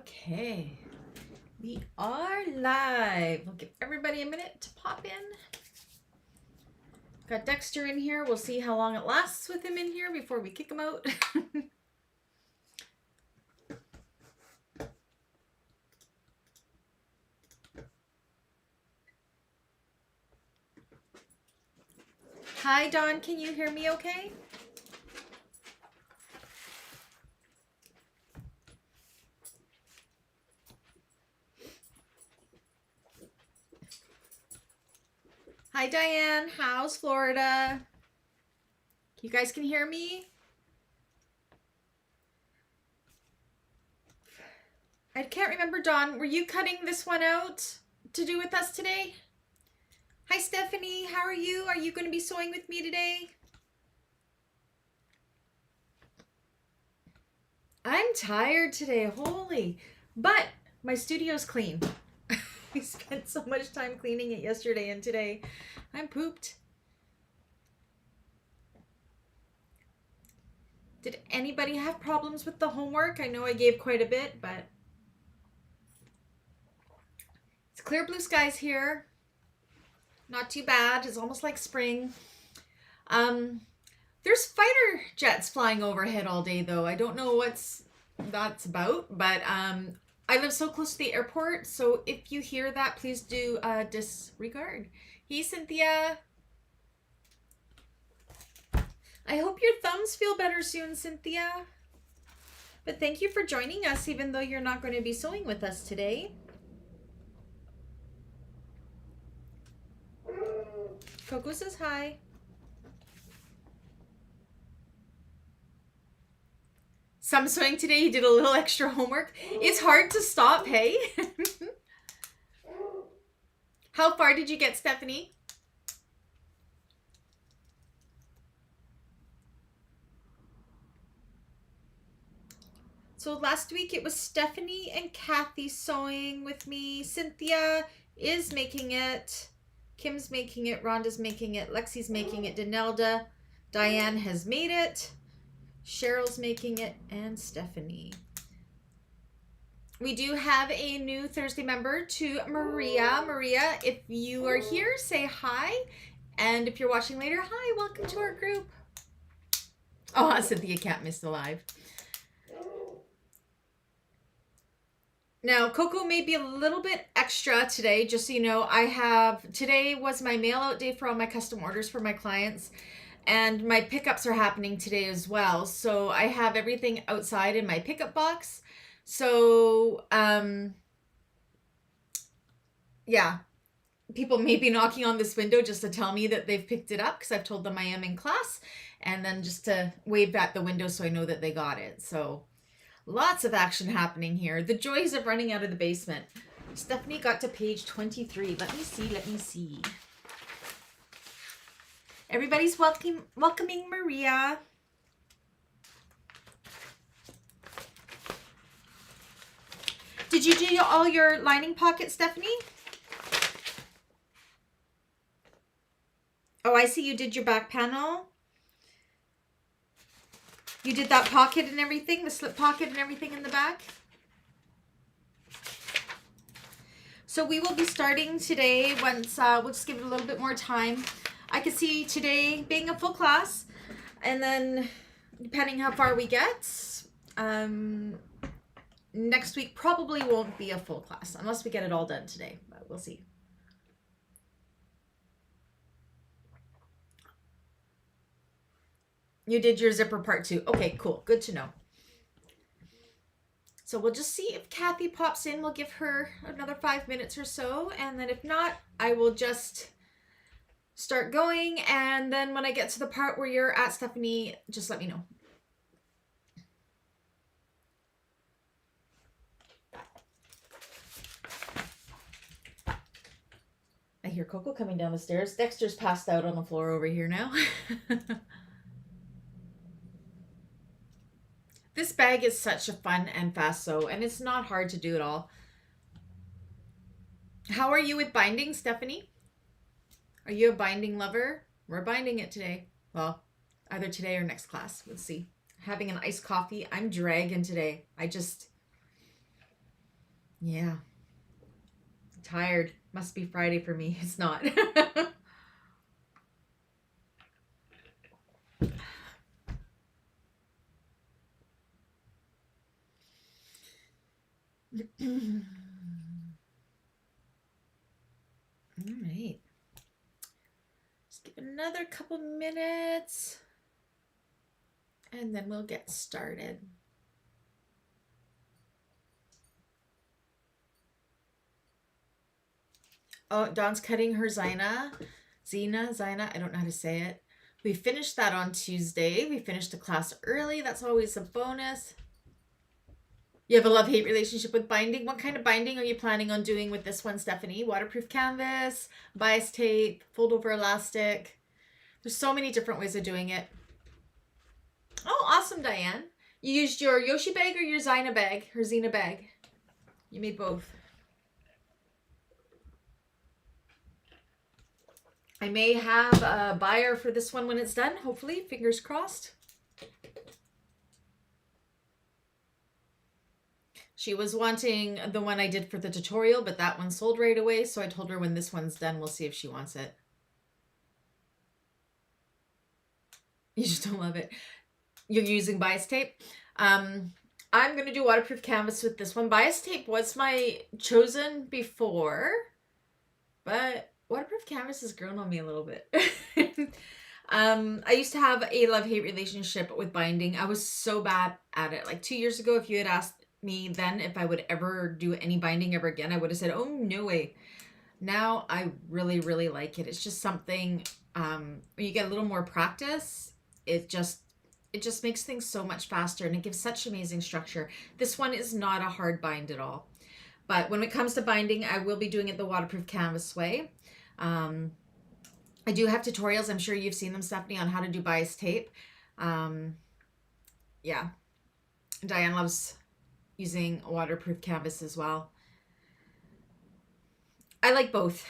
Okay, we are live. We'll give everybody a minute to pop in. Got Dexter in here. We'll see how long it lasts with him in here before we kick him out. Hi, Dawn. Can you hear me okay? Hi, Diane. How's Florida? You guys can hear me? I can't remember, Dawn. Were you cutting this one out to do with us today? Hi, Stephanie. How are you? Are you going to be sewing with me today? I'm tired today. Holy. But my studio's clean. I spent so much time cleaning it yesterday and today. I'm pooped. Did anybody have problems with the homework? I know I gave quite a bit, but it's clear blue skies here. Not too bad. It's almost like spring. There's fighter jets flying overhead all day though. I don't know what's that's about, but I live so close to the airport, so if you hear that, please do disregard. Hey, Cynthia. I hope your thumbs feel better soon, Cynthia. But thank you for joining us, even though you're not going to be sewing with us today. Coco says hi. Some sewing today, you did a little extra homework. It's hard to stop, hey? How far did you get, Stephanie? So last week it was Stephanie and Kathy sewing with me. Cynthia is making it. Kim's making it. Rhonda's making it. Lexi's making it. Danelda. Diane has made it. Cheryl's making it, and Stephanie. We do have a new Thursday member to Maria. Maria, if you are here, say hi. And if you're watching later, hi, welcome to our group. Oh, Cynthia can't miss the live. Now, Coco may be a little bit extra today, just so you know. Today was my mail out day for all my custom orders for my clients. And my pickups are happening today as well. So I have everything outside in my pickup box. So, yeah, people may be knocking on this window just to tell me that they've picked it up because I've told them I am in class. And then just to wave at the window so I know that they got it. So lots of action happening here. The joys of running out of the basement. Stephanie got to page 23. Let me see. Everybody's welcoming Maria. Did you do all your lining pockets, Stephanie? Oh, I see you did your back panel. You did that pocket and everything, the slip pocket and everything in the back. So we will be starting today once, we'll just give it a little bit more time. I could see today being a full class, and then depending how far we get, next week probably won't be a full class unless we get it all done today, but we'll see. You did your zipper part too. Okay, cool. Good to know. So we'll just see if Kathy pops in. We'll give her another 5 minutes or so, and then if not, I will just start going, and then when I get to the part where you're at, Stephanie, just let me know. I hear Coco coming down the stairs. Dexter's passed out on the floor over here now. This bag is such a fun and fast sew, and it's not hard to do at all. How are you with binding, Stephanie? Are you a binding lover? We're binding it today. Well, either today or next class. Let's see. Having an iced coffee. I'm dragging today. Yeah. Tired. Must be Friday for me. It's not. All right. Just give it another couple minutes and then we'll get started. Oh, Dawn's cutting her Zina. I don't know how to say it. We finished that on Tuesday. We finished the class early. That's always a bonus. You have a love-hate relationship with binding. What kind of binding are you planning on doing with this one, Stephanie? Waterproof canvas, bias tape, fold-over elastic. There's so many different ways of doing it. Oh, awesome, Diane. You used your Yoshi bag or your Zina bag? Her Zina bag. You made both. I may have a buyer for this one when it's done, hopefully. Fingers crossed. She was wanting the one I did for the tutorial, but that one sold right away. So I told her when this one's done, we'll see if she wants it. You just don't love it. You're using bias tape. I'm going to do waterproof canvas with this one. Bias tape was my chosen before, but waterproof canvas has grown on me a little bit. I used to have a love-hate relationship with binding. I was so bad at it. Like 2 years ago, if you had asked me then if I would ever do any binding ever again, I would have said, oh, no way. Now I really, really like it. It's just something, when you get a little more practice, it just makes things so much faster and it gives such amazing structure. This one is not a hard bind at all. But when it comes to binding, I will be doing it the waterproof canvas way. I do have tutorials. I'm sure you've seen them, Stephanie, on how to do bias tape. Yeah. Diane loves using waterproof canvas as well. I like both.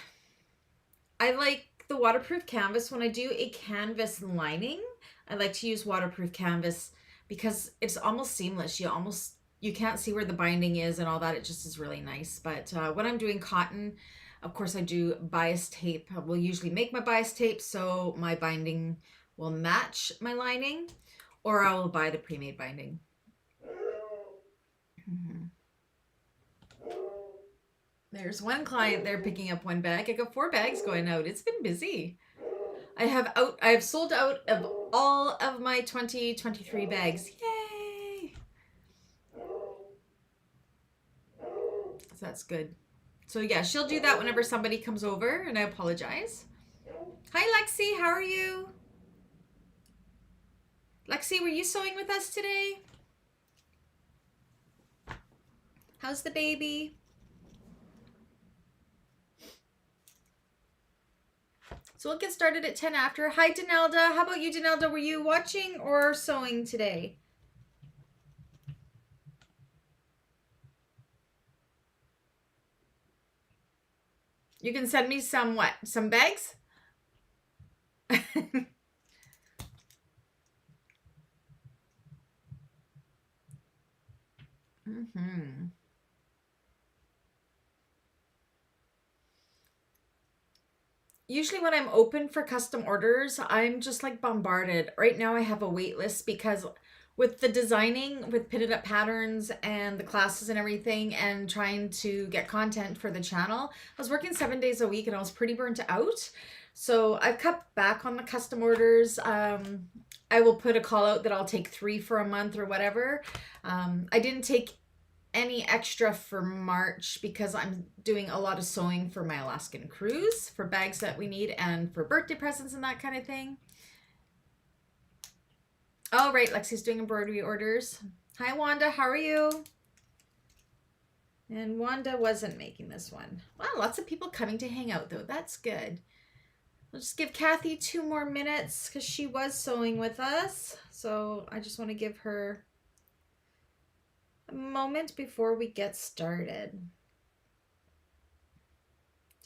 I like the waterproof canvas when I do a canvas lining. I like to use waterproof canvas because it's almost seamless. You can't see where the binding is and all that. It just is really nice. But when I'm doing cotton, of course I do bias tape. I will usually make my bias tape so my binding will match my lining, or I will buy the pre-made binding. There's one client there picking up one bag. I got 4 bags going out. It's been busy. I have sold out of all of my 2023 bags. Yay! So that's good. So yeah, she'll do that whenever somebody comes over, and I apologize. Hi, Lexi. How are you? Lexi, were you sewing with us today? How's the baby? So we'll get started at 10 after. Hi, Denelda. How about you, Denelda? Were you watching or sewing today? You can send me some what? Some bags? Mm-hmm. Usually when I'm open for custom orders, I'm just like bombarded. Right now I have a wait list because with the designing, with pitted up patterns and the classes and everything and trying to get content for the channel, I was working 7 days a week and I was pretty burnt out. So I've cut back on the custom orders. I will put a call out that I'll take 3 for a month or whatever. I didn't take any extra for March because I'm doing a lot of sewing for my Alaskan cruise, for bags that we need and for birthday presents and that kind of thing. Oh, right, Lexi's doing embroidery orders. Hi, Wanda, how are you? And Wanda wasn't making this one. Wow, lots of people coming to hang out though. That's good. We'll just give Kathy 2 more minutes because she was sewing with us. So I just want to give her a moment before we get started.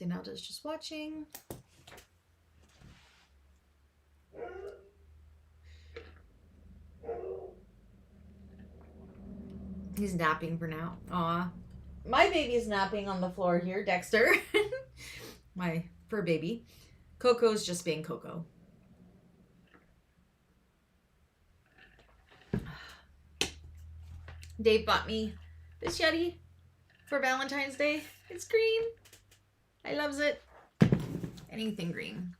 Denelda's just watching. He's napping for now. Aw. My baby's napping on the floor here, Dexter. My fur baby. Coco's just being Coco. Dave bought me this Yeti for Valentine's Day. It's green. I loves it. Anything green.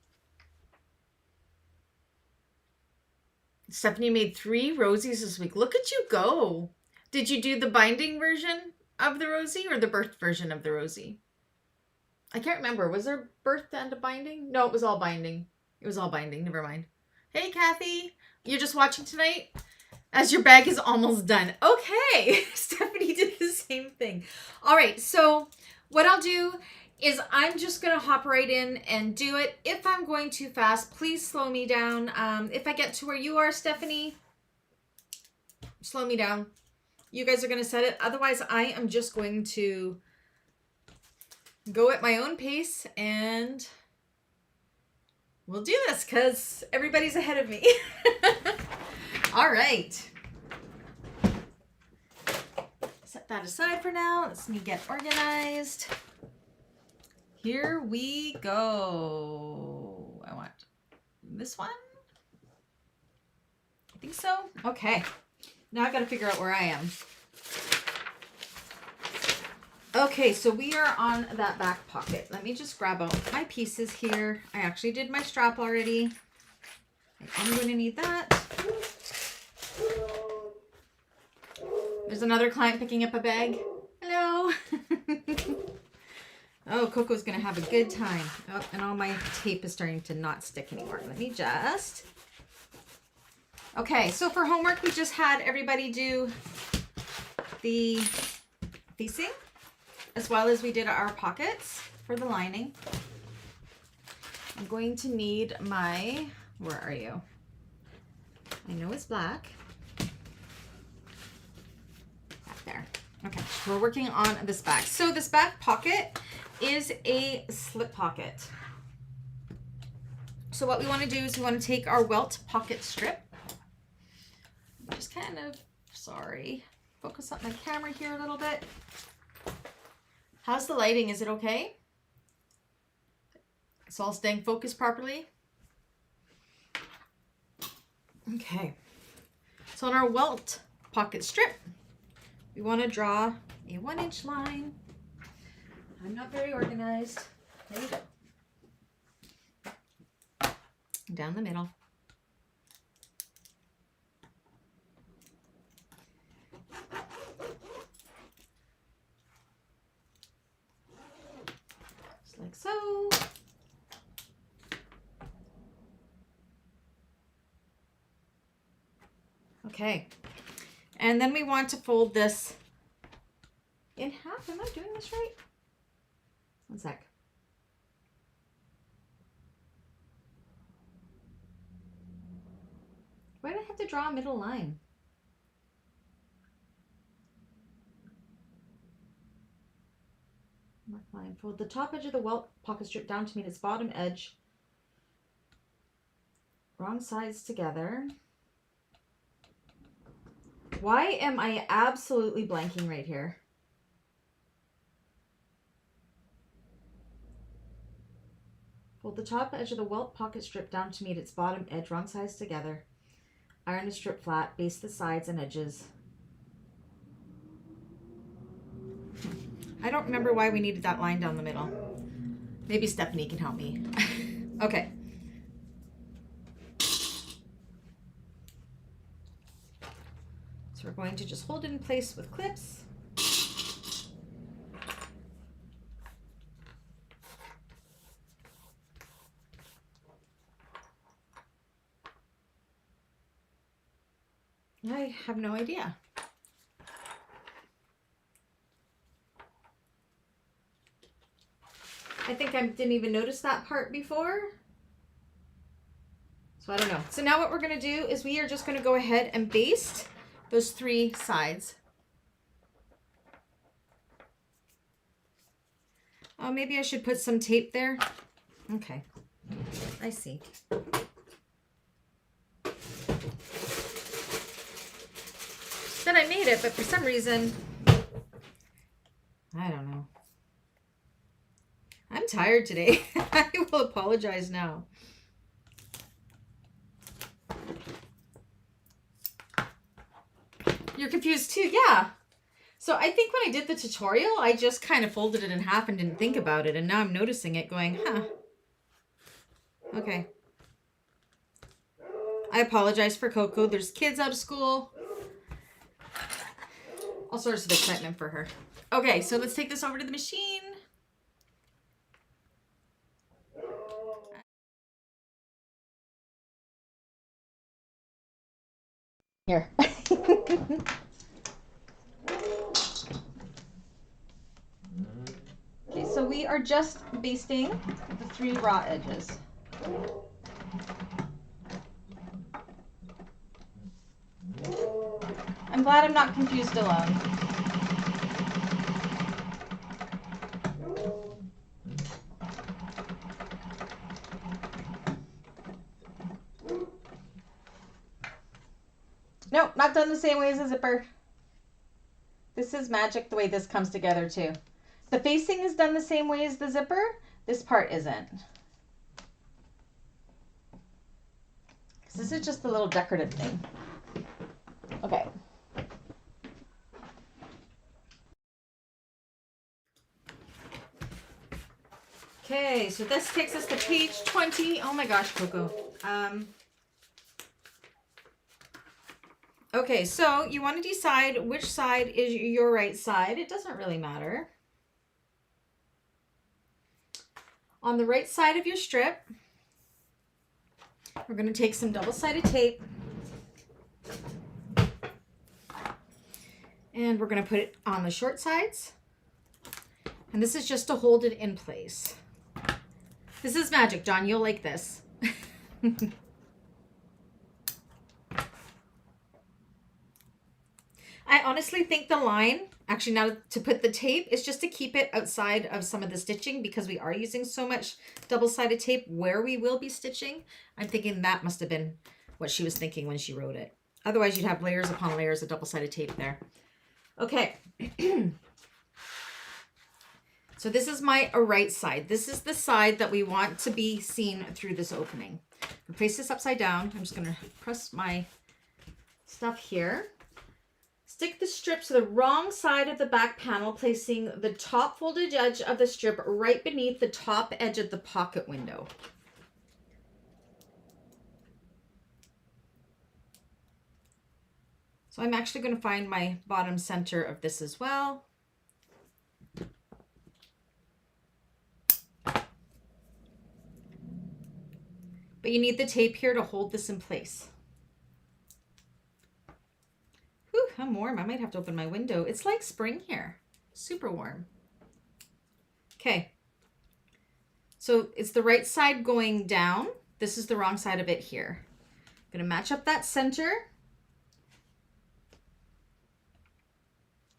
Stephanie made 3 rosies this week. Look at you go. Did you do the binding version of the rosy or the birth version of the rosy? I can't remember. Was there birth and a binding? No, it was all binding. It was all binding. Never mind. Hey, Kathy. You're just watching tonight? As your bag is almost done. Okay. Stephanie did the same thing. All right. So what I'll do is I'm just going to hop right in and do it. If I'm going too fast, please slow me down. If I get to where you are, Stephanie, slow me down. You guys are going to set it. Otherwise, I am just going to go at my own pace and we'll do this because everybody's ahead of me. All right. Set that aside for now. Let's me get organized. Here we go. I want this one. I think so. Okay. Now I've got to figure out where I am. Okay, so we are on that back pocket. Let me just grab out my pieces here. I actually did my strap already. I'm going to need that. There's another client picking up a bag. Hello. Oh, Coco's going to have a good time. Oh, and all my tape is starting to not stick anymore. Let me just... Okay, so for homework, we just had everybody do the facing, as well as we did our pockets for the lining. I'm going to need my... Where are you? I know it's black. Back there. Okay, we're working on this back. So this back pocket is a slip pocket. So what we want to do is we want to take our welt pocket strip. Just kind of, sorry, focus up my camera here a little bit. How's the lighting? Is it okay? It's all staying focused properly? Okay. So on our welt pocket strip, we want to draw a 1-inch line. I'm not very organized. There you go. Down the middle. Just like so. Okay. And then we want to fold this in half. Am I doing this right? One sec. Why do I have to draw a middle line? Mark line. Fold the top edge of the welt pocket strip down to meet its bottom edge. Wrong sides together. Why am I absolutely blanking right here? Fold the top edge of the welt pocket strip down to meet its bottom edge, wrong sides together. Iron the strip flat, base the sides and edges. I don't remember why we needed that line down the middle. Maybe Stephanie can help me. Okay. So we're going to just hold it in place with clips. I have no idea. I think I didn't even notice that part before. So I don't know. So now what we're going to do is we are just going to go ahead and baste those 3 sides. Oh, maybe I should put some tape there. Okay. I see. Then I made it, but for some reason, I don't know. I'm tired today. I will apologize now. You're confused too? Yeah. So I think when I did the tutorial, I just kind of folded it in half and didn't think about it. And now I'm noticing it going, huh. Okay. I apologize for Coco. There's kids out of school. All sorts of excitement for her. Okay, so let's take this over to the machine. Here. Okay, so we are just basting the 3 raw edges. I'm glad I'm not confused alone. Nope, not done the same way as a zipper. This is magic the way this comes together too. The facing is done the same way as the zipper. This part isn't. This is just a little decorative thing. Okay. Okay, so this takes us to page 20. Oh my gosh, Coco. Okay, so you want to decide which side is your right side. It doesn't really matter. On the right side of your strip, we're going to take some double-sided tape and we're going to put it on the short sides. And this is just to hold it in place. This is magic, John. You'll like this. I honestly think the line, actually now to put the tape, is just to keep it outside of some of the stitching because we are using so much double-sided tape where we will be stitching. I'm thinking that must have been what she was thinking when she wrote it. Otherwise, you'd have layers upon layers of double-sided tape there. Okay. So this is my right side. This is the side that we want to be seen through this opening. I'll place this upside down. I'm just going to press my stuff here. Stick the strip to the wrong side of the back panel, placing the top folded edge of the strip right beneath the top edge of the pocket window. So I'm actually going to find my bottom center of this as well. But you need the tape here to hold this in place. Whew, I'm warm. I might have to open my window. It's like spring here. Super warm. Okay. So it's the right side going down. This is the wrong side of it here. I'm going to match up that center.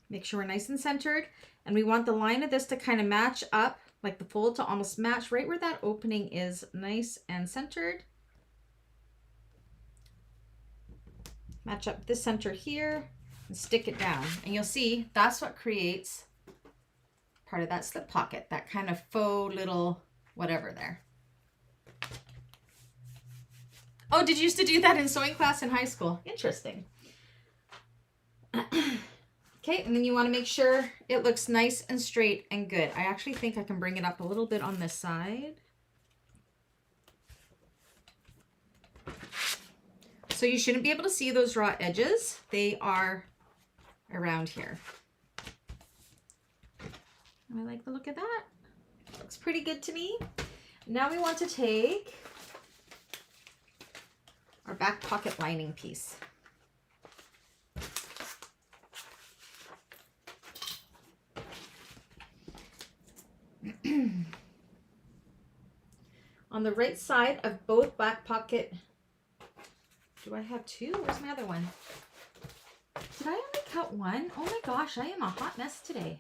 Make sure we're nice and centered. And we want the line of this to kind of match up, like the fold to almost match right where that opening is, nice and centered. Match up this center here and stick it down. And you'll see that's what creates part of that slip pocket, that kind of faux little whatever there. Oh, did you used to do that in sewing class in high school? Interesting. Okay, and then you want to make sure it looks nice and straight and good. I actually think I can bring it up a little bit on this side. So you shouldn't be able to see those raw edges. They are around here. I like the look of that. Looks pretty good to me. Now we want to take our back pocket lining piece. On the right side of both back pocket, do I have two? Where's my other one? Did I only cut one? Oh my gosh, I am a hot mess today.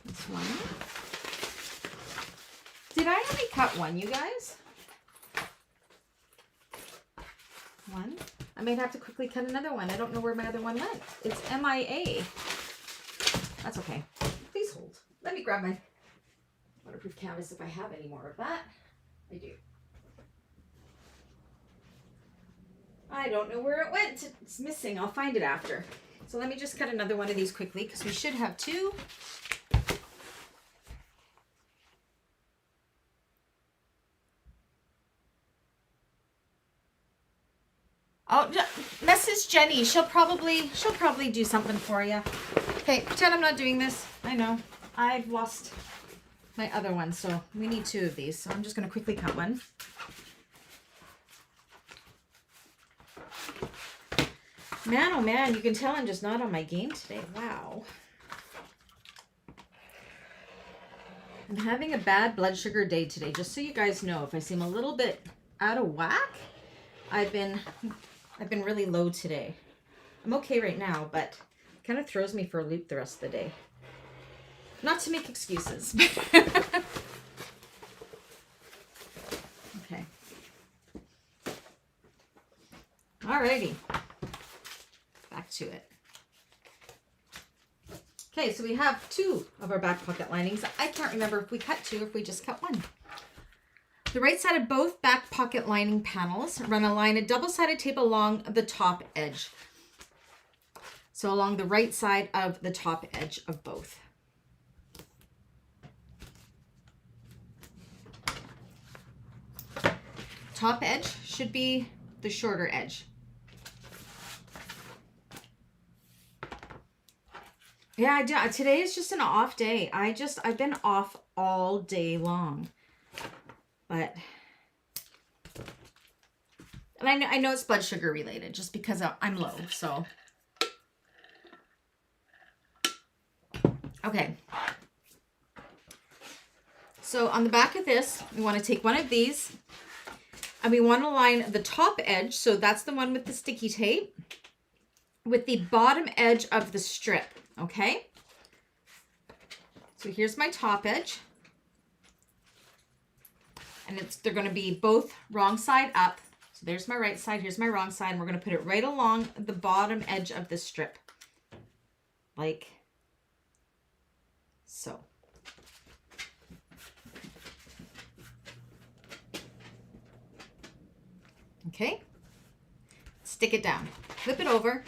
This one. Did I only cut one, you guys? One. I might have to quickly cut another one. I don't know where my other one went. It's MIA. That's that's okay. Please hold. Let me grab my waterproof canvas if I have any more of that. I do. I don't know where it went. It's missing. I'll find it after. So let me just cut another one of these quickly because we should have two. Oh, message Jenny. She'll probably do something for you. Okay, pretend I'm not doing this. I know. I've lost my other one, so we need two of these. So I'm just going to quickly cut one. Man, oh man, you can tell I'm just not on my game today. Wow. I'm having a bad blood sugar day today, just so you guys know. If I seem a little bit out of whack, I've been really low today. I'm okay right now, but it kind of throws me for a loop the rest of the day. Not to make excuses. Okay. Alrighty. Back to it. Okay, so we have two of our back pocket linings. I can't remember if we cut two or if we just cut one. The right side of both back pocket lining panels, run a line of double-sided tape along the top edge. So along the right side of the top edge of both. Top edge should be the shorter edge. Yeah, today is just an off day. I've been off all day long. But, and I know it's blood sugar related just because I'm low, so. Okay. So on the back of this, we want to take one of these and we want to line the top edge. So that's the one with the sticky tape with the bottom edge of the strip. Okay. So here's my top edge. And they're going to be both wrong side up. So there's my right side, here's my wrong side. And we're going to put it right along the bottom edge of the strip. Like so. Okay. Stick it down. Flip it over.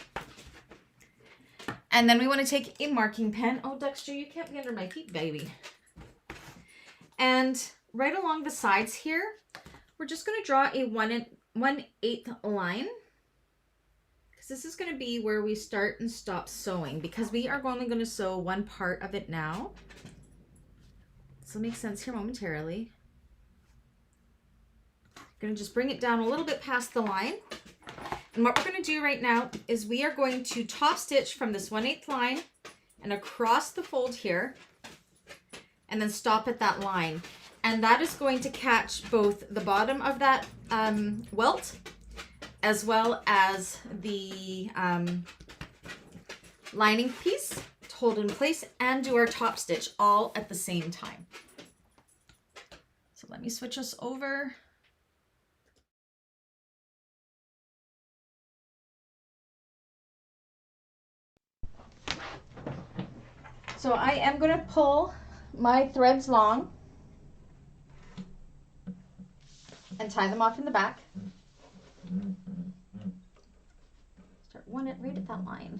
And then we want to take a marking pen. Oh, Dexter, you can't be under my feet, baby. And right along the sides here, we're just going to draw a 1/8 line. Because this is going to be where we start and stop sewing. Because we are only going to sew one part of it now. This will make sense here momentarily. Going to just bring it down a little bit past the line. And what we're going to do right now is we are going to top stitch from this 1/8 line and across the fold here and then stop at that line. And that is going to catch both the bottom of that welt as well as the lining piece to hold in place and do our top stitch all at the same time. So let me switch us over. So I am going to pull my threads long and tie them off in the back. Start one right at that line.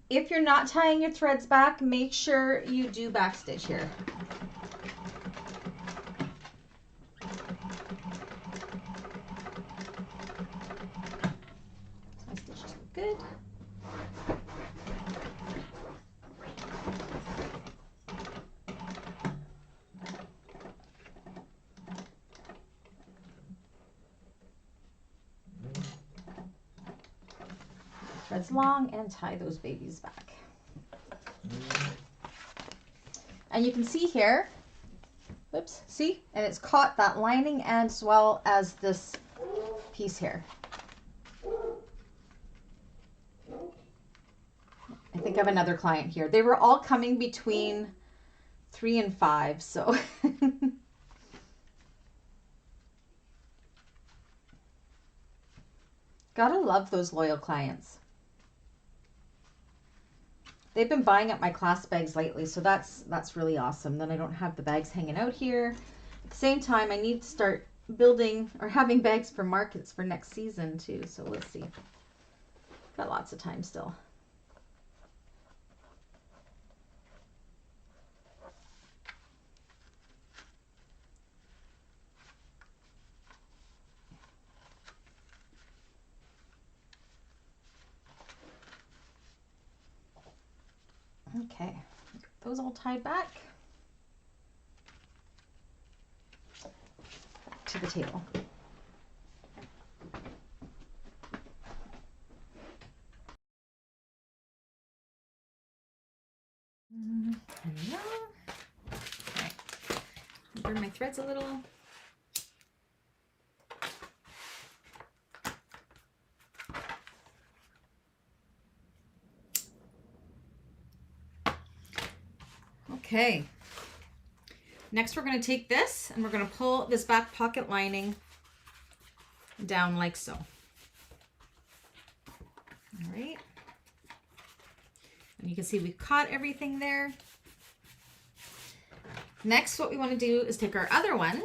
If you're not tying your threads back, make sure you do back stitch here. My stitches look good. Threads long and tie those babies back. And you can see here, whoops, see? And it's caught that lining as well as this piece here. I think I have another client here. They were all coming between 3 and 5, so. Gotta love those loyal clients. they've been buying up my class bags lately, so that's really awesome. Then I don't have the bags hanging out here. At the same time, I need to start building or having bags for markets for next season too. So we'll see. Got lots of time still. Okay, those all tied back to the table. Hello. Okay. Burn my threads a little. Okay. Next, we're going to take this and we're going to pull this back pocket lining down like so. All right. And you can see we've caught everything there. Next, what we want to do is take our other one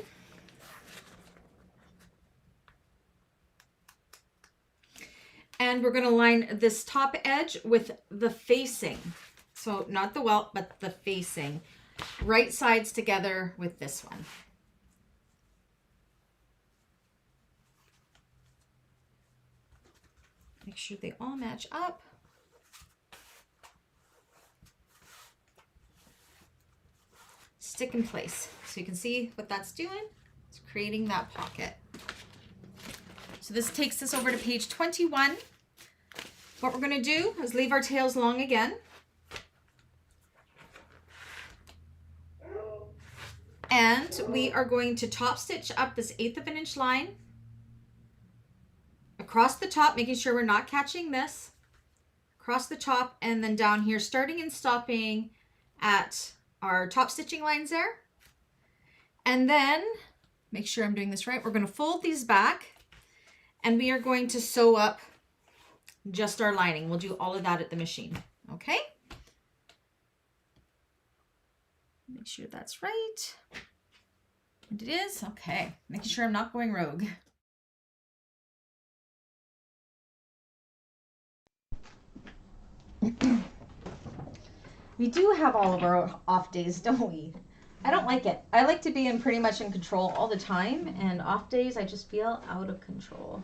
and we're going to line this top edge with the facing. So not the welt, but the facing. Right sides together with this one. Make sure they all match up. Stick in place. So you can see what that's doing. It's creating that pocket. So this takes us over to page 21. What we're going to do is leave our tails long again. And we are going to top stitch up this 1/8 of an inch line across the top, making sure we're not catching this, across the top, and then down here, starting and stopping at our top stitching lines there. And then, make sure I'm doing this right, we're going to fold these back and we are going to sew up just our lining. We'll do all of that at the machine, okay? Make sure that's right. And it is, okay. Making sure I'm not going rogue. We do have all of our off days, don't we? I don't like it. I like to be pretty much in control all the time, and off days I just feel out of control.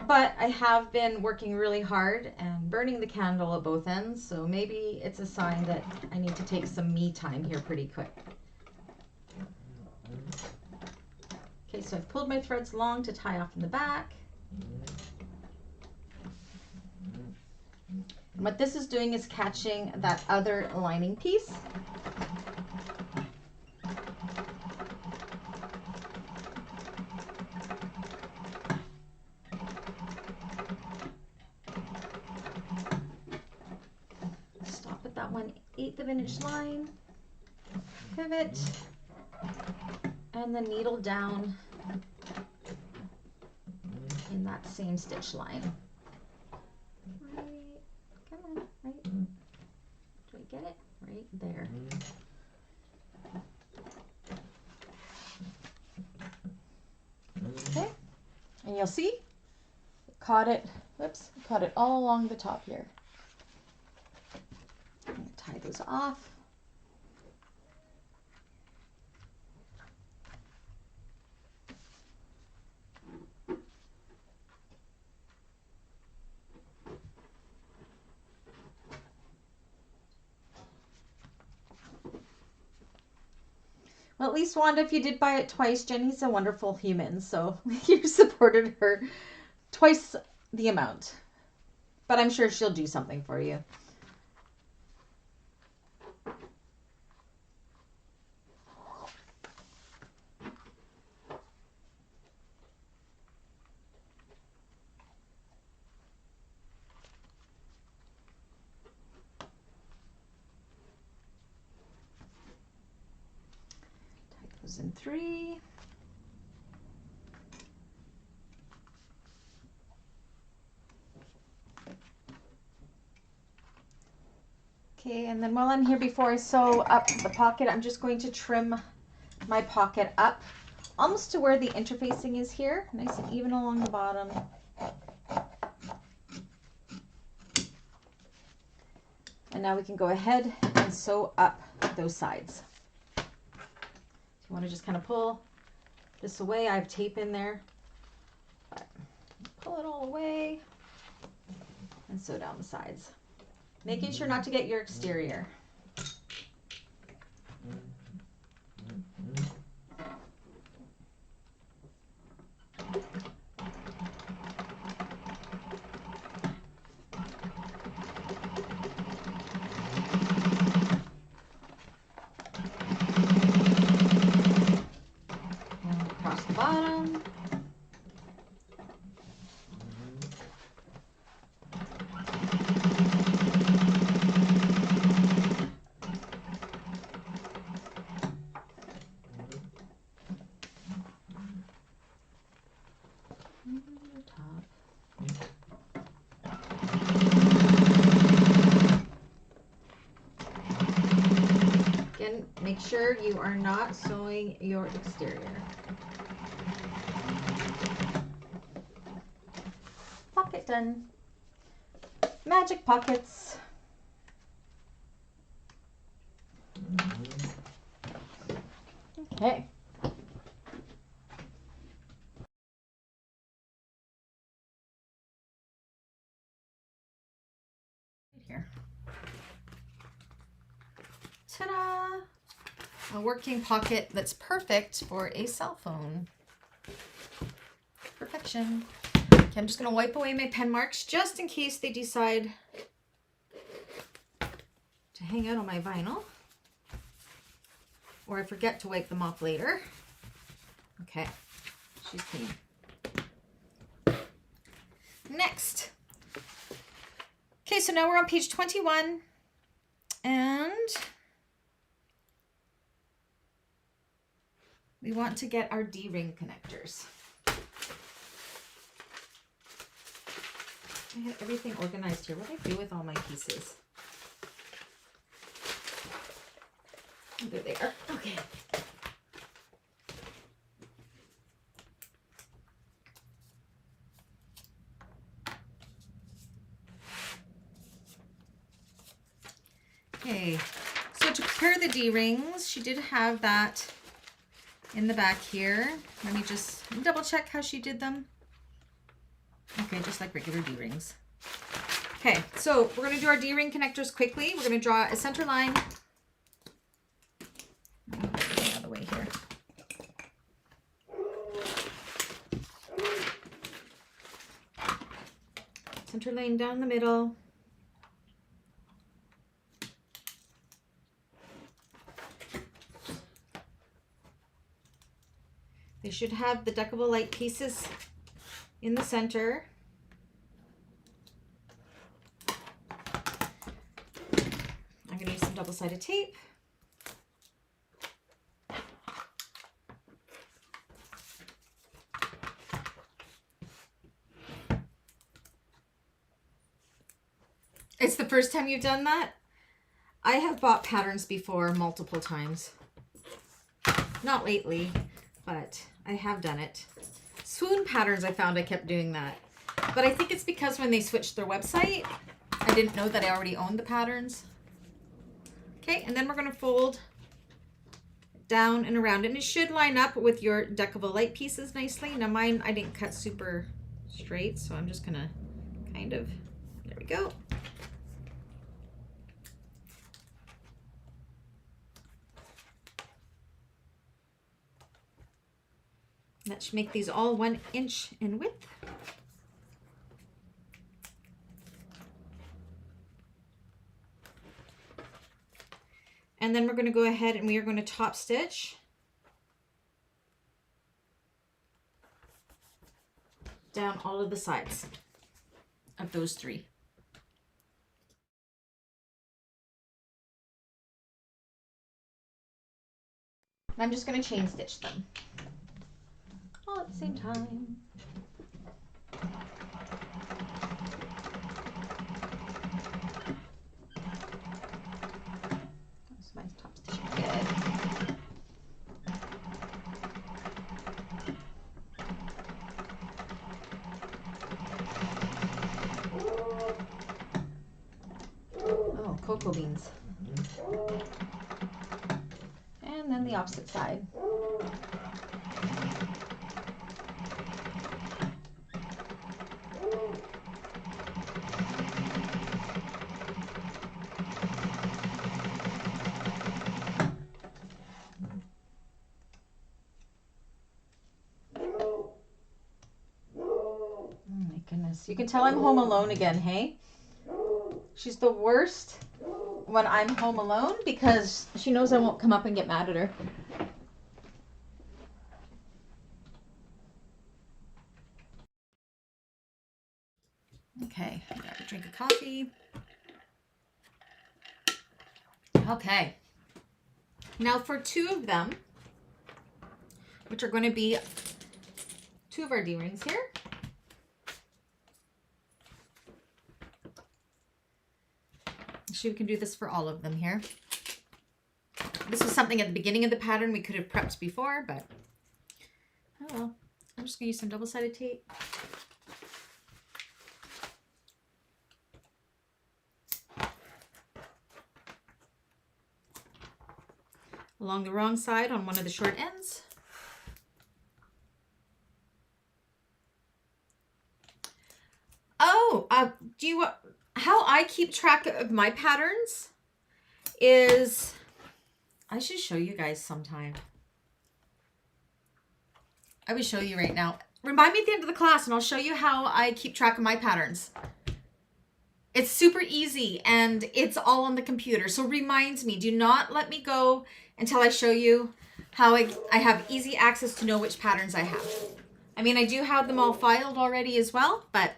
But I have been working really hard and burning the candle at both ends, so maybe it's a sign that I need to take some me time here pretty quick. Okay, so I've pulled my threads long to tie off in the back. And what this is doing is catching that other lining piece. Stop at that 1/8 of an inch line, pivot, and then needle down in that same stitch line. Come on, right? Do I get it? Right there. Okay, and you'll see, caught it all along the top here. I'm gonna tie those off. Well, at least Wanda, if you did buy it twice, Jenny's a wonderful human, so you supported her twice the amount. But I'm sure she'll do something for you. In 3. Okay, and then while I'm here, before I sew up the pocket, I'm just going to trim my pocket up almost to where the interfacing is here, nice and even along the bottom. And now we can go ahead and sew up those sides. If you want to just kind of pull this away, I have tape in there. But pull it all away and sew down the sides. Making sure not to get your exterior. Across the bottom. Again, make sure you are not sewing your exterior. Pocket done. Magic pockets. Okay. Here. Ta-da! A working pocket that's perfect for a cell phone. Perfection. Okay, I'm just going to wipe away my pen marks just in case they decide to hang out on my vinyl. Or I forget to wipe them off later. Okay, she's clean. Next. Okay, so now we're on page 21. And we want to get our D-ring connectors. I have everything organized here. What do I do with all my pieces? Oh, there they are. Okay. Okay, so to prepare the D-rings, she did have that in the back here. Let me just double check how she did them. Okay, just like regular D-rings. Okay, so we're going to do our D-ring connectors quickly. We're going to draw a center line. Get out of the way here. Center line down the middle. They should have the Decovil Light pieces in the center. I'm going to use some double-sided tape. It's the first time you've done that? I have bought patterns before multiple times. Not lately, but I have done it. Swoon patterns, I found I kept doing that. But I think it's because when they switched their website, I didn't know that I already owned the patterns. Okay, and then we're going to fold down and around. And it should line up with your Decovil Light pieces nicely. Now mine, I didn't cut super straight, so I'm just going to kind of, there we go. That should make these all 1 inch in width. And then we're going to go ahead and we are going to top stitch down all of the sides of those 3. And I'm just going to chain stitch them all at the same time. cocoa beans. And then the opposite side. You can tell I'm home alone again, hey? She's the worst when I'm home alone because she knows I won't come up and get mad at her. Okay, I got a drink of coffee. Okay. Now for two of them, which are going to be two of our D-rings here. Actually, we can do this for all of them here. This was something at the beginning of the pattern we could have prepped before, but oh well. I'm just going to use some double-sided tape. Along the wrong side on one of the short ends. Oh, how I keep track of my patterns is, I should show you guys sometime. I will show you right now. Remind me at the end of the class and I'll show you how I keep track of my patterns. It's super easy and it's all on the computer. So reminds me, do not let me go until I show you how I have easy access to know which patterns I have. I mean, I do have them all filed already as well, but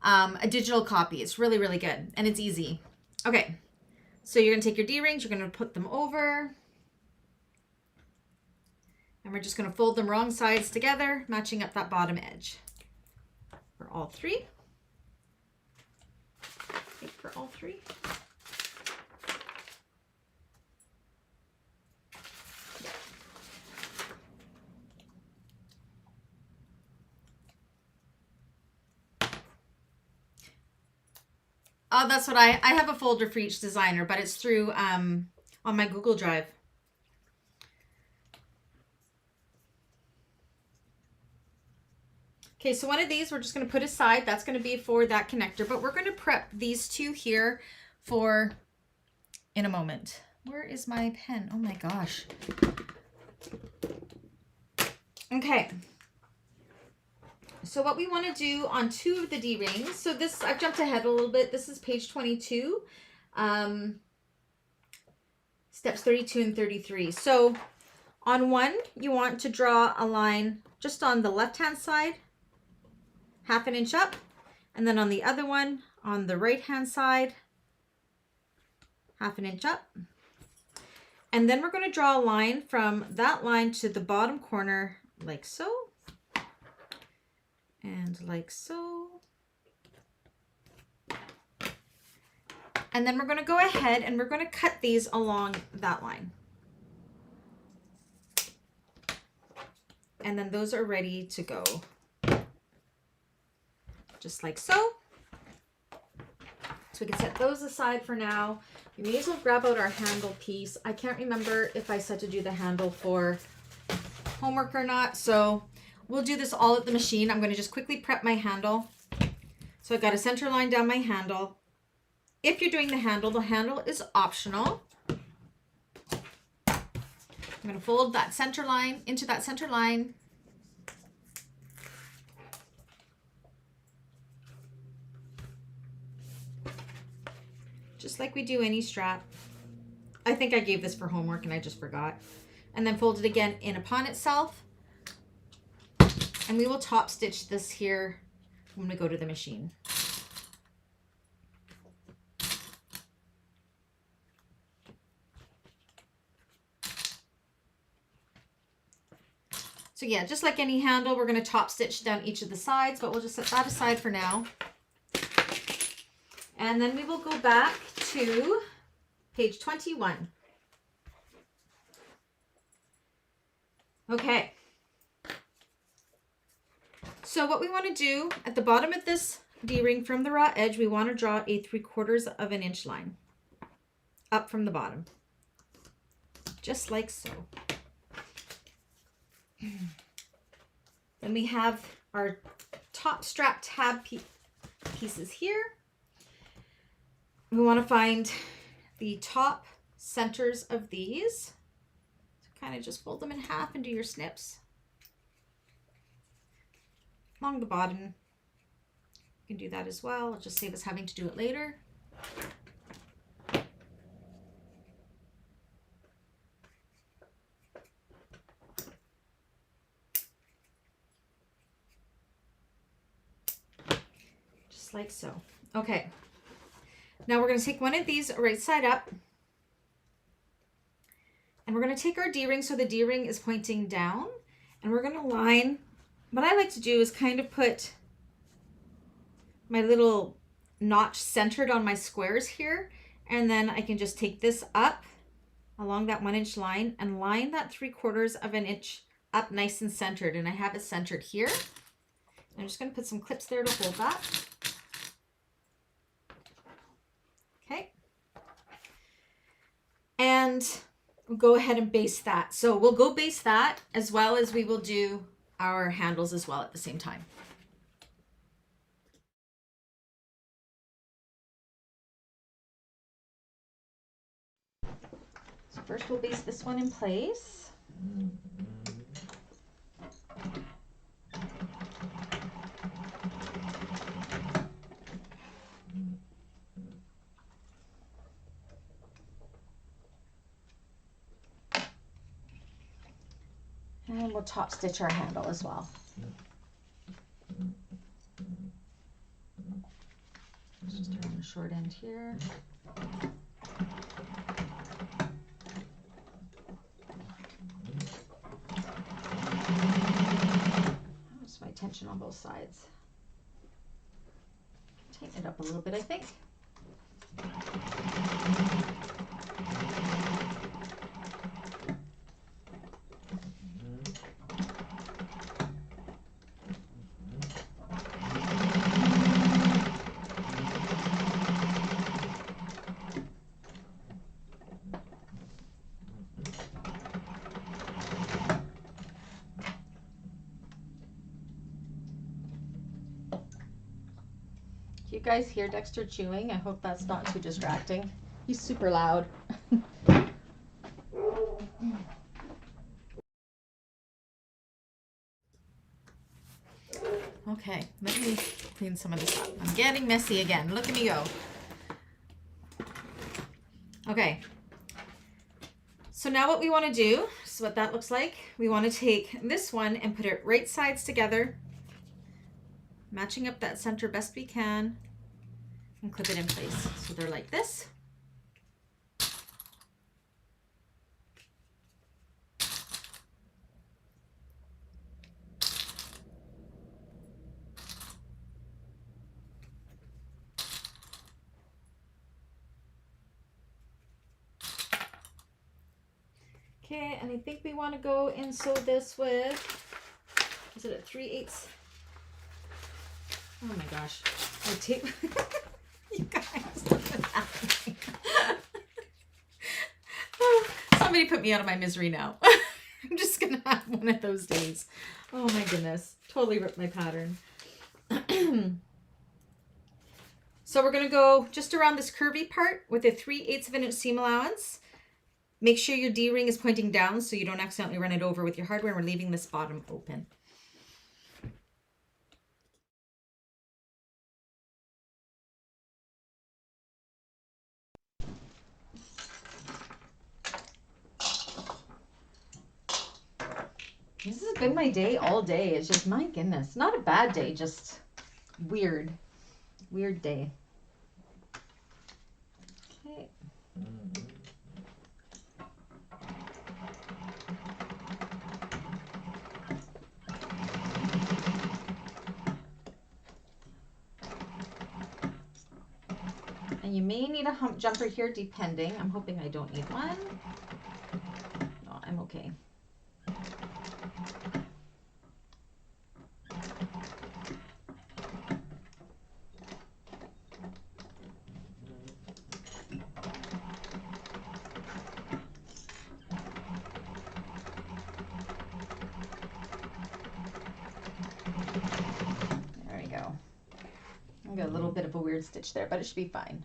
a digital copy. It's really, really good and it's easy. Okay, so you're gonna take your D-rings, you're gonna put them over, and we're just gonna fold them wrong sides together, matching up that bottom edge for all three. I think for all three. Oh, that's what I have a folder for each designer, but it's through on my Google Drive. Okay, so one of these we're just going to put aside. That's going to be for that connector, but we're going to prep these two here for in a moment. Where is my pen? Oh my gosh. Okay. So what we want to do on two of the D-rings, so this, I've jumped ahead a little bit. This is page 22, steps 32 and 33. So on one, you want to draw a line just on the left-hand side, 1/2 inch up. And then on the other one, on the right-hand side, 1/2 inch up. And then we're going to draw a line from that line to the bottom corner like so. And like so. And then we're going to go ahead and we're going to cut these along that line. And then those are ready to go. Just like so. So we can set those aside for now. We may as well grab out our handle piece. I can't remember if I said to do the handle for homework or not. So we'll do this all at the machine. I'm going to just quickly prep my handle. So I've got a center line down my handle. If you're doing the handle is optional. I'm going to fold that center line into that center line. Just like we do any strap. I think I gave this for homework and I just forgot. And then fold it again in upon itself. And we will top stitch this here when we go to the machine. So yeah, just like any handle, we're going to top stitch down each of the sides, but we'll just set that aside for now. And then we will go back to page 21. Okay. So what we want to do at the bottom of this D-ring from the raw edge, we want to draw a 3/4 of an inch line. up from the bottom. Just like so. Then we have our top strap tab pieces here. We want to find the top centers of these. So kind of just fold them in half and do your snips. Along the bottom, you can do that as well. It'll just save us having to do it later. Just like so. Okay. Now we're going to take one of these right side up, and we're going to take our D-ring so the D-ring is pointing down, and we're going to line. What I like to do is kind of put my little notch centered on my squares here, and then I can just take this up along that 1 inch line and line that 3/4 of an inch up nice and centered, and I have it centered here. I'm just going to put some clips there to hold that. Okay. And we'll go ahead and base that. So we'll go base that as well as we will do our handles as well at the same time. So first we'll base this one in place. And we'll top stitch our handle as well. Just around the short end here. Just my tension on both sides. Tighten it up a little bit, I think. You guys hear Dexter chewing? I hope that's not too distracting. He's super loud. Okay, let me clean some of this up. I'm getting messy again. Look at me go. Okay. So now what we want to do, this is what that looks like. We want to take this one and put it right sides together, matching up that center best we can, and clip it in place. So they're like this. Okay, and I think we want to go and sew this with, is it a 3/8? Oh my gosh, I tape. You guys, look what's happening. Oh, somebody put me out of my misery now. I'm just gonna have one of those days. Oh my goodness, totally ripped my pattern. So we're gonna go just around this curvy part with a 3/8 of an inch seam allowance. Make sure your D-ring is pointing down so you don't accidentally run it over with your hardware. We're leaving this bottom open. This has been my day all day. It's just, my goodness, not a bad day, just weird day. Okay. And you may need a hump jumper here depending. I'm hoping I don't need one. No, I'm okay. I got a little bit of a weird stitch there, but it should be fine.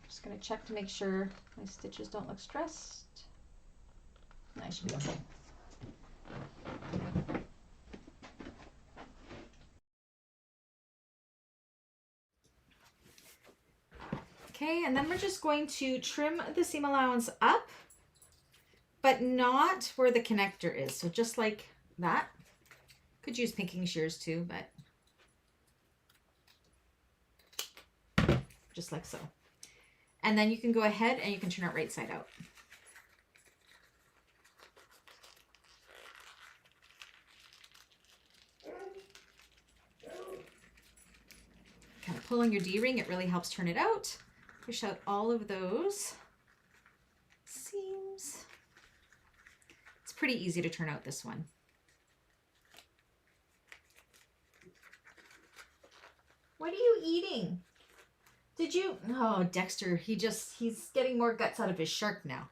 Just going to check to make sure my stitches don't look stressed. I should be okay. Okay, and then we're just going to trim the seam allowance up, but not where the connector is. So just like that. Could use pinking shears too, but just like so. And then you can go ahead and you can turn it right side out. Kind of pull on your D-ring, it really helps turn it out. Push out all of those seams. It's pretty easy to turn out this one. What are you eating? Did you? Oh, Dexter, he's getting more guts out of his shark now.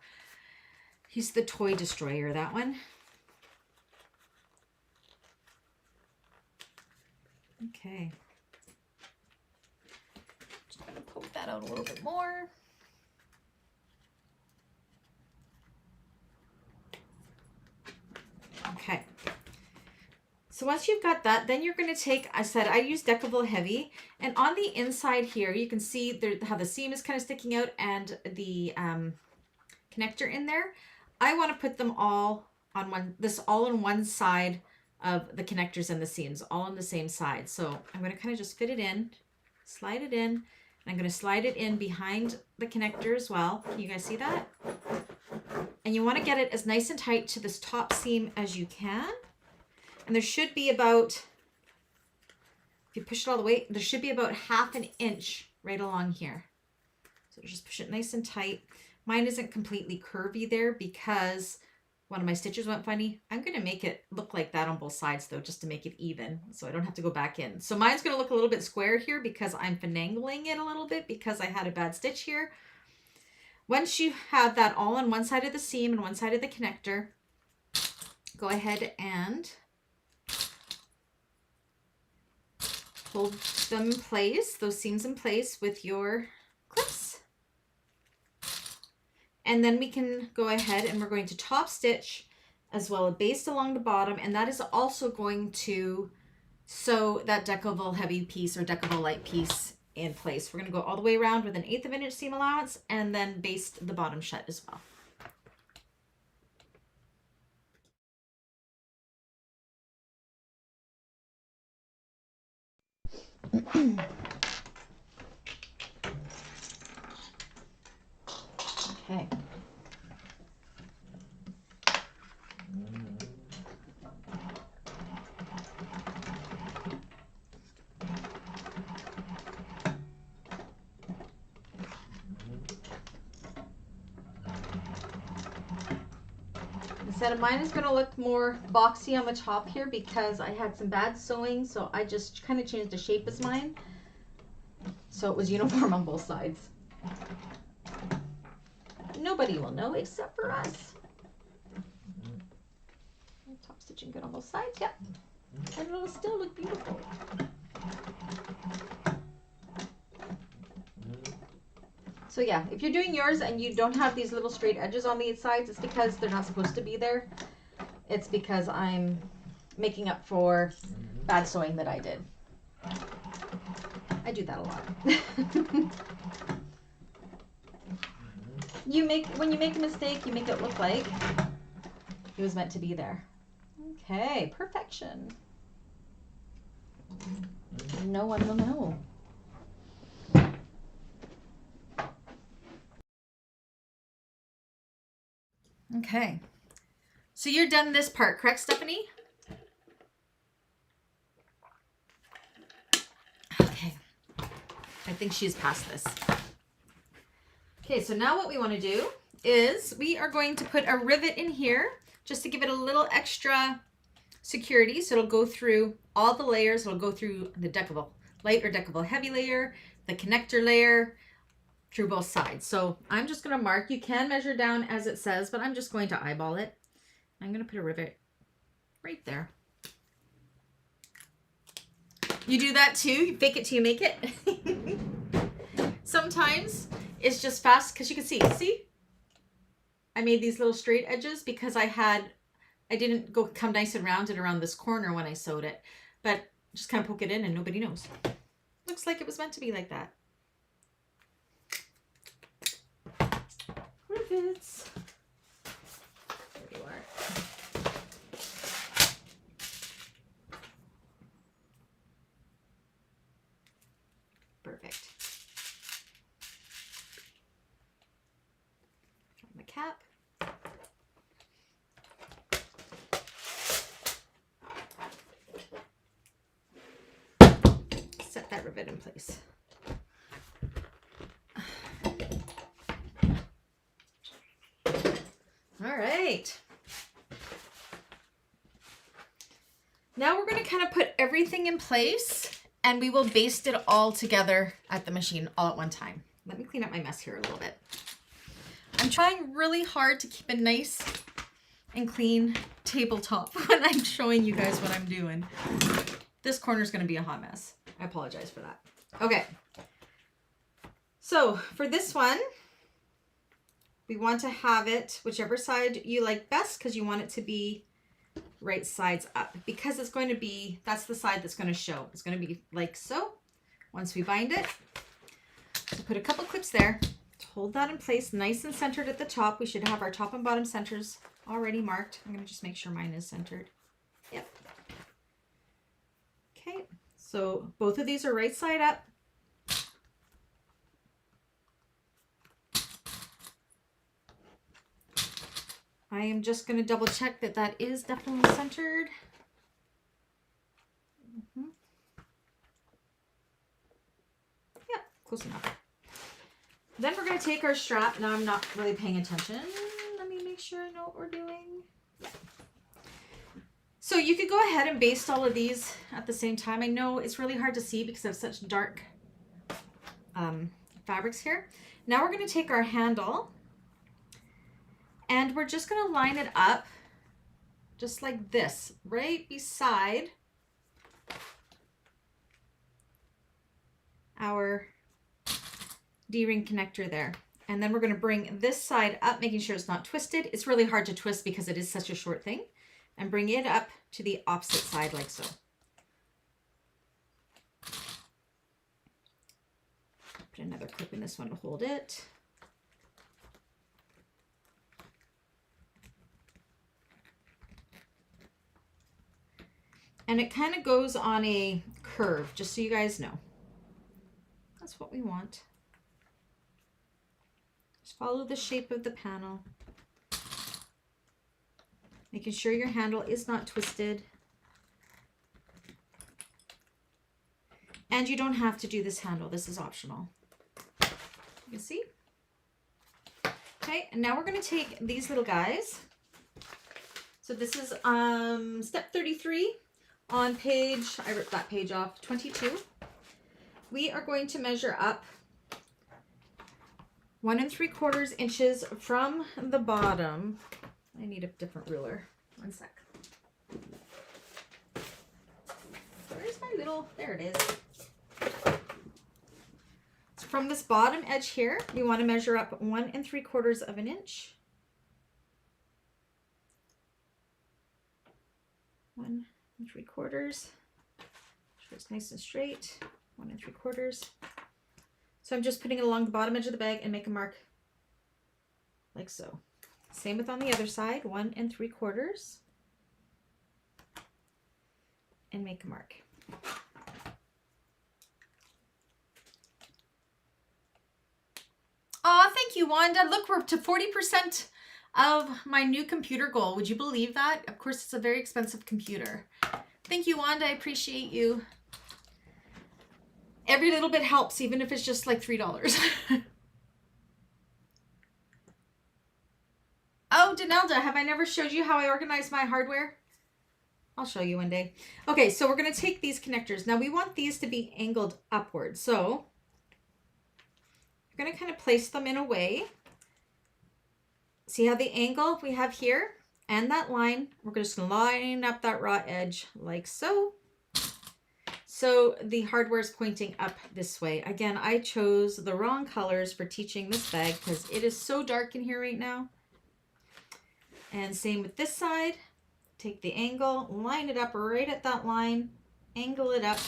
He's the toy destroyer, that one. Okay. Just gonna poke that out a little bit more. Okay. So once you've got that, then you're going to take, I said I use Decovil Heavy, and on the inside here, you can see there, how the seam is kind of sticking out and the connector in there. I want to put them all on all on one side of the connectors and the seams, all on the same side. So I'm going to kind of just fit it in, slide it in, and I'm going to slide it in behind the connector as well. Can you guys see that? And you want to get it as nice and tight to this top seam as you can. And there should be about, if you push it all the way, there should be about 1/2 inch right along here. So just push it nice and tight. Mine isn't completely curvy there because one of my stitches went funny. I'm going to make it look like that on both sides though, just to make it even, so I don't have to go back in. So mine's going to look a little bit square here because I'm finagling it a little bit because I had a bad stitch here. Once you have that all on one side of the seam and one side of the connector, go ahead and hold them in place, those seams in place with your clips. And then we can go ahead and we're going to top stitch as well as baste along the bottom, and that is also going to sew that Decovil Heavy piece or Decovil Light piece in place. We're going to go all the way around with an 1/8 of an inch seam allowance and then baste the bottom shut as well. Okay. Instead of mine is going to look more boxy on the top here because I had some bad sewing, so I just kind of changed the shape as mine so it was uniform on both sides. Nobody will know except for us. Top stitching good on both sides, yep. And it'll still look beautiful. So yeah, if you're doing yours and you don't have these little straight edges on the sides, it's because they're not supposed to be there. It's because I'm making up for bad sewing that I did. I do that a lot. When you make a mistake, you make it look like it was meant to be there. Okay, perfection. No one will know. Okay, so you're done this part, correct, Stephanie? Okay, I think she's past this. Okay, so now what we want to do is we are going to put a rivet in here just to give it a little extra security. So it'll go through all the layers. It'll go through the Decovil Light or Decovil Heavy layer, the connector layer, through both sides. So I'm just going to mark. You can measure down as it says, but I'm just going to eyeball it. I'm going to put a rivet right there. You do that too? You fake it till you make it? Sometimes it's just fast because you can see? I made these little straight edges because I didn't come nice and rounded around this corner when I sewed it, but just kind of poke it in and nobody knows. Looks like it was meant to be like that. Rivets. There you are. Perfect. On the cap. Set that rivet in place. All right. Now we're going to kind of put everything in place and we will baste it all together at the machine all at one time. Let me clean up my mess here a little bit. I'm trying really hard to keep a nice and clean tabletop when I'm showing you guys what I'm doing. This corner is going to be a hot mess. I apologize for that. Okay. So for this one, we want to have it whichever side you like best because you want it to be right sides up because it's going to be, that's the side that's going to show. It's going to be like so. Once we bind it, so put a couple clips there to hold that in place nice and centered at the top. We should have our top and bottom centers already marked. I'm going to just make sure mine is centered. Yep. Okay, so both of these are right side up. I am just going to double check that that is definitely centered. Yeah, close enough. Then we're going to take our strap. Now I'm not really paying attention. Let me make sure I know what we're doing. Yeah. So you could go ahead and baste all of these at the same time. I know it's really hard to see because I have such dark fabrics here. Now we're going to take our handle and we're just going to line it up just like this, right beside our D-ring connector there. And then we're going to bring this side up, making sure it's not twisted. It's really hard to twist because it is such a short thing. And bring it up to the opposite side like so. Put another clip in this one to hold it. And it kind of goes on a curve, just so you guys know. That's what we want. Just follow the shape of the panel. Making sure your handle is not twisted. And you don't have to do this handle. This is optional. You see? Okay, and now we're going to take these little guys. So this is step 33 on page, I ripped that page off, 22. We are going to measure up 1 3/4 inches from the bottom. I need a different ruler. One sec. Where's my little, there it is. So from this bottom edge here, you want to measure up 1 3/4 inch. 1 3/4. Sure it's nice and straight. 1 3/4. So I'm just putting it along the bottom edge of the bag and make a mark like so. Same with on the other side, 1 3/4. And make a mark. Oh, thank you, Wanda. Look, we're up to 40% of my new computer goal. Would you believe that? Of course, it's a very expensive computer. Thank you, Wanda. I appreciate you. Every little bit helps, even if it's just like $3. Oh, Donelda, have I never showed you how I organize my hardware? I'll show you one day. Okay, so we're going to take these connectors. Now we want these to be angled upward. So we're going to kind of place them in a way. See how the angle we have here and that line, we're just going to line up that raw edge like so. So the hardware is pointing up this way. Again, I chose the wrong colors for teaching this bag because it is so dark in here right now. And same with this side. Take the angle, line it up right at that line, angle it up.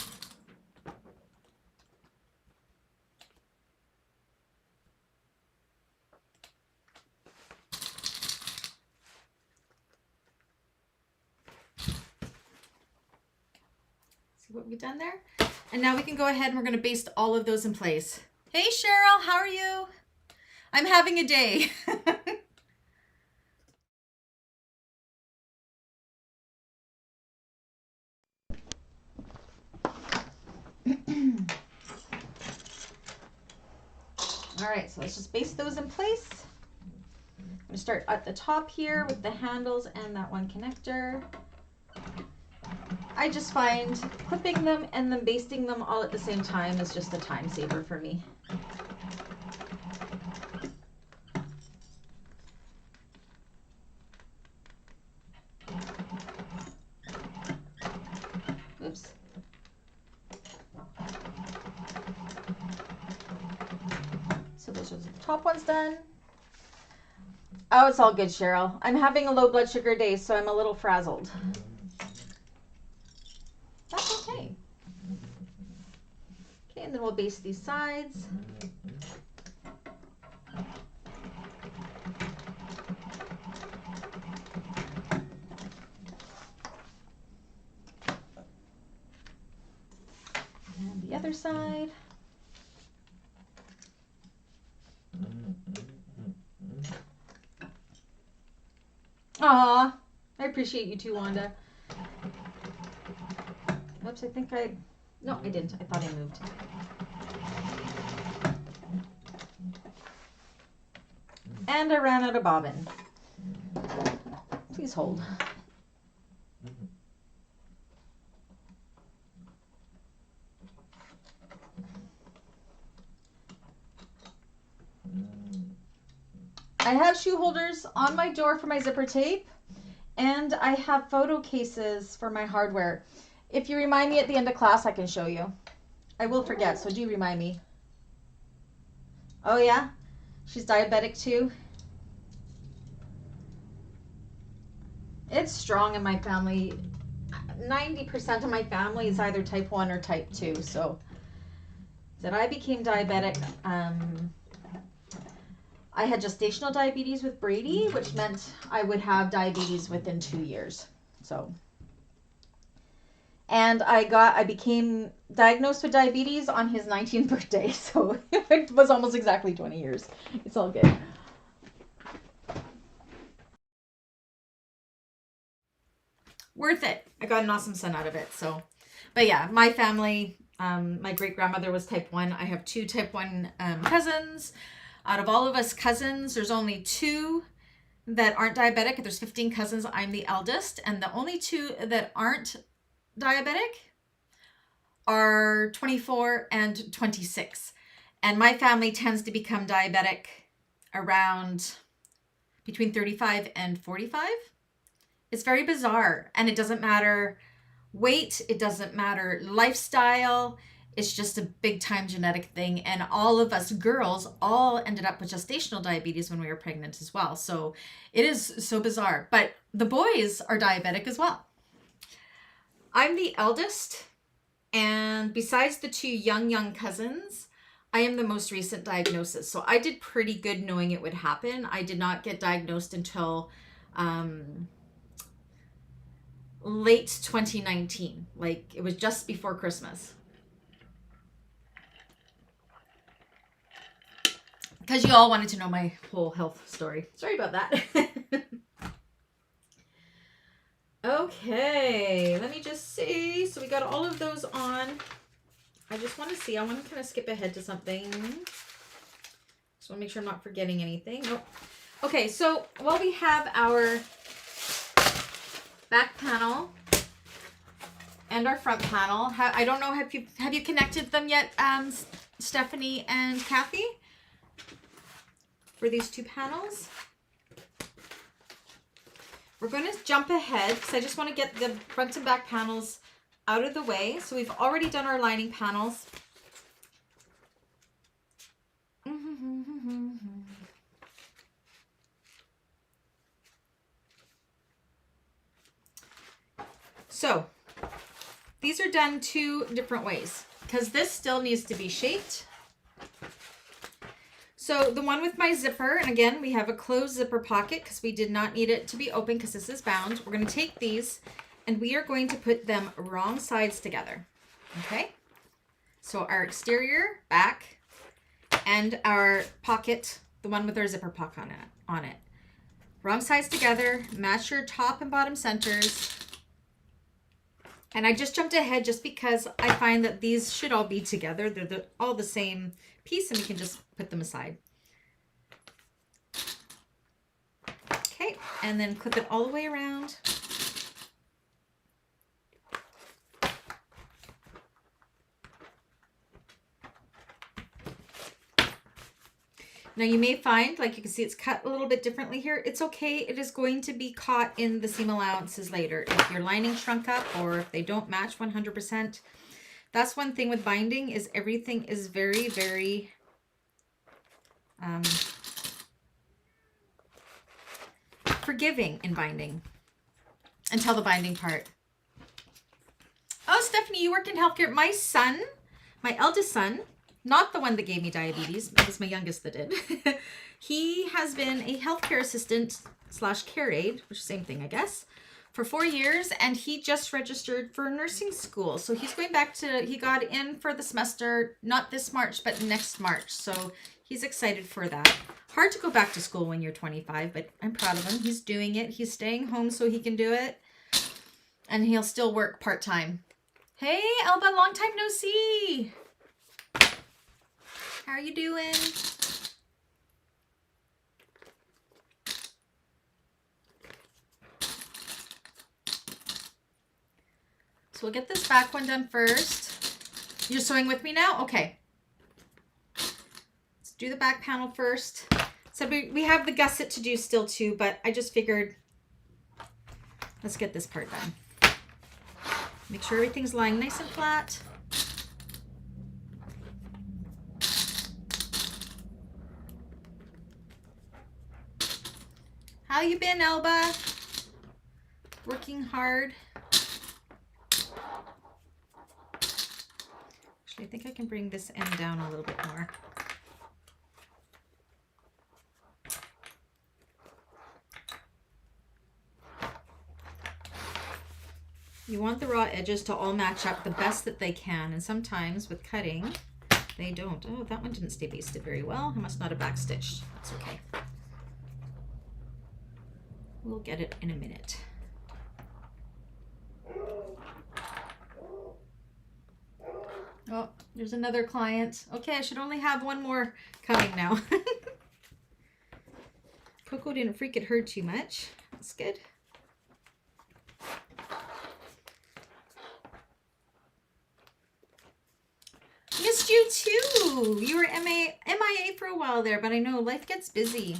See what we've done there? And now we can go ahead and we're going to baste all of those in place. Hey Cheryl, how are you? I'm having a day. All right, so let's just baste those in place. I'm gonna start at the top here with the handles and that one connector. I just find clipping them and then basting them all at the same time is just a time saver for me. Oops. So those are the top ones done. Oh, it's all good, Cheryl. I'm having a low blood sugar day, so I'm a little frazzled. That's okay. Okay, and then we'll baste these sides. And the other side. Aw, I appreciate you too, Wanda. Oops, I think no, I didn't. I thought I moved. And I ran out of bobbin. Please hold. I have shoe holders on my door for my zipper tape, and I have photo cases for my hardware. If you remind me at the end of class, I can show you. I will forget, so do remind me. Oh yeah? She's diabetic too? It's strong in my family. 90% of my family is either type 1 or type 2, so that I became diabetic. I had gestational diabetes with Brady, which meant I would have diabetes within 2 years. So, and I became diagnosed with diabetes on his 19th birthday, so it was almost exactly 20 years. It's all good. Worth it. I got an awesome son out of it. So, but yeah, my family, my great grandmother was type 1. I have 2 type 1 cousins. Out of all of us cousins, there's only 2 that aren't diabetic. There's 15 cousins. I'm the eldest, and the only 2 that aren't diabetic are 24 and 26. And my family tends to become diabetic around between 35 and 45. It's very bizarre, and it doesn't matter weight, it doesn't matter lifestyle. It's just a big time genetic thing. And all of us girls all ended up with gestational diabetes when we were pregnant as well. So it is so bizarre. But the boys are diabetic as well. I'm the eldest. And besides the 2 young cousins, I am the most recent diagnosis. So I did pretty good knowing it would happen. I did not get diagnosed until late 2019. Like it was just before Christmas. Because you all wanted to know my whole health story. Sorry about that. Okay, let me just see. So we got all of those on. I just want to see. I want to kind of skip ahead to something. Just want to make sure I'm not forgetting anything. Nope. Okay, so while we have our back panel and our front panel, I don't know, have you connected them yet, Stephanie and Kathy? For these 2 panels. We're going to jump ahead because I just want to get the front and back panels out of the way. So we've already done our lining panels. So these are done two different ways because this still needs to be shaped. So the one with my zipper, and again, we have a closed zipper pocket because we did not need it to be open because this is bound. We're going to take these and we are going to put them wrong sides together. Okay. So our exterior back and our pocket, the one with our zipper pocket on it. Wrong sides together, match your top and bottom centers. And I just jumped ahead just because I find that these should all be together. They're all the same piece and we can just put them aside. Okay, and then clip it all the way around. Now you may find, like you can see, it's cut a little bit differently here. It's okay. It is going to be caught in the seam allowances later. If your lining shrunk up or if they don't match 100%. That's one thing with binding is everything is very, very forgiving in binding until the binding part. Oh, Stephanie, you work in healthcare. My son, my eldest son, not the one that gave me diabetes, it was my youngest that did. He has been a healthcare assistant / care aide, which is the same thing, I guess, for 4 years. And he just registered for nursing school. So he's going back to, he got in for the semester, not this March, but next March. So he's excited for that. Hard to go back to school when you're 25, but I'm proud of him. He's doing it. He's staying home so he can do it. And he'll still work part-time. Hey, Elba, long time no see. How are you doing? So we'll get this back one done first. You're sewing with me now? Okay. Let's do the back panel first. So we have the gusset to do still too, but I just figured let's get this part done. Make sure everything's lying nice and flat. How you been, Elba? Working hard. Actually, I think I can bring this end down a little bit more. You want the raw edges to all match up the best that they can, and sometimes with cutting, they don't. Oh, that one didn't stay basted very well. I must not have backstitched. That's okay. We'll get it in a minute. Oh, there's another client. Okay, I should only have one more coming now. Coco didn't freak it hurt too much. That's good. Missed you too. You were MIA for a while there, but I know life gets busy.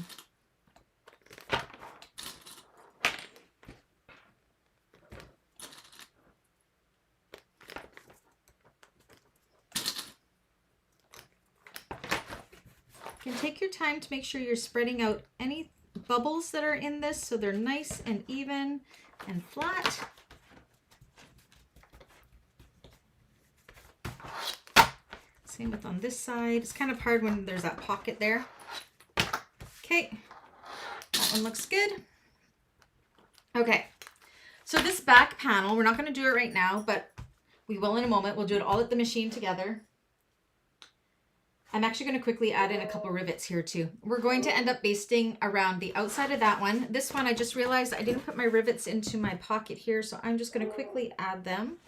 You can take your time to make sure you're spreading out any bubbles that are in this so they're nice and even and flat. Same with on this side. It's kind of hard when there's that pocket there. Okay, that one looks good. Okay, so this back panel, we're not going to do it right now, but we will in a moment. We'll do it all at the machine together. I'm actually going to quickly add in a couple rivets here too. We're going to end up basting around the outside of that one. This one, I just realized I didn't put my rivets into my pocket here, so I'm just going to quickly add them.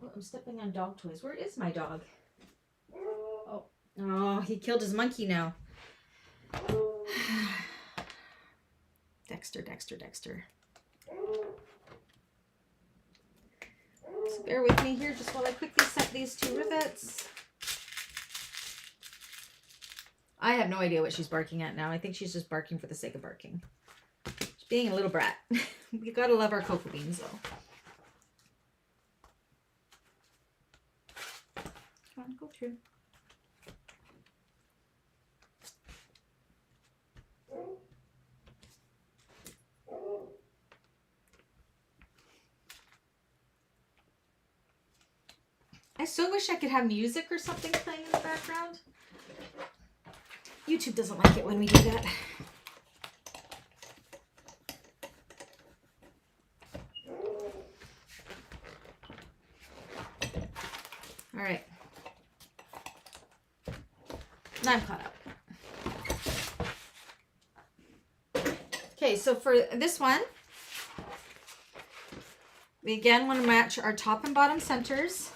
Oh, I'm stepping on dog toys. Where is my dog? Oh, he killed his monkey now. Dexter, Dexter, Dexter. So bear with me here just while I quickly set these two rivets. I have no idea what she's barking at now. I think she's just barking for the sake of barking. She's being a little brat. We gotta love our cocoa beans, though. Come on, go through. I so wish I could have music or something playing in the background. YouTube doesn't like it when we do that. All right. Now I'm caught up. Okay, so for this one, we again want to match our top and bottom centers.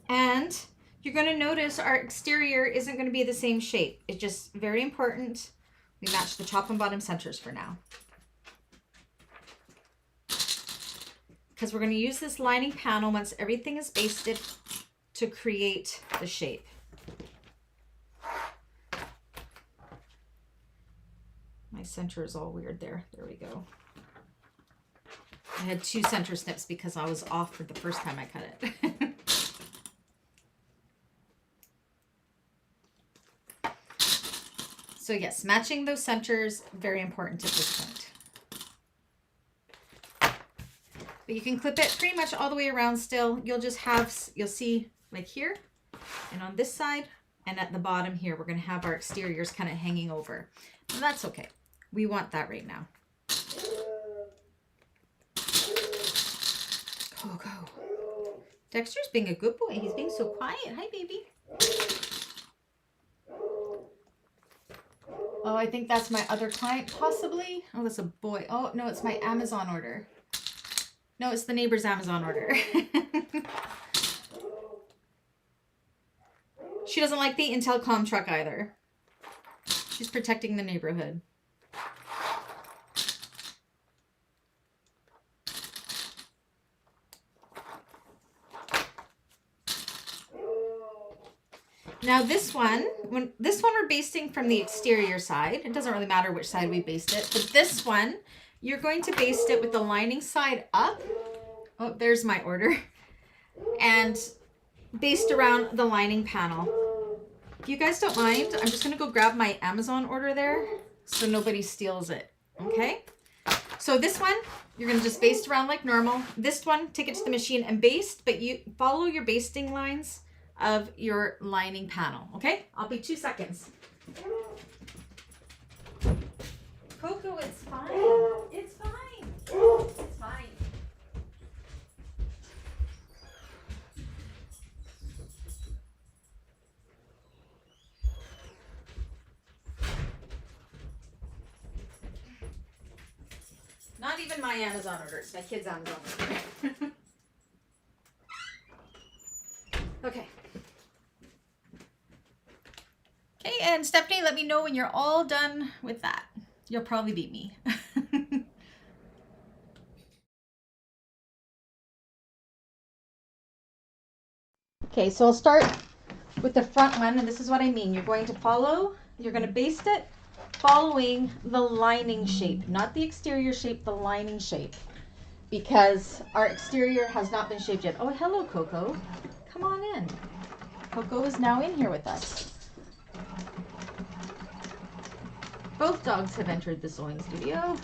And you're going to notice our exterior isn't going to be the same shape. It's just very important we match the top and bottom centers for now. Because we're going to use this lining panel once everything is basted to create the shape. My center is all weird there. There we go. I had 2 center snips because I was off for the first time I cut it. So yes, matching those centers, very important at this point. But you can clip it pretty much all the way around still. You'll just have, you'll see like here and on this side and at the bottom here, we're going to have our exteriors kind of hanging over. And that's okay. We want that right now. Go. Dexter's being a good boy. He's being so quiet. Hi, baby. Oh, I think that's my other client, possibly. Oh, that's a boy. Oh, no, it's my Amazon order. No, it's the neighbor's Amazon order. She doesn't like the Intelcom truck either. She's protecting the neighborhood. Now this one we're basting from the exterior side. It doesn't really matter which side we baste it, but this one, you're going to baste it with the lining side up. Oh, there's my order. And baste around the lining panel. If you guys don't mind, I'm just gonna go grab my Amazon order there so nobody steals it, okay? So this one, you're gonna just baste around like normal. This one, take it to the machine and baste, but you follow your basting lines of your lining panel, okay? I'll be 2 seconds. Coco, it's fine. It's fine. It's fine. Not even my Amazon order. It's my kid's Amazon order. Okay. Okay, and Stephanie, let me know when you're all done with that. You'll probably beat me. Okay, so I'll start with the front one, and this is what I mean. You're going to baste it following the lining shape, not the exterior shape, the lining shape, because our exterior has not been shaped yet. Oh, hello, Coco. Come on in. Coco is now in here with us. Both dogs have entered the sewing studio.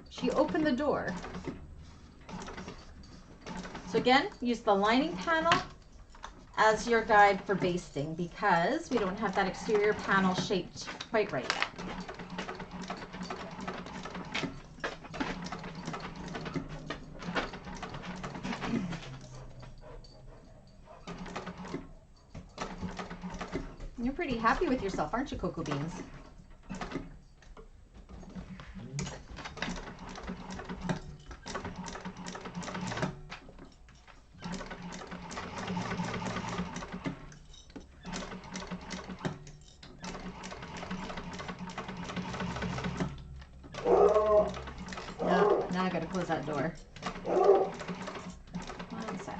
She opened the door. So again, use the lining panel as your guide for basting because we don't have that exterior panel shaped quite right yet. You're pretty happy with yourself, aren't you, Cocoa Beans? Now I gotta close that door. One sec.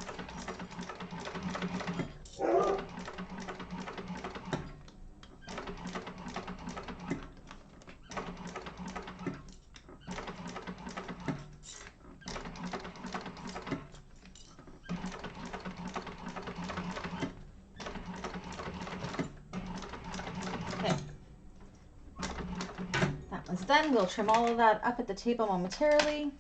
is done, we'll trim all of that up at the table momentarily.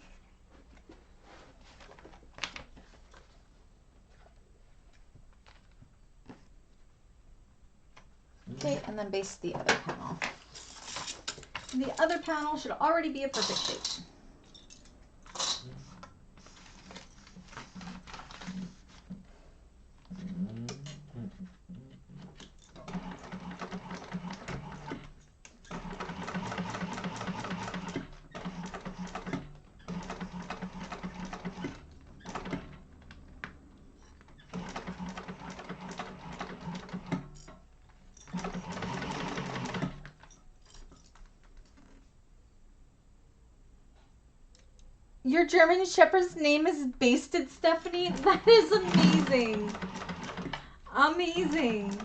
Okay, and then baste the other panel. And the other panel should already be a perfect shape. Your German Shepherd's name is Basted, Stephanie? That is amazing. Amazing.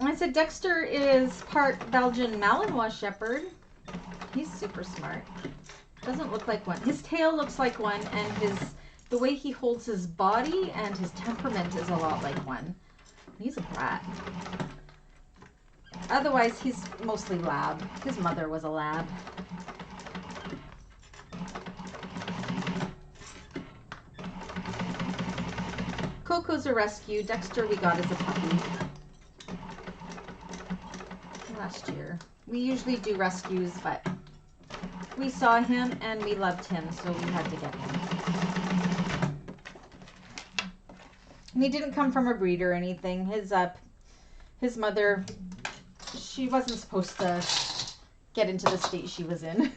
I said Dexter is part Belgian Malinois Shepherd. He's super smart. Doesn't look like one. His tail looks like one, and the way he holds his body and his temperament is a lot like one. He's a brat. Otherwise, he's mostly lab. His mother was a lab. Coco's a rescue. Dexter we got as a puppy last year. We usually do rescues, but we saw him and we loved him, so we had to get him. And he didn't come from a breed or anything. His mother, she wasn't supposed to get into the state she was in.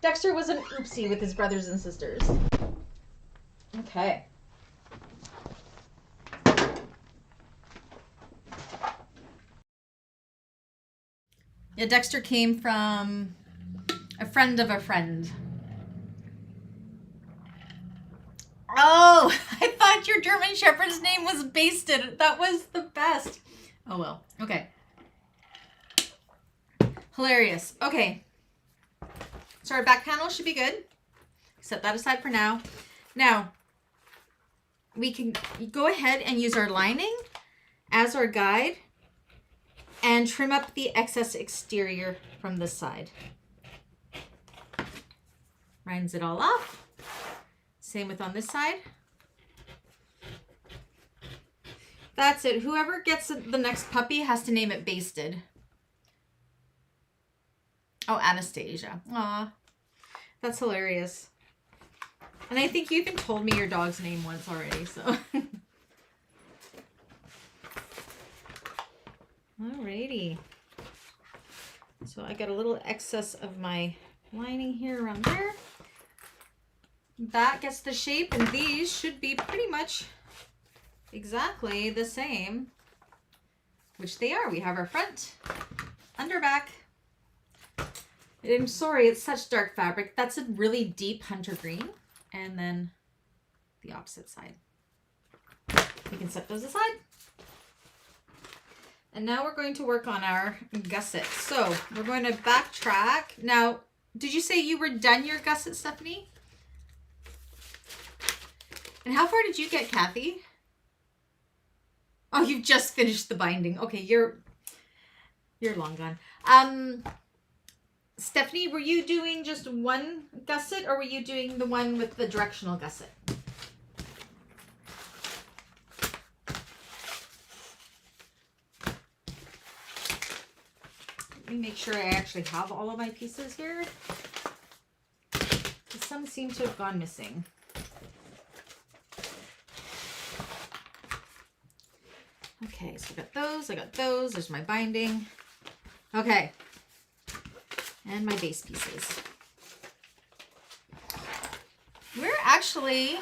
Dexter was an oopsie with his brothers and sisters. Okay. Yeah, Dexter came from a friend of a friend. Oh, I thought your German Shepherd's name was Basted. That was the best. Oh well. Okay. Hilarious. Okay. So our back panel should be good. Set that aside for now. Now, we can go ahead and use our lining as our guide and trim up the excess exterior from this side. Rinse it all off. Same with on this side. That's it. Whoever gets the next puppy has to name it Basted. Oh, Anastasia. Aw, that's hilarious. And I think you even told me your dog's name once already, so. Alrighty. So I got a little excess of my lining here around there. That gets the shape, and these should be pretty much exactly the same, which they are. We have our front, under, back. I'm sorry, it's such dark fabric. That's a really deep hunter green. And then the opposite side. We can set those aside. And now we're going to work on our gusset. So we're going to backtrack. Now, did you say you were done your gusset, Stephanie? And how far did you get, Kathy? Oh, you've just finished the binding. Okay, you're long gone. Stephanie, were you doing just one gusset, or were you doing the one with the directional gusset? Let me make sure I actually have all of my pieces here. Some seem to have gone missing. Okay, so I got those, there's my binding. Okay. And my base pieces. We're actually,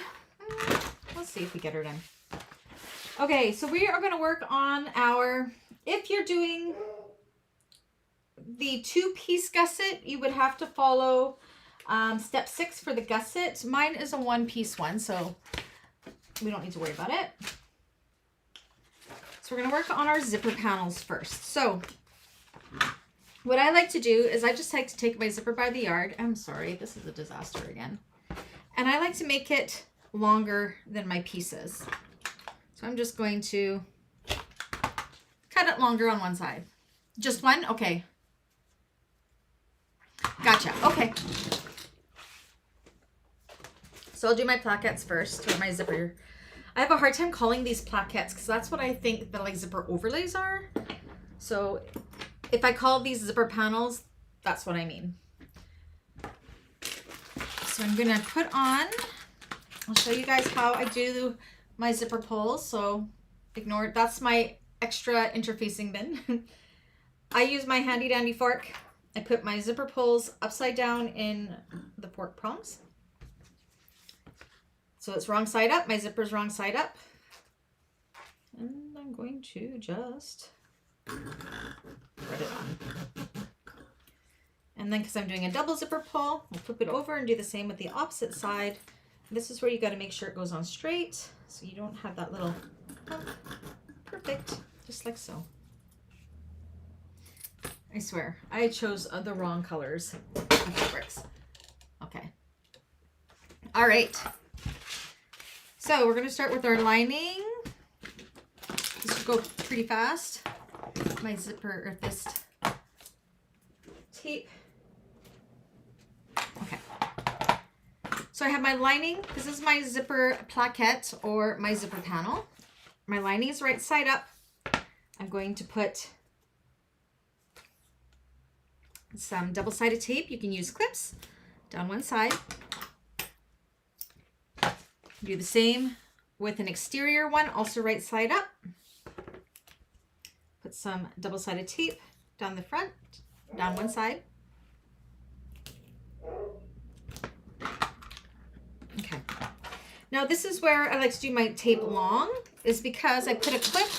let's see if we get her done. Okay, so we are going to work on our, if you're doing the 2-piece gusset, you would have to follow step 6 for the gusset. Mine is a 1-piece one, so we don't need to worry about it. So we're going to work on our zipper panels first. So what I like to do is I just like to take my zipper by the yard. I'm sorry, this is a disaster again. And I like to make it longer than my pieces. So I'm just going to cut it longer on one side. Just one? Okay. Gotcha. Okay. So I'll do my plaquettes first, or my zipper. I have a hard time calling these plaquettes because that's what I think the like zipper overlays are. So if I call these zipper panels, that's what I mean. So I'm gonna put on, I'll show you guys how I do my zipper pulls. So ignore, that's my extra interfacing bin. I use my handy dandy fork. I put my zipper pulls upside down in the fork prongs. So it's wrong side up, my zipper's wrong side up. And I'm going to just thread it on. And then because I'm doing a double zipper pull, we'll flip it over and do the same with the opposite side. This is where you got to make sure it goes on straight so you don't have that little hump. Perfect, just like so. I swear, I chose the wrong colors of fabrics. Okay. All right. So we're going to start with our lining. This will go pretty fast. My zipper, or this tape. Okay. So I have my lining. This is my zipper plaquette or my zipper panel. My lining is right side up. I'm going to put some double-sided tape. You can use clips down one side. Do the same with an exterior one, also right side up. Put some double-sided tape down the front, down one side. Okay. Now this is where I like to do my tape long, is because I put a clip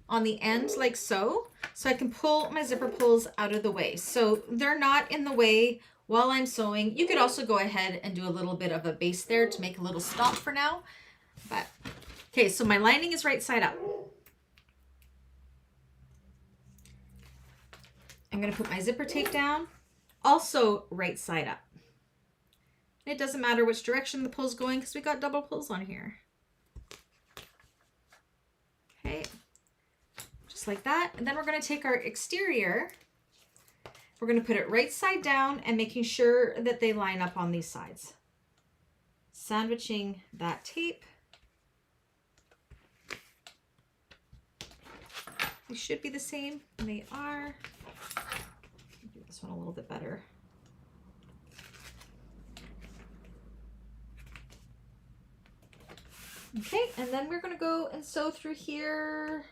on the end like so I can pull my zipper pulls out of the way. So they're not in the way while I'm sewing. You could also go ahead and do a little bit of a base there to make a little stop for now. But okay, so my lining is right side up. I'm going to put my zipper tape down, also right side up. It doesn't matter which direction the pull's going because we got double pulls on here. Okay, just like that. And then we're going to take our exterior. We're going to put it right side down and making sure that they line up on these sides. Sandwiching that tape. They should be the same, and they are. Do this one a little bit better. Okay, and then we're going to go and sew through here.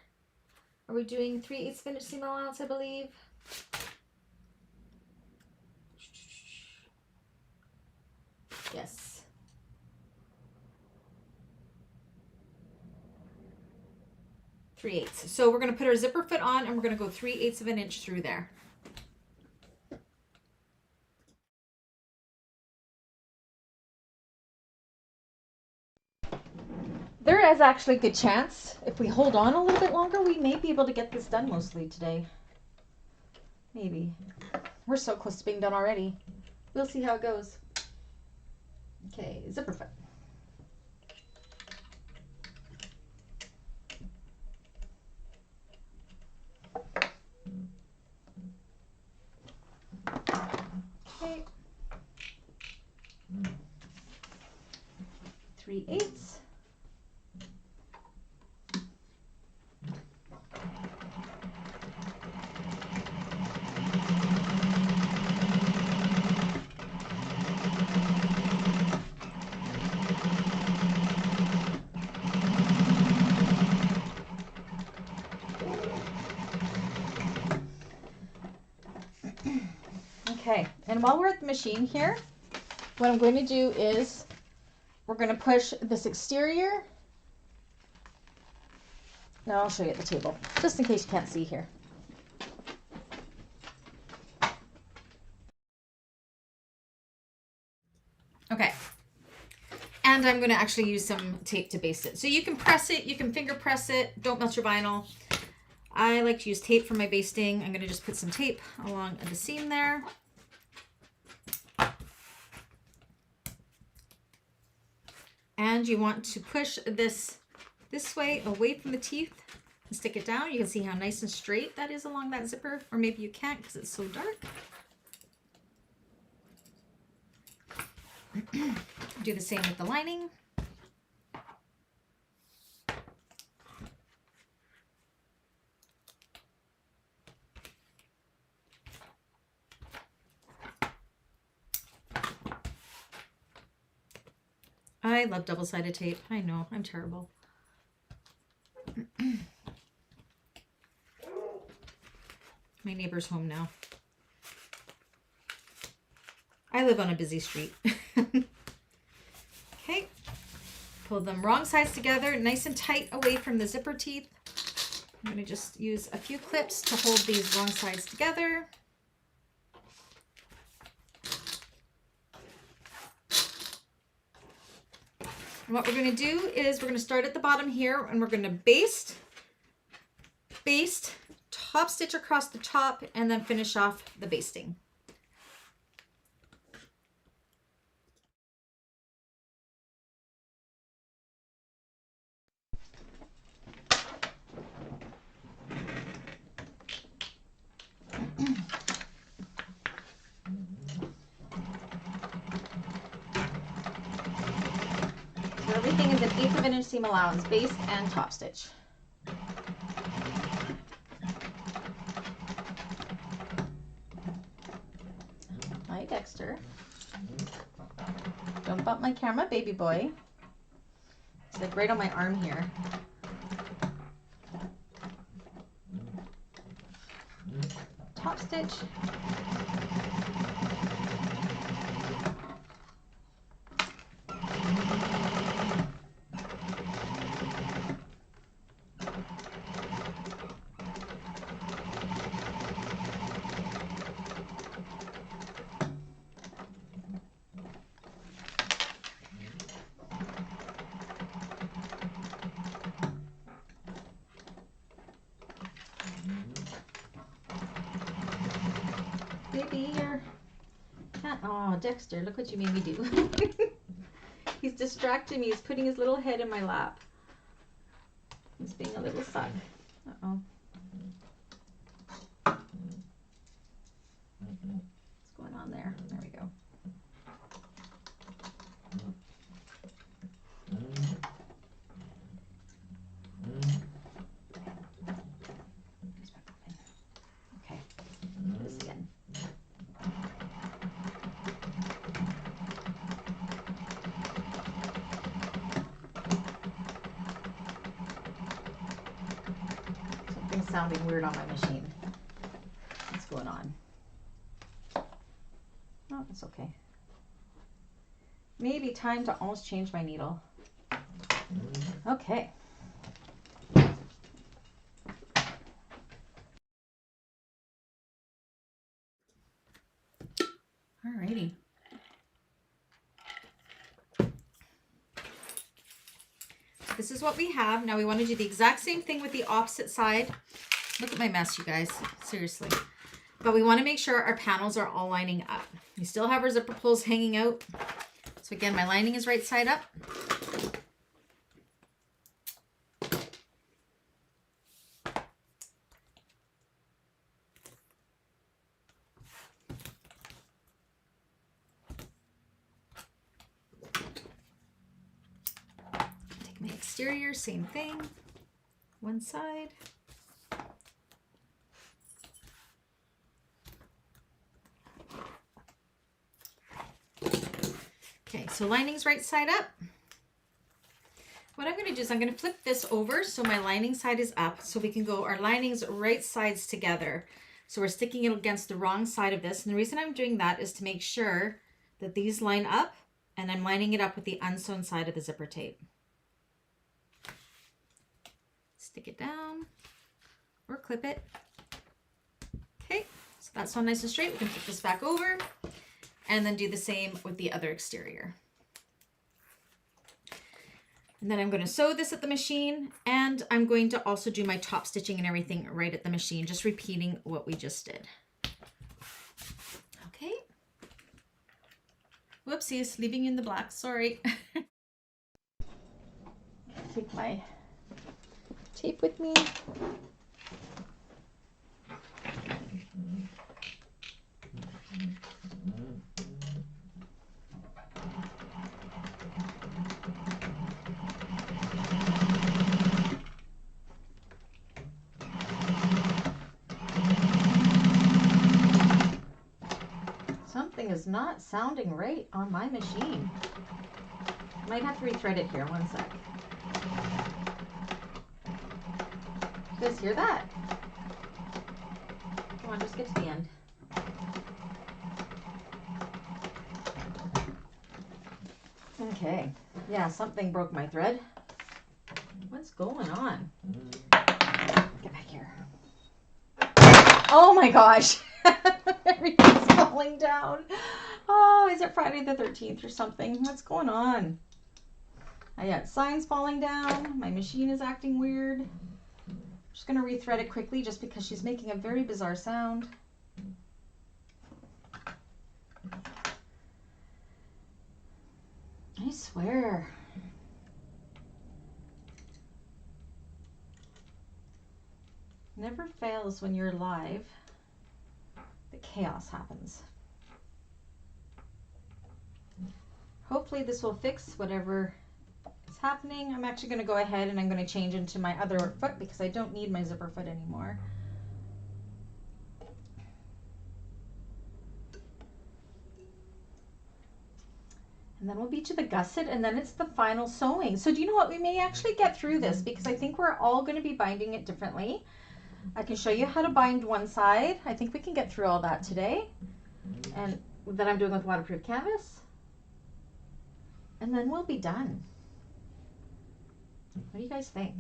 Are we doing 3/8 finished seam allowance, I believe? Yes. So we're going to put our zipper foot on and we're going to go 3/8 of an inch through there. There is actually a good chance if we hold on a little bit longer, we may be able to get this done mostly today. Maybe. We're so close to being done already. We'll see how it goes. Okay, zipper foot. Okay. 3/8. Okay, and while we're at the machine here, what I'm going to do is we're going to push this exterior. Now I'll show you at the table, just in case you can't see here. Okay, and I'm going to actually use some tape to baste it. So you can press it, you can finger press it, don't melt your vinyl. I like to use tape for my basting. I'm going to just put some tape along the seam there. And you want to push this way away from the teeth Stick it down. You can see how nice and straight that is along that zipper, or maybe you can't because it's so dark. Do the same with the lining. I love double-sided tape. I know, I'm terrible. My neighbor's home now. I live on a busy street. Okay, pull them wrong sides together, nice and tight away from the zipper teeth. I'm going to just use a few clips to hold these wrong sides together. And what we're going to do is we're going to start at the bottom here, and we're going to baste, top stitch across the top, and then finish off the basting. So everything is an 1/8 of an inch seam allowance, baste and top stitch. Hi, Dexter. Don't bump my camera, baby boy. It's like right on my arm here. Top stitch. Baby, you're... Oh, Dexter, look what you made me do. He's distracting me. He's putting his little head in my lap. He's being a little son. Uh-oh. What's going on there? There we go. Okay, do this again. Something's sounding weird on my machine. What's going on? Oh, it's okay. Maybe time to almost change my needle. Okay. Alrighty. This is what we have. Now we want to do the exact same thing with the opposite side. Look at my mess, you guys. Seriously. But we want to make sure our panels are all lining up. We still have our zipper pulls hanging out. So again, my lining is right side up. Take my exterior, same thing. One side. Okay, so lining's right side up. What I'm going to do is I'm going to flip this over so my lining side is up, so we can go our linings right sides together. So we're sticking it against the wrong side of this. And the reason I'm doing that is to make sure that these line up, and I'm lining it up with the unsewn side of the zipper tape. Stick it down or clip it. Okay, so that's all nice and straight. We can flip this back over and then do the same with the other exterior. And then I'm going to sew this at the machine, and I'm going to also do my top stitching and everything right at the machine, just repeating what we just did. Okay. Whoopsies, leaving you in the black, sorry. Take my tape with me. Something is not sounding right on my machine. Might have to rethread it here, one sec. You guys hear that? Come on, just get to the end. Okay, yeah, something broke my thread. What's going on? Get back here. Oh my gosh! Everything's falling down. Oh, is it Friday the 13th or something? What's going on? I got signs falling down. My machine is acting weird. I'm just going to rethread it quickly just because she's making a very bizarre sound. I swear. Never fails when you're live. The chaos happens. Hopefully this will fix whatever is happening. I'm actually going to go ahead and I'm going to change into my other foot because I don't need my zipper foot anymore. And then we'll be to the gusset and then it's the final sewing. So do you know what? We may actually get through this because I think we're all going to be binding it differently. I can show you how to bind one side. I think we can get through all that today. And that I'm doing with waterproof canvas. And then we'll be done. What do you guys think?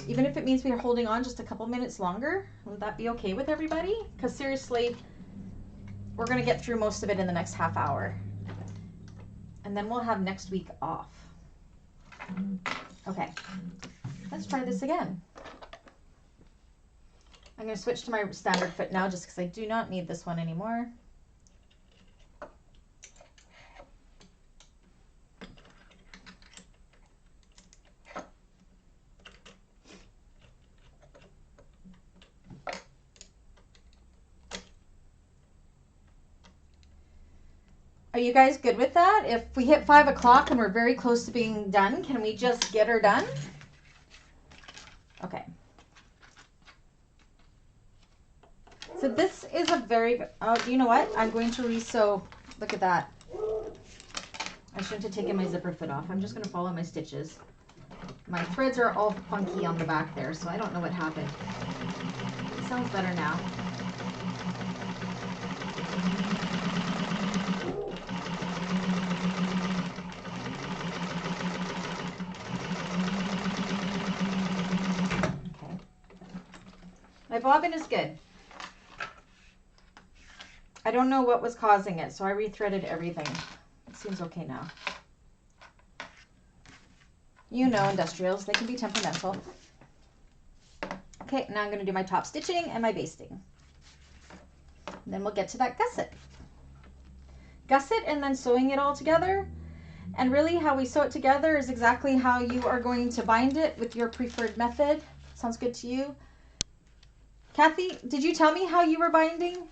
Even if it means we're holding on just a couple minutes longer, would that be okay with everybody? Because seriously, we're going to get through most of it in the next half hour. And then we'll have next week off. Okay, let's try this again. I'm going to switch to my standard foot now just because I do not need this one anymore. Are you guys good with that? If we hit 5 o'clock and we're very close to being done, can we just get her done? Okay. So this is a very, oh, you know what? I'm going to re-sew. Look at that. I shouldn't have taken my zipper foot off. I'm just going to follow my stitches. My threads are all funky on the back there, so I don't know what happened. It sounds better now. Okay. My bobbin is good. I don't know what was causing it, so I rethreaded everything. It seems okay now. You know industrials, they can be temperamental. Okay, now I'm going to do my top stitching and my basting. And then we'll get to that gusset. Gusset and then sewing it all together. And really how we sew it together is exactly how you are going to bind it with your preferred method. Sounds good to you? Kathy, did you tell me how you were binding?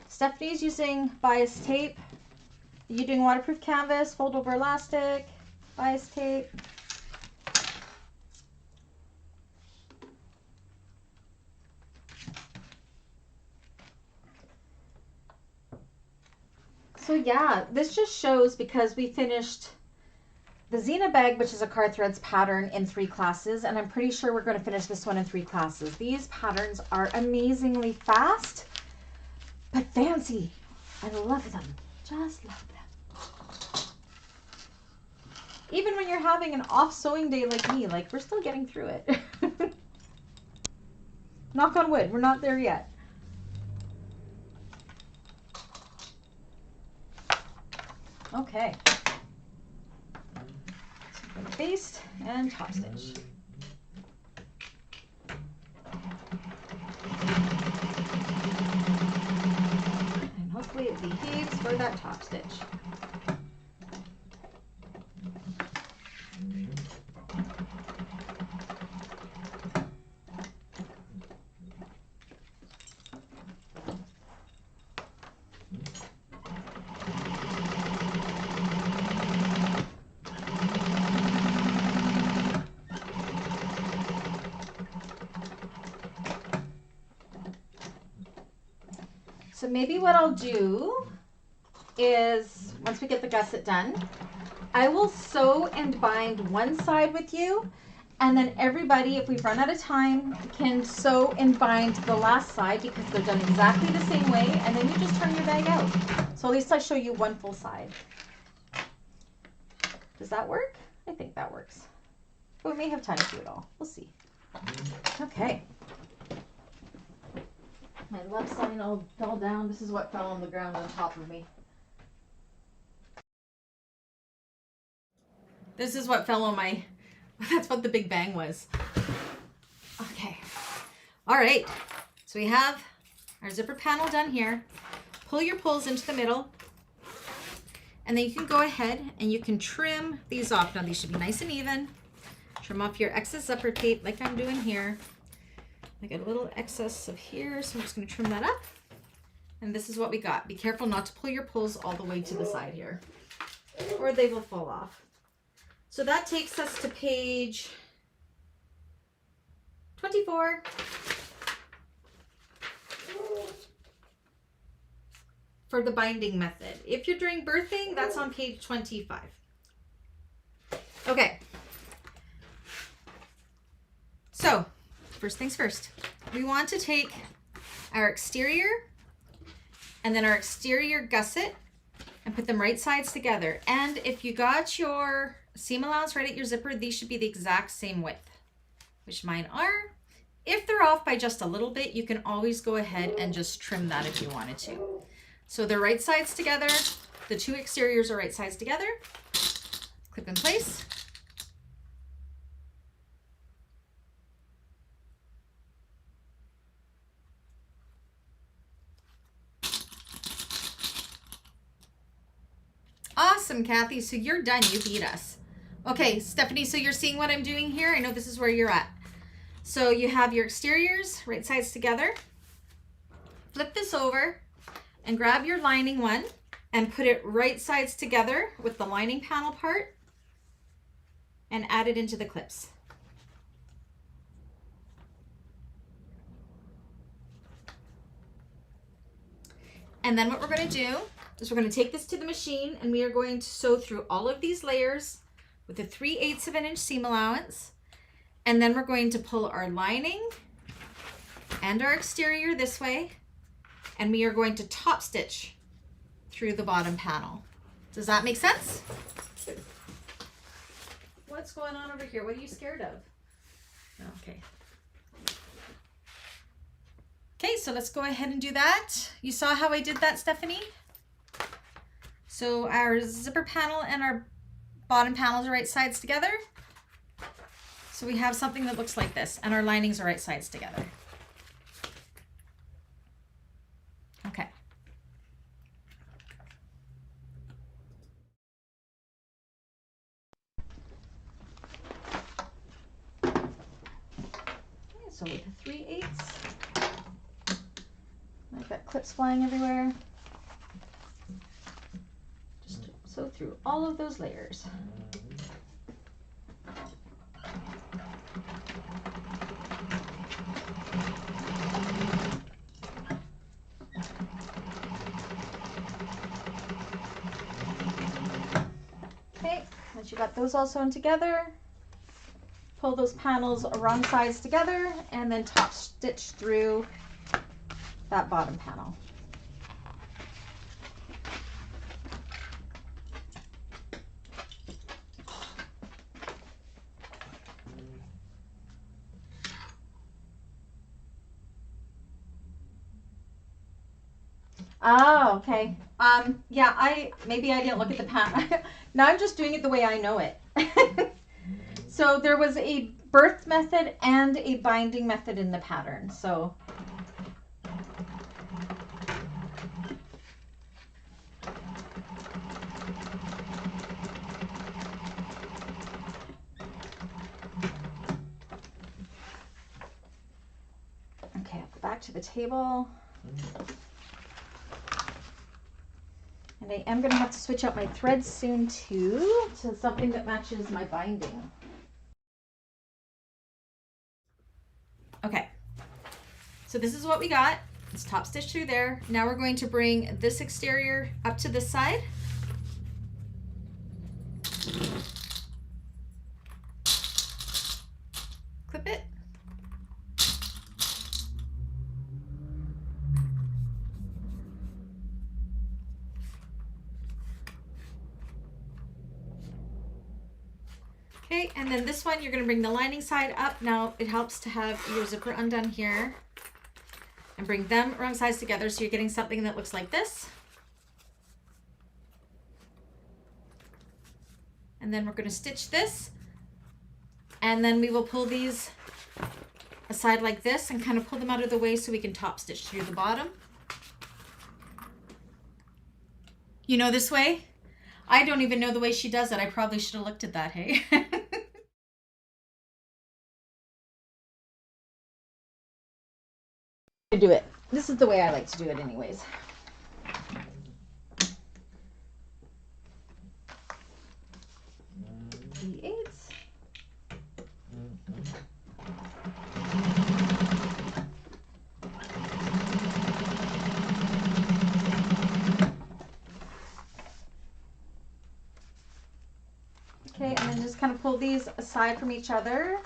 Stephanie's using bias tape. Are you doing waterproof canvas, fold over elastic, bias tape? So yeah, this just shows because we finished the Xena bag, which is a Car Threads pattern, in 3 classes, and I'm pretty sure we're going to finish this one in 3 classes. These patterns are amazingly fast, but fancy. I love them. Just love them. Even when you're having an off sewing day like me, like we're still getting through it. Knock on wood, we're not there yet. Okay. So for the baste and top stitch. And hopefully it behaves for that top stitch. So maybe what I'll do is, once we get the gusset done, I will sew and bind one side with you, and then everybody, if we've run out of time, can sew and bind the last side because they're done exactly the same way, and then you just turn your bag out. So at least I show you one full side. Does that work? I think that works. But we may have time to do it all. We'll see. Okay. My left side all fell down. This is what fell on the ground on top of me. This is what fell on my, that's what the big bang was. Okay. All right. So we have our zipper panel done here. Pull your pulls into the middle. And then you can go ahead and you can trim these off. Now these should be nice and even. Trim off your excess zipper tape like I'm doing here. I got a little excess of here, so I'm just going to trim that up. And this is what we got. Be careful not to pull your pulls all the way to the side here, or they will fall off. So that takes us to page 24. For the binding method. If you're doing birthing, that's on page 25. Okay. So, first things first. We want to take our exterior and then our exterior gusset and put them right sides together. And if you got your seam allowance right at your zipper, these should be the exact same width, which mine are. If they're off by just a little bit, you can always go ahead and just trim that if you wanted to. So they're right sides together. The two exteriors are right sides together. Clip in place. Awesome, Kathy. So you're done. You beat us. Okay, Stephanie, so you're seeing what I'm doing here? I know this is where you're at. So you have your exteriors right sides together. Flip this over and grab your lining one and put it right sides together with the lining panel part and add it into the clips. And then what we're going to do is we're going to take this to the machine and we are going to sew through all of these layers with a 3/8 of an inch seam allowance. And then we're going to pull our lining and our exterior this way, and we are going to top stitch through the bottom panel. Does that make sense? What's going on over here? What are you scared of? Okay. Okay, so let's go ahead and do that. You saw how I did that, Stephanie? So our zipper panel and our bottom panels are right sides together. So we have something that looks like this, and our linings are right sides together. Okay. So with the 3/8, I've got clips flying everywhere. Just sew through all of those layers. Okay, once you got those all sewn together, pull those panels wrong sides together and then top stitch through that bottom panel. Oh, okay. Yeah, maybe I didn't look at the pattern. Now I'm just doing it the way I know it. So there was a birth method and a binding method in the pattern. So okay, I'll go back to the table. And I am going to have to switch out my threads soon too to something that matches my binding. Okay, so this is what we got. Let's top stitch through there. Now we're going to bring this exterior up to this side. Clip it. Okay, and then this one, you're going to bring the lining side up. Now it helps to have your zipper undone here and bring them wrong sides together so you're getting something that looks like this. And then we're going to stitch this, and then we will pull these aside like this and kind of pull them out of the way so we can top stitch through the bottom. You know this way? I don't even know the way she does it. I probably should have looked at that, hey? To do it. This is the way I like to do it anyways. D8s. Okay, and then just kind of pull these aside from each other,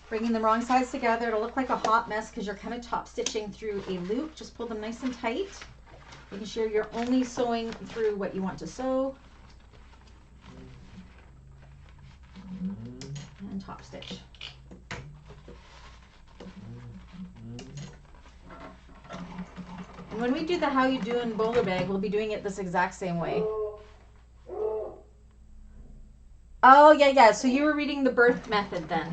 bringing the wrong sides together. It'll look like a hot mess because you're kind of top stitching through a loop. Just pull them nice and tight, making sure you're only sewing through what you want to sew. And top stitch. And when we do the how you doing bowler bag, we'll be doing it this exact same way. Oh, yeah. So you were reading the birth method then.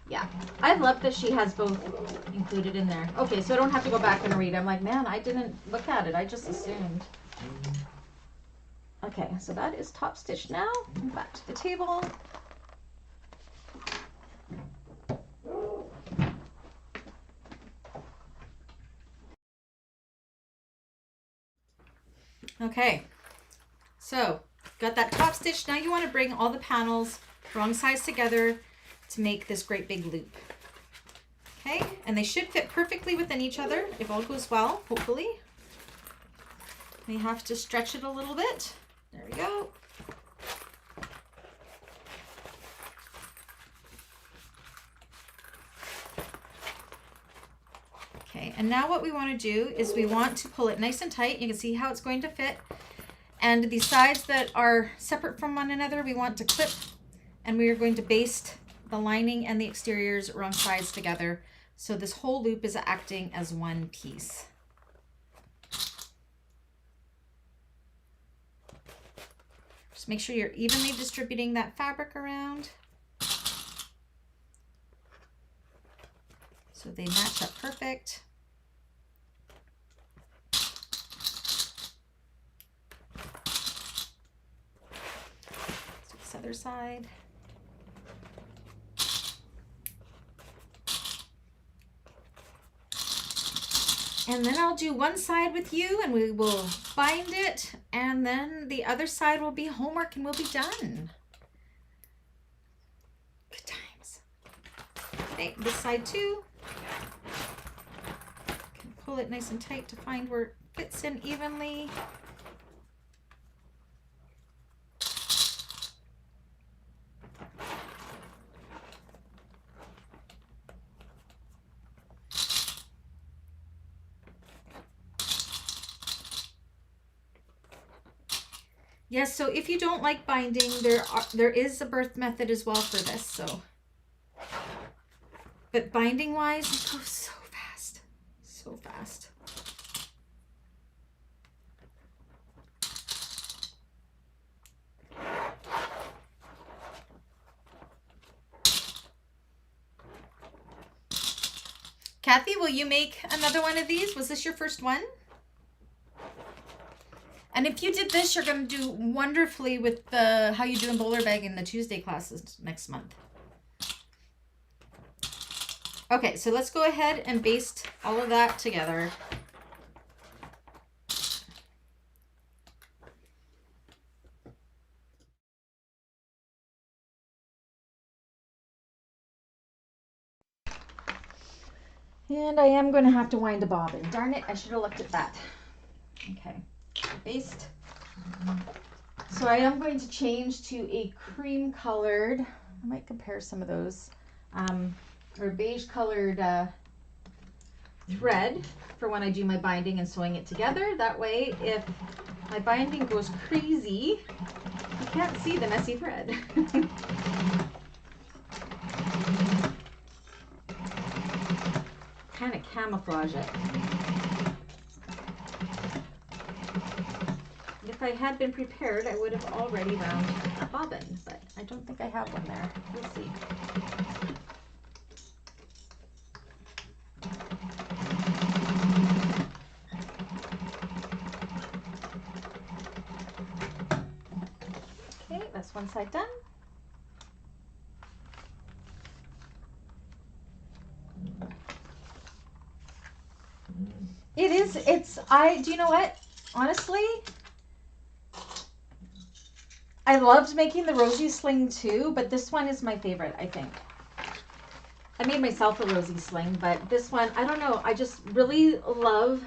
Yeah. I love that she has both included in there. Okay, so I don't have to go back and read. I'm like, man, I didn't look at it. I just assumed. Okay, so that is top stitched now. Back to the table. Okay, so got that top stitch. Now you want to bring all the panels wrong sides together to make this great big loop. Okay, and they should fit perfectly within each other if all goes well, hopefully. We have to stretch it a little bit. There we go. Okay, and now what we want to do is we want to pull it nice and tight. You can see how it's going to fit. And the sides that are separate from one another, we want to clip, and we are going to baste the lining and the exteriors wrong sides together. So this whole loop is acting as one piece. Just make sure you're evenly distributing that fabric around so they match up perfect. So this other side. And then I'll do one side with you and we will bind it, and then the other side will be homework and we'll be done. Good times. Okay, this side too. Can pull it nice and tight to find where it fits in evenly. Yes, so if you don't like binding, there is a birth method as well for this. So, but binding wise, it goes so fast, so fast. Kathy, will you make another one of these? Was this your first one? And if you did this, you're going to do wonderfully with the How You Doing Bowler Bag in the Tuesday classes next month. Okay, so let's go ahead and baste all of that together. And I am going to have to wind a bobbin. Darn it, I should have looked at that. Okay, baste. So I am going to change to a cream colored, I might compare some of those, or beige colored thread for when I do my binding and sewing it together. That way, if my binding goes crazy, you can't see the messy thread. Kind of camouflage it. If I had been prepared, I would have already wound a bobbin, but I don't think I have one there. We'll see. Okay, that's one side done. Do you know what? Honestly, I loved making the Yoshi Sling too, but this one is my favorite, I think. I made myself a Yoshi Sling, but this one, I don't know, I just really love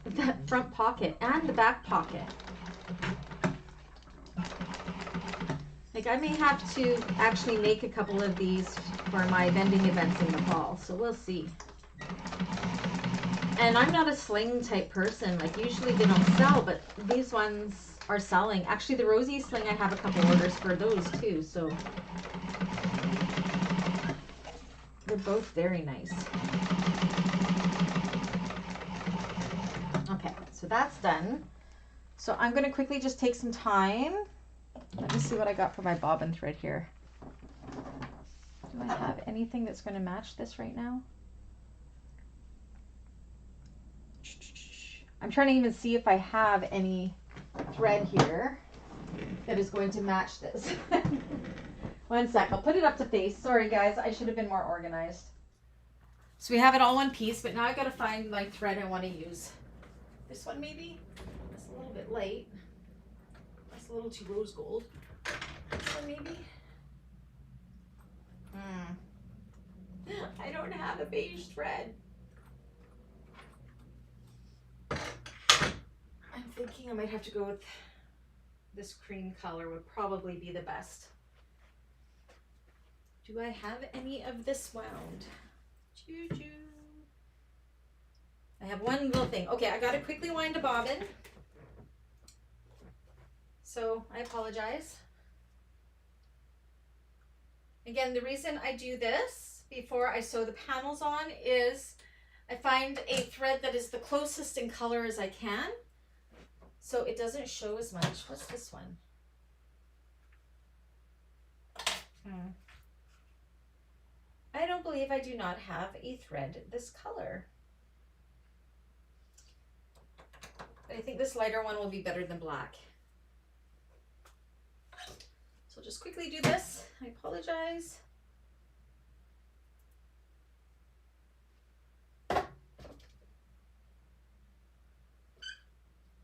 that front pocket and the back pocket. Like, I may have to actually make a couple of these for my vending events in the fall, so we'll see. And I'm not a sling type person, like usually they don't sell, but these ones are selling. Actually, the Yoshi Sling, I have a couple orders for those too, so they're both very nice. Okay, so that's done. So I'm going to quickly just take some time. Let me see what I got for my bobbin thread here. Do I have anything that's going to match this right now? I'm trying to even see if I have any thread here that is going to match this. One sec, I'll put it up to face. Sorry guys, I should have been more organized. So we have it all one piece, but now I gotta find my thread I want to use. This one maybe? It's a little bit light. That's a little too rose gold. This one maybe? I don't have a beige thread. I'm thinking I might have to go with this cream color would probably be the best. Do I have any of this wound? Choo-choo. I have one little thing. Okay, I gotta quickly wind a bobbin. So I apologize. Again, the reason I do this before I sew the panels on is I find a thread that is the closest in color as I can, so it doesn't show as much. What's this one? I don't believe I do not have a thread this color. I think this lighter one will be better than black. So I'll just quickly do this. I apologize.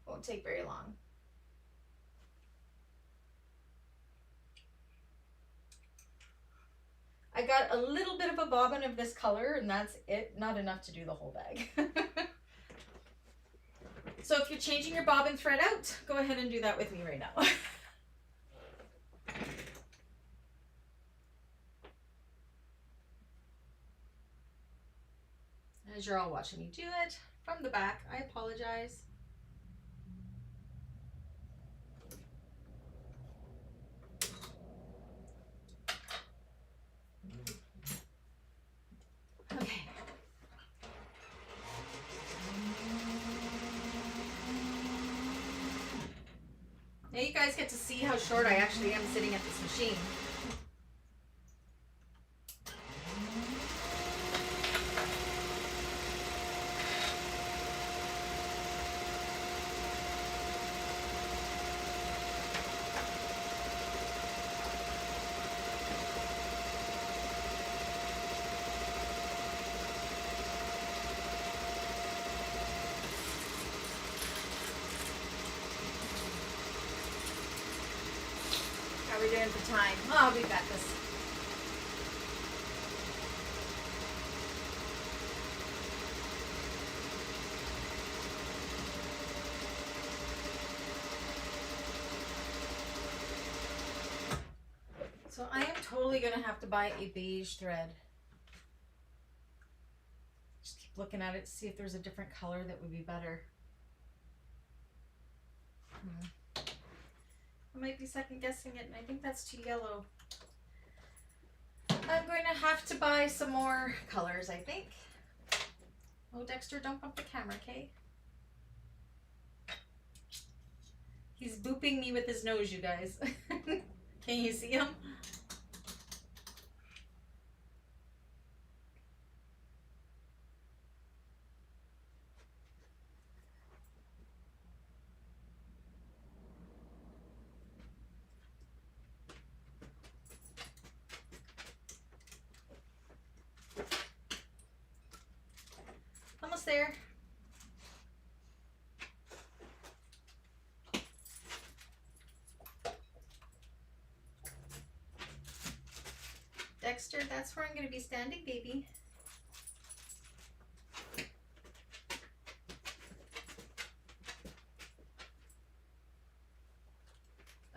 Won't take very long. I got a little bit of a bobbin of this color and that's it, not enough to do the whole bag. So if you're changing your bobbin thread out, go ahead and do that with me right now. As you're all watching me do it from the back, I apologize. Okay. Now you guys get to see how short I actually am sitting at this machine. How are we doing for time? Oh, we got this. I am totally going to have to buy a beige thread. Just keep looking at it to see if there's a different color that would be better. I might be second guessing it, and I think that's too yellow. I'm going to have to buy some more colors, I think. Oh, Dexter, don't bump the camera, okay? He's booping me with his nose, you guys. Can you see him? Almost there. Dexter, that's where I'm going to be standing, baby.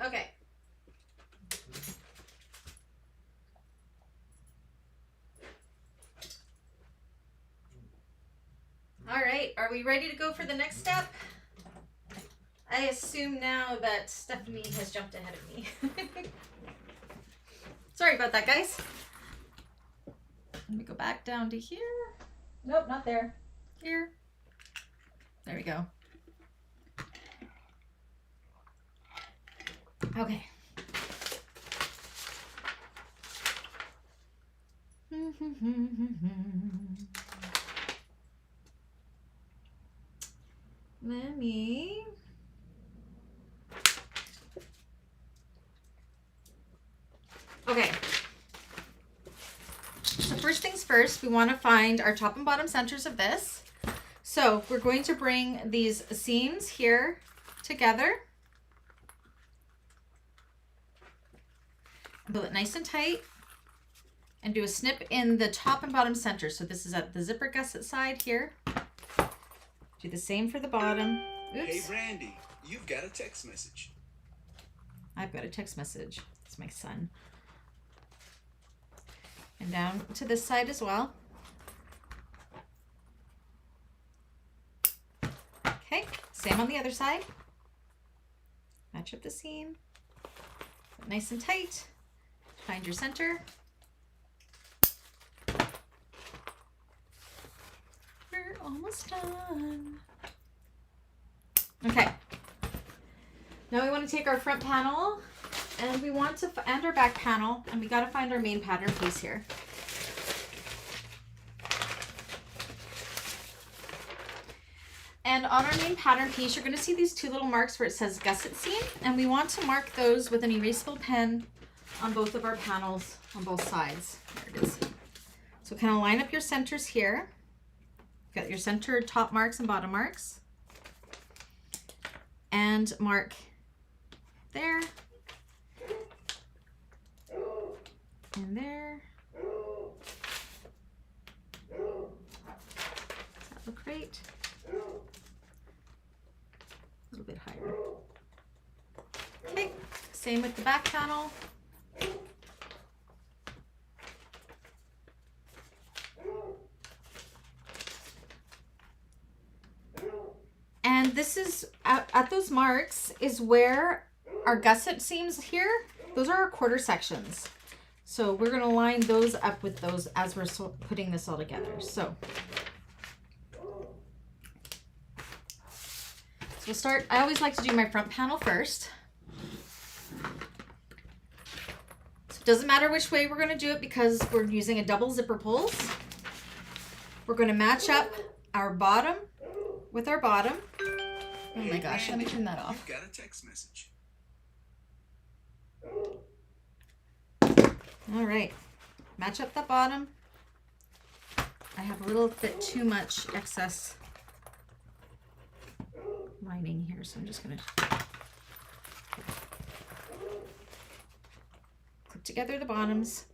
Okay. All right, are we ready to go for the next step? I assume now that Stephanie has jumped ahead of me. Sorry about that, guys. Let me go back down to here. Nope, not there. Here. There we go. Okay. Let me... Okay. So first things first, we want to find our top and bottom centers of this. So we're going to bring these seams here together. Pull it nice and tight. And do a snip in the top and bottom center. So this is at the zipper gusset side here. Do the same for the bottom. Oops. Hey, Brandy, you've got a text message. I've got a text message. It's my son. And down to this side as well. Okay, same on the other side. Match up the seam. Nice and tight. Find your center. We're almost done. Okay. Now we want to take our front panel and we want to, and our back panel, and we got to find our main pattern piece here. And on our main pattern piece, you're going to see these two little marks where it says gusset seam, and we want to mark those with an erasable pen on both of our panels on both sides. There it is. So kind of line up your centers here. You've got your center top marks and bottom marks. And mark there. And there. Does that look right? A little bit higher. Okay, same with the back panel. And this is, at those marks is where our gusset seams here, those are our quarter sections. So we're going to line those up with those as we're putting this all together. So we'll start, I always like to do my front panel first. So it doesn't matter which way we're going to do it because we're using a double zipper pulls. We're going to match up our bottom with our bottom. Oh my gosh, let me turn that off. You've got a text message. All right, match up the bottom. I have a little bit too much excess lining here, so I'm just gonna clip together the bottoms.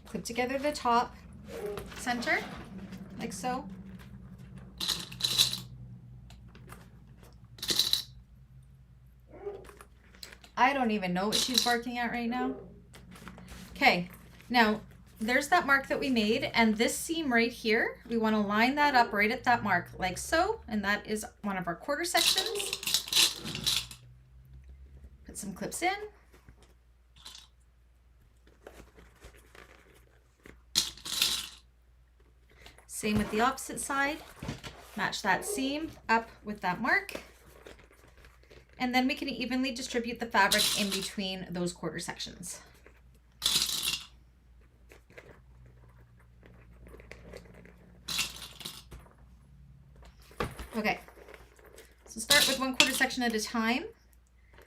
Clip together the top center, like so. I don't even know what she's barking at right now. Okay, now there's that mark that we made, and this seam right here, we want to line that up right at that mark like so, and that is one of our quarter sections. Put some clips in. Same with the opposite side. Match that seam up with that mark. And then we can evenly distribute the fabric in between those quarter sections. Okay, so start with 1/4 section at a time.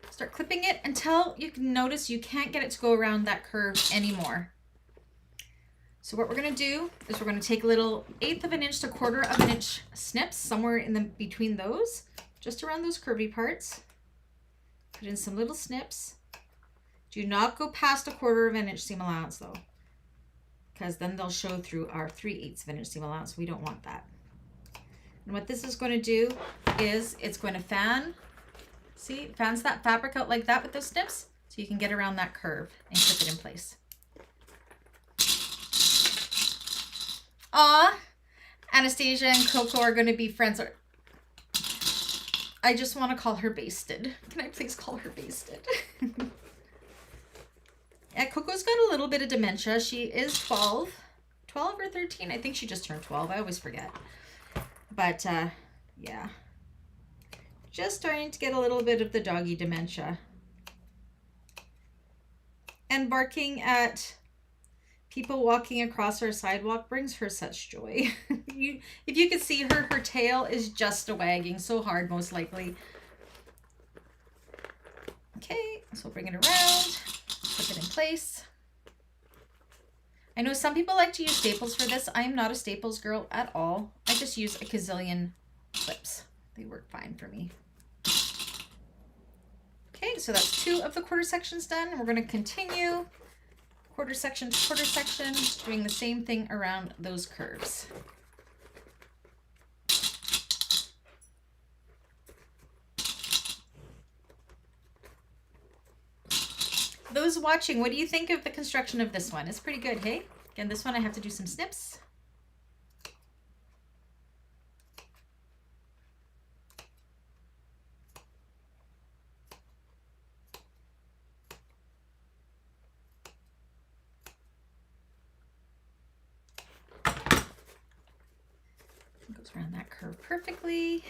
Start clipping it until you can notice you can't get it to go around that curve anymore. So what we're going to do is we're going to take a little 1/8 of an inch to 1/4 of an inch snips somewhere in the between those, just around those curvy parts. Put in some little snips. Do not go past 1/4 of an inch seam allowance though, because then they'll show through our 3/8 of an inch seam allowance. We don't want that. And what this is going to do is it's going to fan, see, it fans that fabric out like that with those snips, so you can get around that curve and clip it in place. Aw, Anastasia and Coco are going to be friends. I just want to call her Basted. Can I please call her Basted? Yeah, Coco's got a little bit of dementia. She is 12 or 13. I think she just turned 12. I always forget. But, yeah. Just starting to get a little bit of the doggy dementia. And barking at people walking across our sidewalk brings her such joy. If you could see her, her tail is just a wagging so hard, most likely. Okay, so bring it around, put it in place. I know some people like to use staples for this. I am not a staples girl at all. I just use a gazillion clips. They work fine for me. Okay, so that's 2 of the quarter sections done. We're going to continue quarter section to quarter section, doing the same thing around those curves. Those watching, what do you think of the construction of this one? It's pretty good, hey? Again, this one I have to do some snips. Goes around that curve perfectly.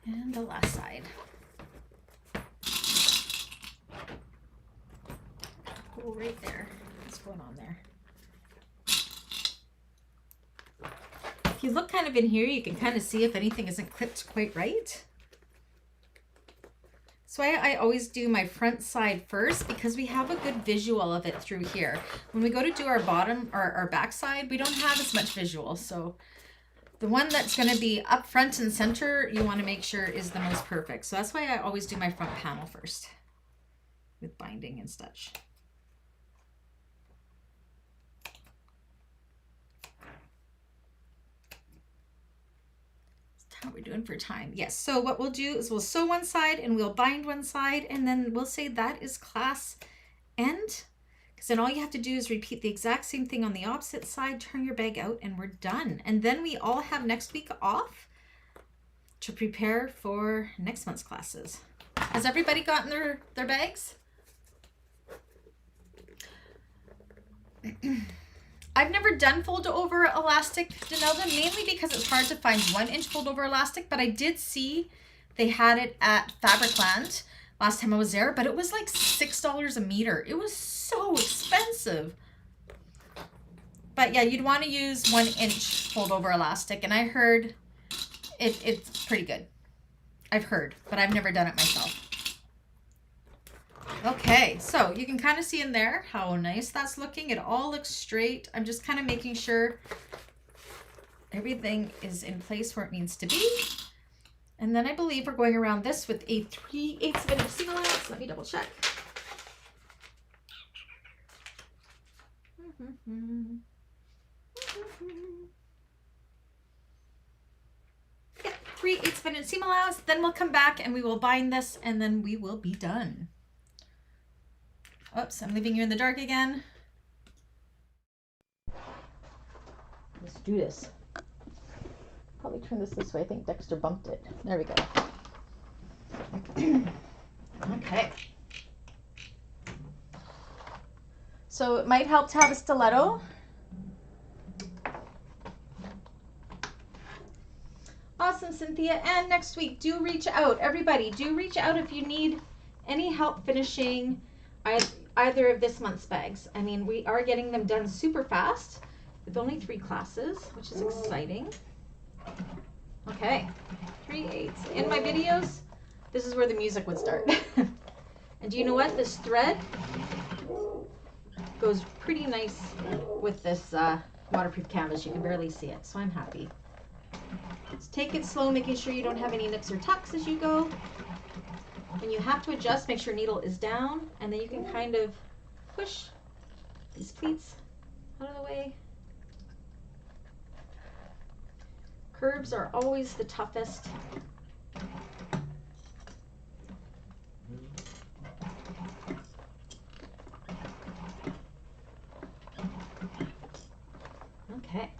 And the last side. Oh, right there. What's going on there? If you look kind of in here, you can kind of see if anything isn't clipped quite right. That's why I always do my front side first, because we have a good visual of it through here. When we go to do our bottom or our back side, we don't have as much visual. So the one that's going to be up front and center, you want to make sure is the most perfect. So that's why I always do my front panel first with binding and such. How we're doing for time. Yes, so what we'll do is we'll sew one side and we'll bind one side, and then we'll say that is class end, because then all you have to do is repeat the exact same thing on the opposite side, turn your bag out, and we're done. And then we all have next week off to prepare for next month's classes. Has everybody gotten their bags? I've never done fold over elastic Denelda, mainly because it's hard to find 1-inch fold over elastic, but I did see they had it at Fabricland last time I was there, but it was like $6 a meter. It was so expensive. But yeah, you'd want to use 1-inch fold over elastic, and I heard it's pretty good. I've heard, but I've never done it myself. Okay, so you can kind of see in there how nice that's looking. It all looks straight. I'm just kind of making sure everything is in place where it needs to be. And then I believe we're going around this with a 3/8 of inch single ounce. Let me double check. Yeah, 3/8 of an inch seam allowance. Then we'll come back and we will bind this and then we will be done. Oops, I'm leaving you in the dark again. Let's do this. Probably turn this way. I think Dexter bumped it. There we go. Okay. So it might help to have a stiletto. Awesome, Cynthia. And next week, do reach out. Everybody, do reach out if you need any help finishing either of this month's bags. I mean, we are getting them done super fast with only 3 classes, which is exciting. Okay, 3/8. In my videos, this is where the music would start. And do you know what? This thread goes pretty nice with this waterproof canvas. You can barely see it, so I'm happy. Just take it slow, making sure you don't have any nicks or tucks as you go. When you have to adjust, make sure needle is down, and then you can kind of push these pleats out of the way. Curves are always the toughest. Okay.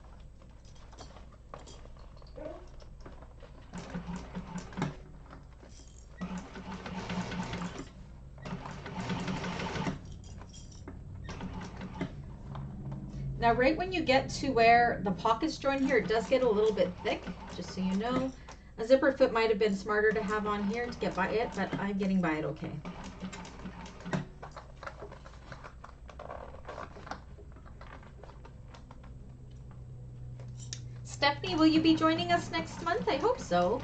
Now, right when you get to where the pockets join here, it does get a little bit thick, just so you know. A zipper foot might have been smarter to have on here to get by it, but I'm getting by it okay. Stephanie, will you be joining us next month? I hope so.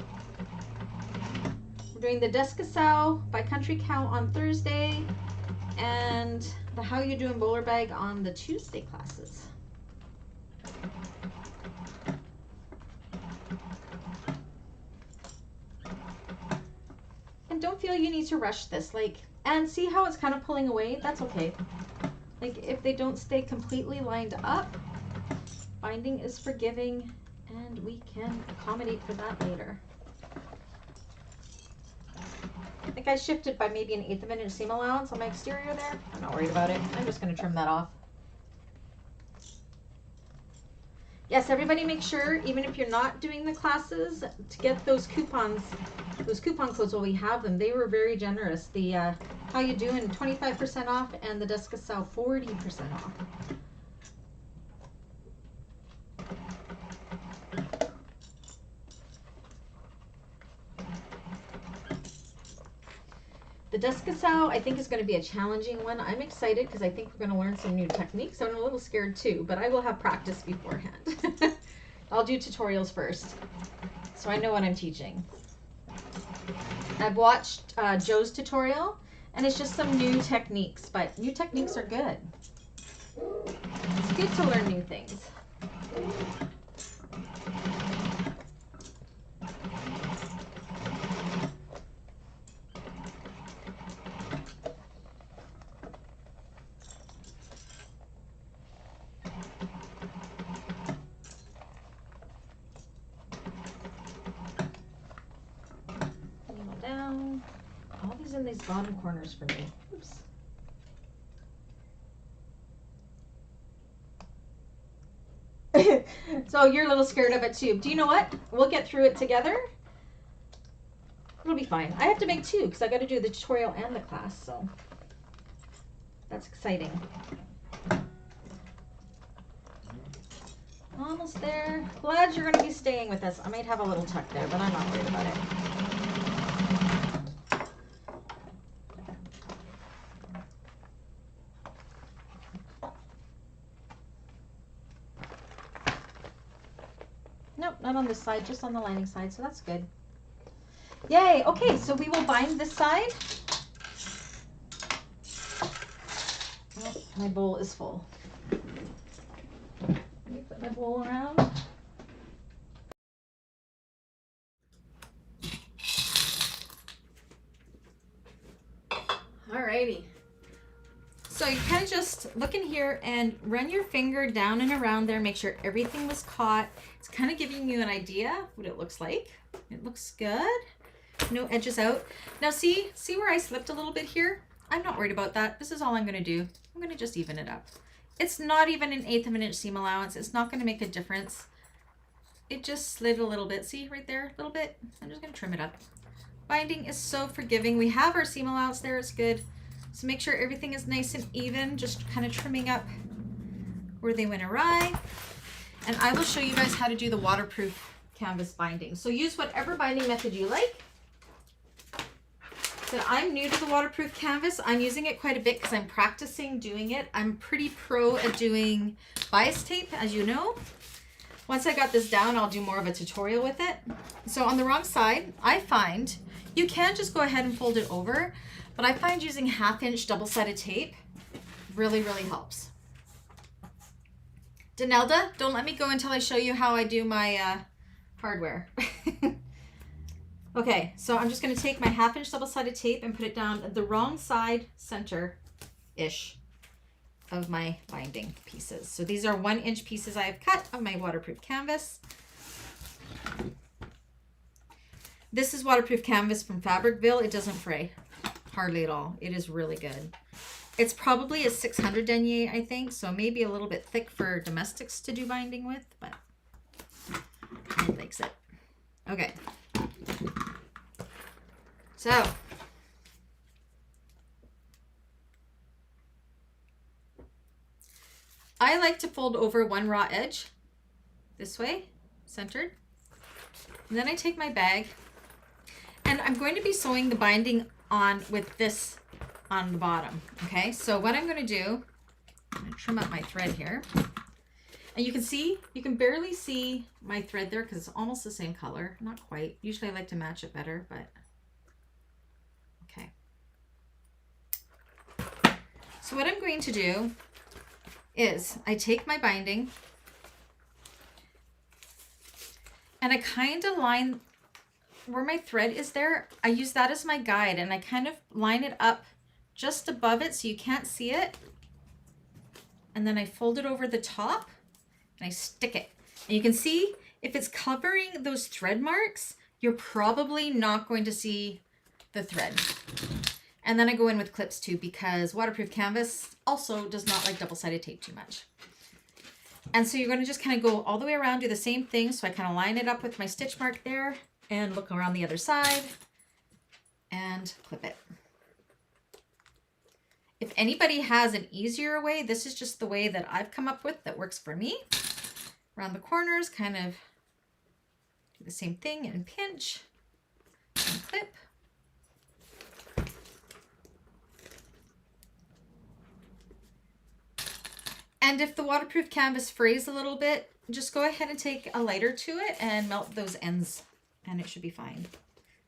We're doing the Descassau by Country Cow on Thursday and the How You Doing Bowler Bag on the Tuesday classes. And don't feel you need to rush this, and see how it's kind of pulling away? That's okay. If they don't stay completely lined up, binding is forgiving and we can accommodate for that later. I think I shifted by maybe 1/8 of an inch seam allowance on my exterior there. I'm not worried about it. I'm just going to trim that off. Yes, everybody make sure, even if you're not doing the classes, to get those coupons, those coupon codes while we have them. They were very generous. The How You Doing 25% off and the Descassau 40% off. The Descassau, I think, is going to be a challenging one. I'm excited because I think we're going to learn some new techniques. I'm a little scared too, but I will have practice beforehand. I'll do tutorials first, so I know what I'm teaching. I've watched Joe's tutorial, and it's just some new techniques, but new techniques are good. It's good to learn new things. In these bottom corners for me. Oops. So you're a little scared of it too. Do you know what? We'll get through it together. It'll be fine. I have to make 2 because I got to do the tutorial and the class, so that's exciting. Almost there. Glad you're going to be staying with us. I might have a little tuck there, but I'm not worried about it. Nope, not on this side, just on the lining side, so that's good. Yay, okay, so we will bind this side. Oh, my bowl is full. Let me flip my bowl around. Alrighty. So you kind of just look in here and run your finger down and around there, make sure everything was caught. It's kind of giving you an idea what it looks like. It looks good. No edges out. Now see where I slipped a little bit here? I'm not worried about that. This is all I'm going to do. I'm going to just even it up. It's not even an 1/8 of an inch seam allowance. It's not going to make a difference. It just slid a little bit. See right there? A little bit. I'm just going to trim it up. Binding is so forgiving. We have our seam allowance there. It's good. So make sure everything is nice and even. Just kind of trimming up where they went awry. And I will show you guys how to do the waterproof canvas binding. So use whatever binding method you like. So I'm new to the waterproof canvas. I'm using it quite a bit because I'm practicing doing it. I'm pretty pro at doing bias tape, as you know. Once I got this down, I'll do more of a tutorial with it. So on the wrong side, I find you can just go ahead and fold it over, but I find using 1/2 inch double-sided tape really, really helps. Denelda, don't let me go until I show you how I do my hardware. Okay, so I'm just going to take my 1/2 inch double-sided tape and put it down the wrong side center-ish of my binding pieces. So these are 1 inch pieces I have cut of my waterproof canvas. This is waterproof canvas from Fabricville. It doesn't fray hardly at all. It is really good. It's probably a 600 denier, I think, so maybe a little bit thick for domestics to do binding with, but he likes it. Okay. So I like to fold over one raw edge this way, centered. And then I take my bag and I'm going to be sewing the binding on with this on the bottom. Okay, so what I'm going to do, I'm going to trim up my thread here. And you can see, you can barely see my thread there because it's almost the same color. Not quite. Usually I like to match it better, but okay. So what I'm going to do is I take my binding and I kind of line where my thread is there. I use that as my guide and I kind of line it up just above it so you can't see it. And then I fold it over the top and I stick it. And you can see if it's covering those thread marks, you're probably not going to see the thread. And then I go in with clips too because waterproof canvas also does not like double-sided tape too much. And so you're going to just kind of go all the way around, do the same thing. So I kind of line it up with my stitch mark there and look around the other side and clip it. If anybody has an easier way, this is just the way that I've come up with that works for me. Around the corners, kind of do the same thing and pinch and clip. And if the waterproof canvas frays a little bit, just go ahead and take a lighter to it and melt those ends and it should be fine.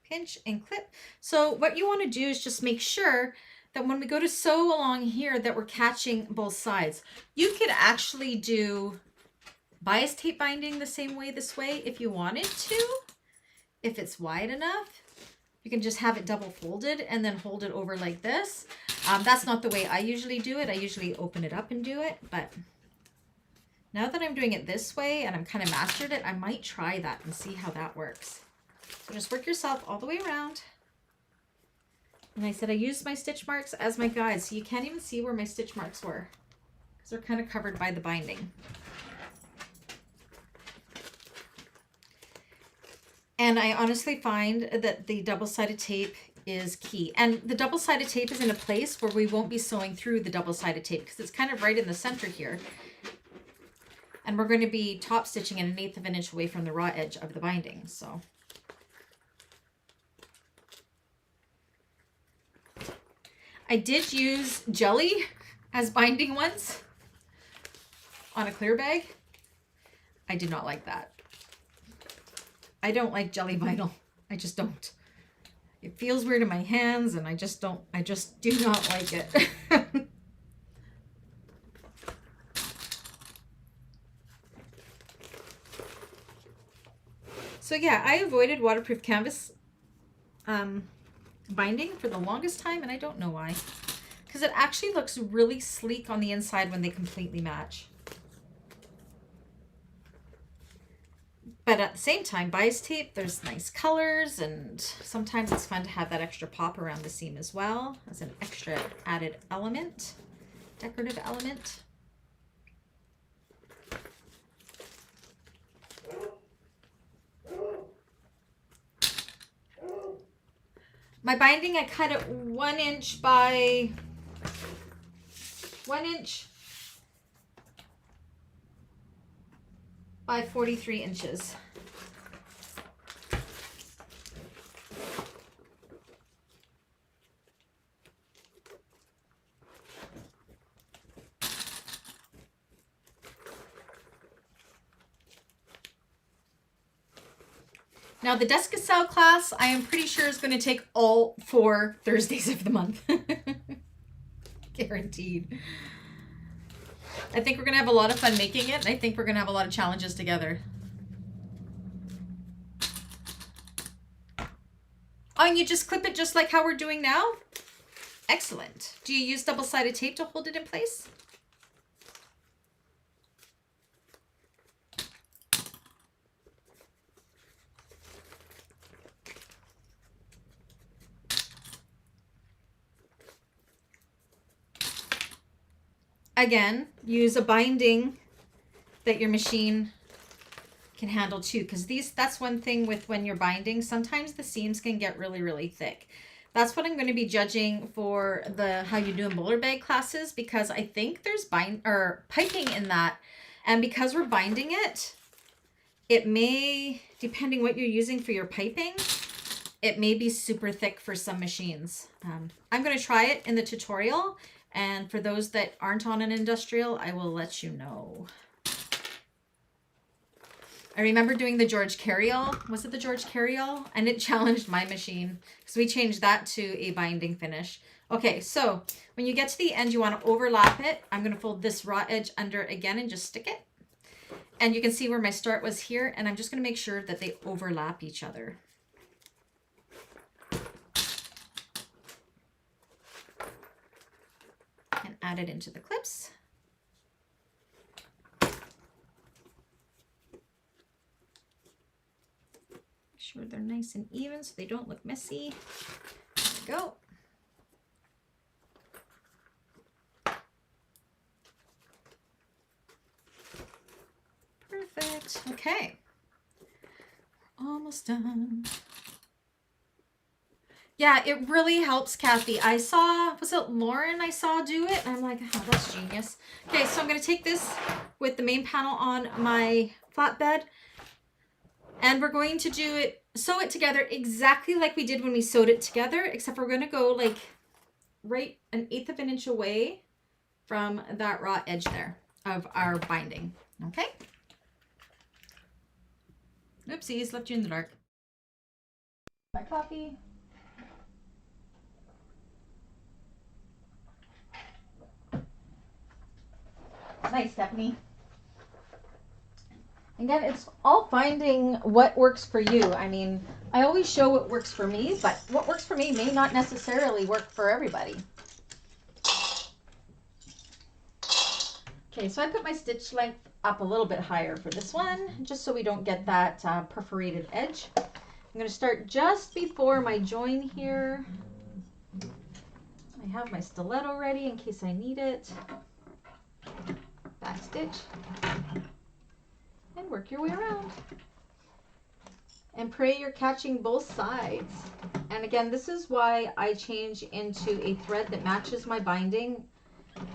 Pinch and clip. So what you want to do is just make sure that when we go to sew along here that we're catching both sides. You could actually do bias tape binding the same way this way if you wanted to, if it's wide enough. You can just have it double folded and then hold it over like this. That's not the way I usually do it. I usually open it up and do it, but now that I'm doing it this way and I'm kind of mastered it, I might try that and see how that works. So just work yourself all the way around. And I said I used my stitch marks as my guide, so you can't even see where my stitch marks were because they're kind of covered by the binding. And I honestly find that the double-sided tape is key. And the double-sided tape is in a place where we won't be sewing through the double-sided tape because it's kind of right in the center here. And we're going to be top stitching at 1/8 of an inch away from the raw edge of the binding. So I did use jelly as binding once on a clear bag. I did not like that. I don't like jelly vinyl. I just don't. It feels weird in my hands and I just do not like it. So yeah, I avoided waterproof canvas. binding for the longest time, and I don't know why. Because it actually looks really sleek on the inside when they completely match. But at the same time, bias tape, there's nice colors, and sometimes it's fun to have that extra pop around the seam as well as an extra added element, decorative element. My binding, I cut it 1 inch by 1 inch by 43 inches. Now the Descacel class, I am pretty sure is going to take all 4 Thursdays of the month. Guaranteed. I think we're going to have a lot of fun making it, and I think we're going to have a lot of challenges together. Oh, and you just clip it just like how we're doing now? Excellent. Do you use double-sided tape to hold it in place? Again, use a binding that your machine can handle too, because that's one thing with when you're binding, sometimes the seams can get really, really thick. That's what I'm going to be judging for the How You Doing Bowler Bag classes, because I think there's piping in that, and because we're binding it, it may, depending what you're using for your piping, it may be super thick for some machines. I'm going to try it in the tutorial. And for those that aren't on an industrial, I will let you know. I remember doing the George Carryall. Was it the George Carryall? And it challenged my machine because we changed that to a binding finish. Okay, so when you get to the end, you want to overlap it. I'm going to fold this raw edge under again and just stick it. And you can see where my start was here. And I'm just going to make sure that they overlap each other. And add it into the clips. Make sure they're nice and even so they don't look messy. There we go. Perfect. Okay. Almost done. Yeah, it really helps, Kathy. I saw, was it Lauren I saw do it? And I'm like, oh, that's genius. Okay, so I'm going to take this with the main panel on my flatbed. And we're going to do it, sew it together exactly like we did when we sewed it together, except we're going to go like right 1/8 of an inch away from that raw edge there of our binding. Okay? Oopsies, left you in the dark. My coffee. Nice, Stephanie. Again, it's all finding what works for you. I mean, I always show what works for me, but what works for me may not necessarily work for everybody. Okay, so I put my stitch length up a little bit higher for this one, just so we don't get that perforated edge. I'm going to start just before my join here. I have my stiletto ready in case I need it. Back stitch and work your way around and pray you're catching both sides. And again, this is why I change into a thread that matches my binding,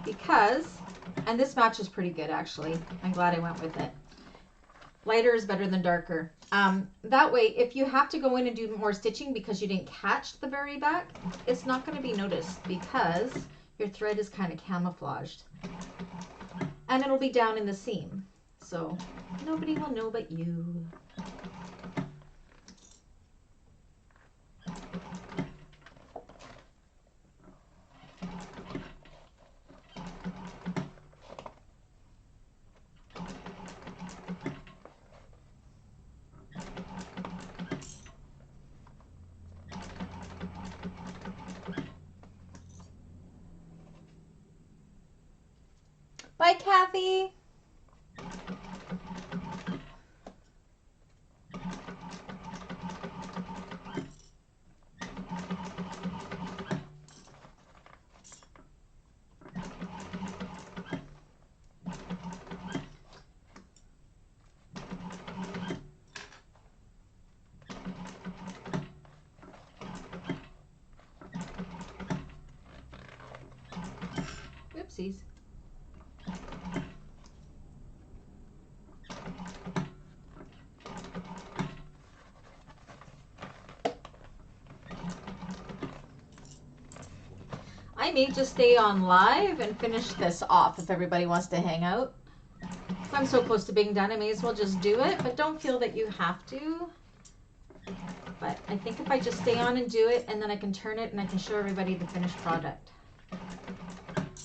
because, and this matches pretty good actually, I'm glad I went with it. Lighter is better than darker. That way, if you have to go in and do more stitching because you didn't catch the very back, it's not going to be noticed because your thread is kind of camouflaged. And it'll be down in the seam, so nobody will know but you. Kathy. Oopsies. I may just stay on live and finish this off if everybody wants to hang out. If I'm so close to being done, I may as well just do it, but don't feel that you have to. But I think if I just stay on and do it, and then I can turn it and I can show everybody the finished product.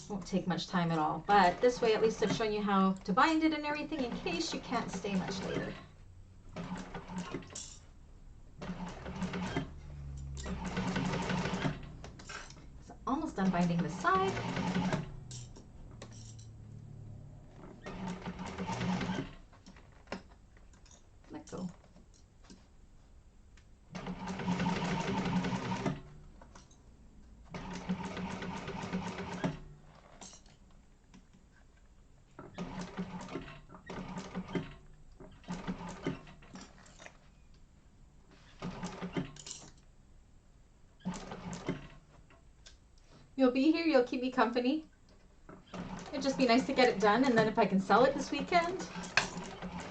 Won't take much time at all, but this way at least I've shown you how to bind it and everything in case you can't stay much later. So almost done binding this side. Let go. You'll be here, you'll keep me company. It'd just be nice to get it done, and then if I can sell it this weekend,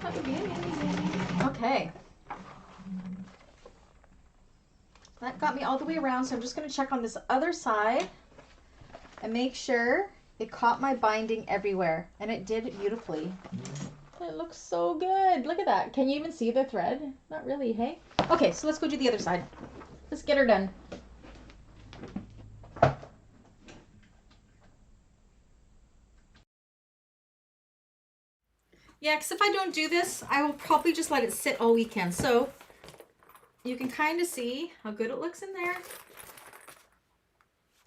that would be amazing. Okay. That got me all the way around, so I'm just going to check on this other side and make sure it caught my binding everywhere, and it did beautifully. It looks so good. Look at that. Can you even see the thread? Not really, hey? Okay, so let's go do the other side. Let's get her done. Yeah, because if I don't do this, I will probably just let it sit all weekend. So you can kind of see how good it looks in there.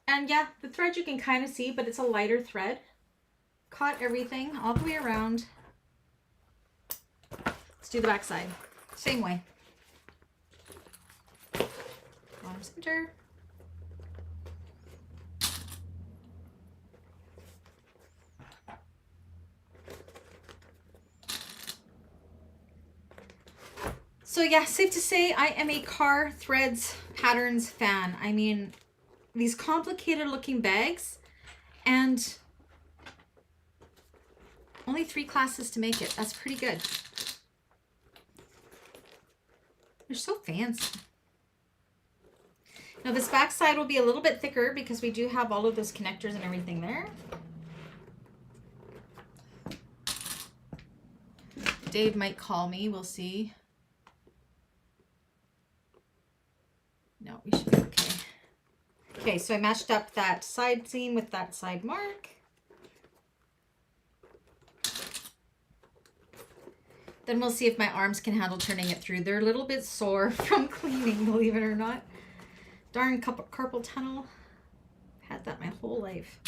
And yeah, the thread you can kind of see, but it's a lighter thread. Caught everything all the way around. Let's do the back side. Same way. Bottom center. So yeah, safe to say I am a car threads patterns fan. I mean, these complicated looking bags, and only 3 classes to make it. That's pretty good. They're so fancy. Now this back side will be a little bit thicker because we do have all of those connectors and everything there. Dave might call me, we'll see. No, we should be okay. Okay, so I matched up that side seam with that side mark. Then we'll see if my arms can handle turning it through. They're a little bit sore from cleaning, believe it or not. Darn carpal tunnel. Had that my whole life.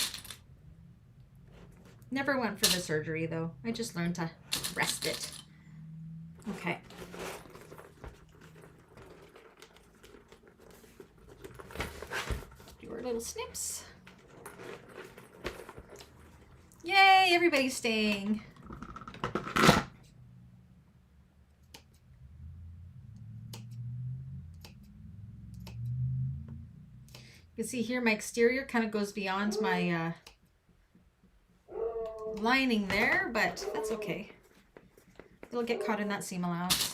Never went for the surgery though. I just learned to rest it. Okay. Do our little snips. Yay, everybody's staying. You can see here my exterior kind of goes beyond my lining there, but that's okay. It'll get caught in that seam allowance.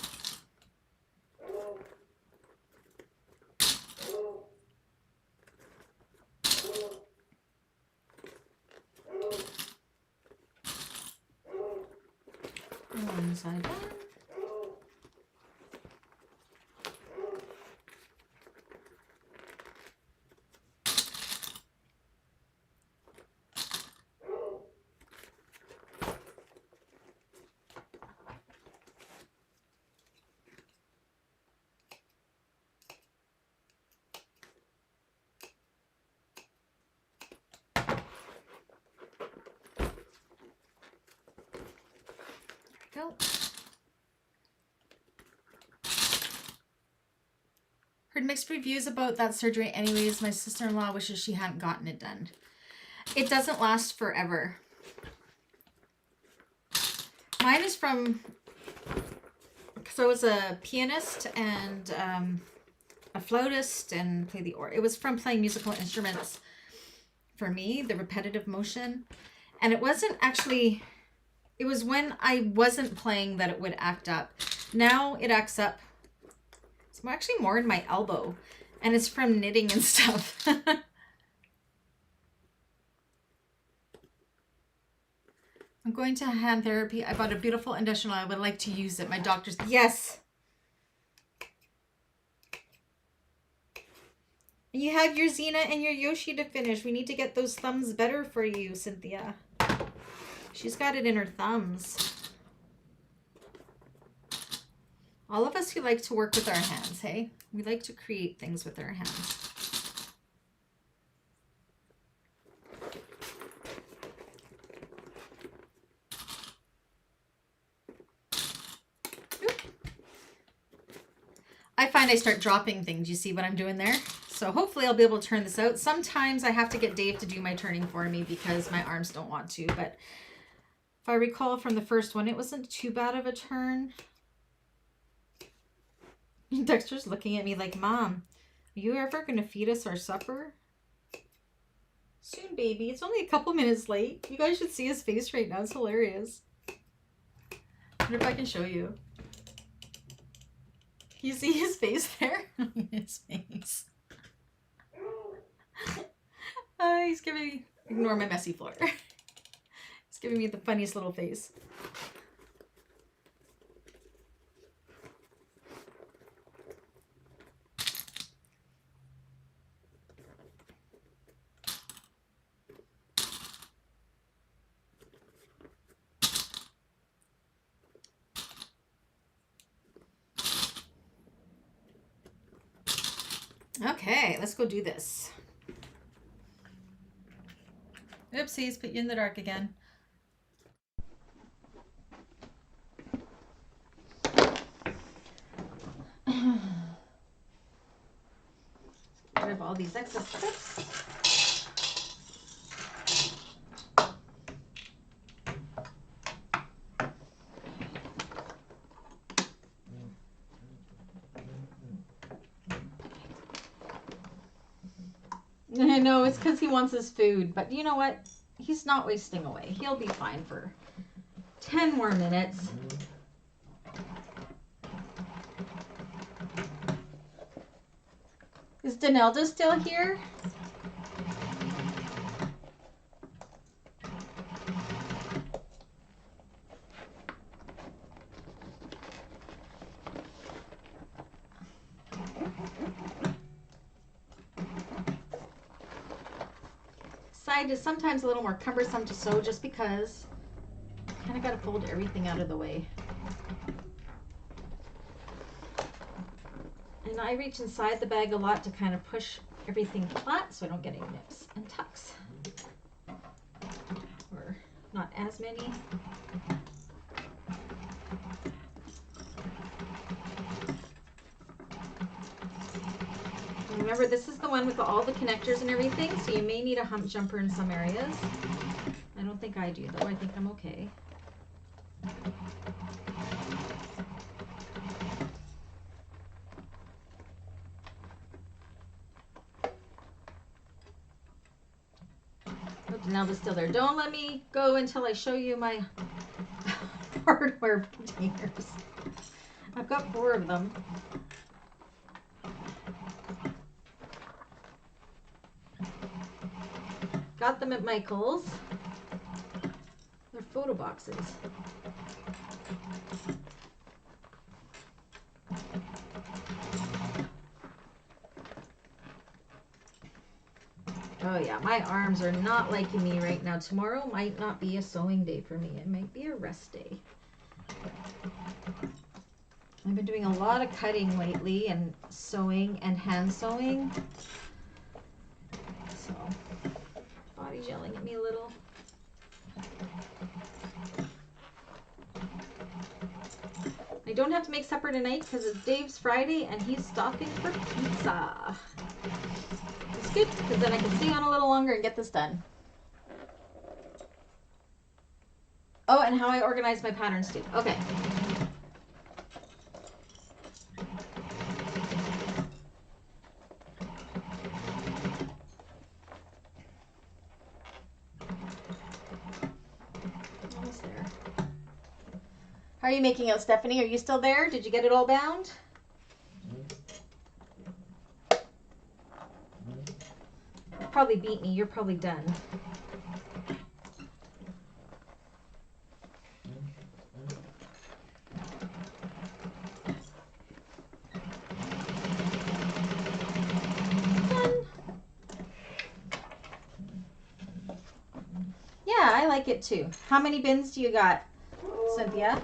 One side done. out. Heard mixed reviews about that surgery anyways. My sister-in-law wishes she hadn't gotten it done. It doesn't last forever. Mine is from, because I was a pianist and a flautist and played the organ. It was from playing musical instruments for me, the repetitive motion. And it wasn't actually, it was when I wasn't playing that it would act up. Now it acts up. It's actually more in my elbow, and it's from knitting and stuff. I'm going to hand therapy. I bought a beautiful industrial. I would like to use it. My doctor's, yes. You have your Xena and your Yoshi to finish. We need to get those thumbs better for you, Cynthia. She's got it in her thumbs. All of us who like to work with our hands, hey? We like to create things with our hands. Oop. I find I start dropping things. You see what I'm doing there? So hopefully I'll be able to turn this out. Sometimes I have to get Dave to do my turning for me because my arms don't want to. But if I recall from the first one, it wasn't too bad of a turn. Dexter's looking at me like, Mom, are you ever going to feed us our supper? Soon, baby. It's only a couple minutes late. You guys should see his face right now. It's hilarious. I wonder if I can show you. You see his face there? His face. He's giving me, ignore my messy floor. He's giving me the funniest little face. Okay, let's go do this. Oopsies, put you in the dark again. Get rid of all these excess clips. I know, it's because he wants his food, but you know what? He's not wasting away. He'll be fine for 10 more minutes. Is Donelda still here? Side is sometimes a little more cumbersome to sew just because you kind of got to fold everything out of the way. And I reach inside the bag a lot to kind of push everything flat so I don't get any nips and tucks. Or not as many. Remember, this is the one with all the connectors and everything, so you may need a hump jumper in some areas. I don't think I do, though. I think I'm okay. Oh, Denelda's still there. Don't let me go until I show you my hardware containers. I've got 4 of them. Got them at Michael's. They're photo boxes. Oh yeah, my arms are not liking me right now. Tomorrow might not be a sewing day for me. It might be a rest day. I've been doing a lot of cutting lately and sewing and hand sewing. So, body's yelling at me a little. I don't have to make supper tonight because it's Dave's Friday and he's stopping for pizza. It's good because then I can stay on a little longer and get this done. Oh, and how I organize my patterns too. Okay. Almost there. How are you making out, Stephanie? Are you still there? Did you get it all bound? You probably beat me. You're probably done. Yeah, I like it too. How many bins do you got, Cynthia?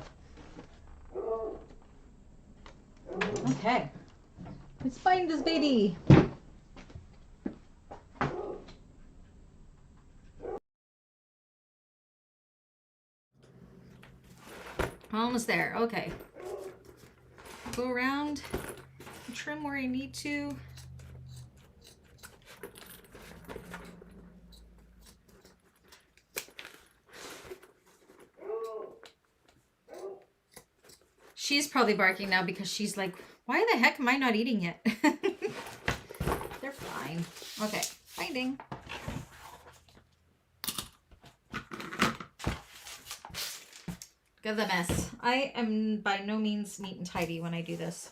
Okay. Let's find this baby. Almost there. Okay. Go around, trim where I need to. She's probably barking now because she's like, why the heck am I not eating yet? They're fine. Okay, finding. Look at the mess. I am by no means neat and tidy when I do this.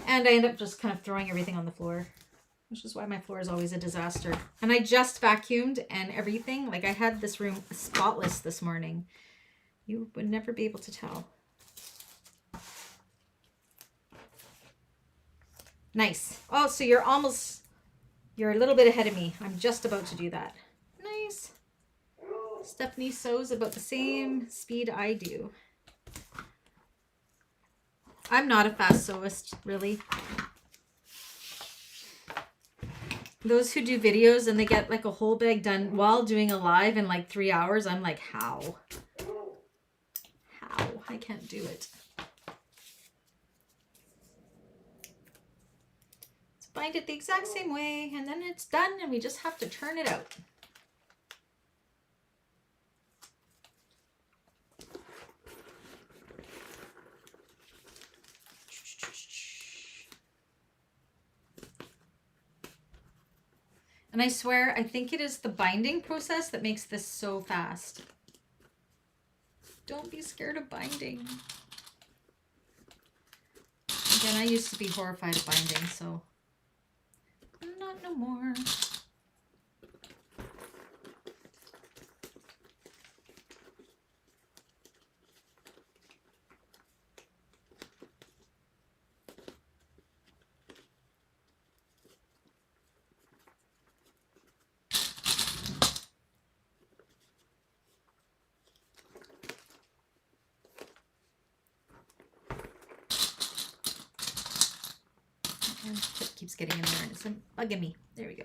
And I end up just kind of throwing everything on the floor, which is why my floor is always a disaster. And I just vacuumed and everything. Like I had this room spotless this morning. You would never be able to tell. Nice. Oh, so you're a little bit ahead of me. I'm just about to do that. Nice. Stephanie sews about the same speed I do. I'm not a fast sewist, really. Those who do videos and they get like a whole bag done while doing a live in like 3 hours, I'm like, how? How? I can't do it. Bind it the exact same way and then it's done and we just have to turn it out. And I swear, I think it is the binding process that makes this so fast. Don't be scared of binding. Again, I used to be horrified of binding, so not no more. And it keeps getting in there and it's bugging me. There we go.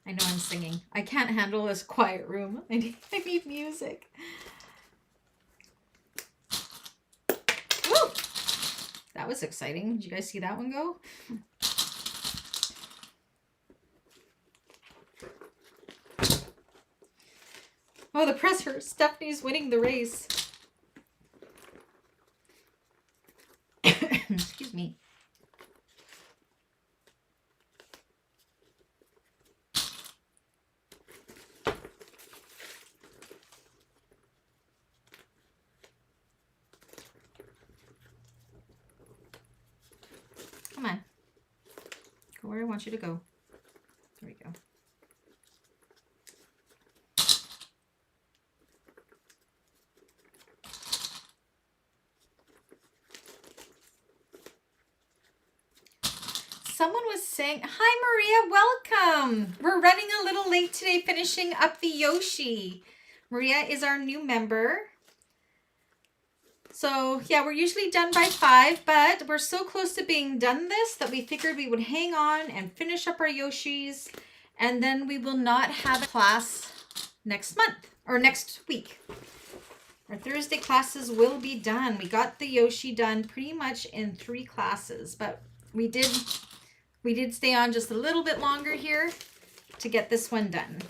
I know I'm singing. I can't handle this quiet room. I need music. Woo! That was exciting. Did you guys see that one go? Oh, the presser. Stephanie's winning the race. Excuse me. Come on. Go where I want you to go. There we go. Someone was saying, hi Maria, welcome. We're running a little late today finishing up the Yoshi. Maria is our new member. So yeah, we're usually done by 5, but we're so close to being done this that we figured we would hang on and finish up our Yoshis, and then we will not have a class next month or next week. Our Thursday classes will be done. We got the Yoshi done pretty much in 3 classes, but we did stay on just a little bit longer here to get this one done.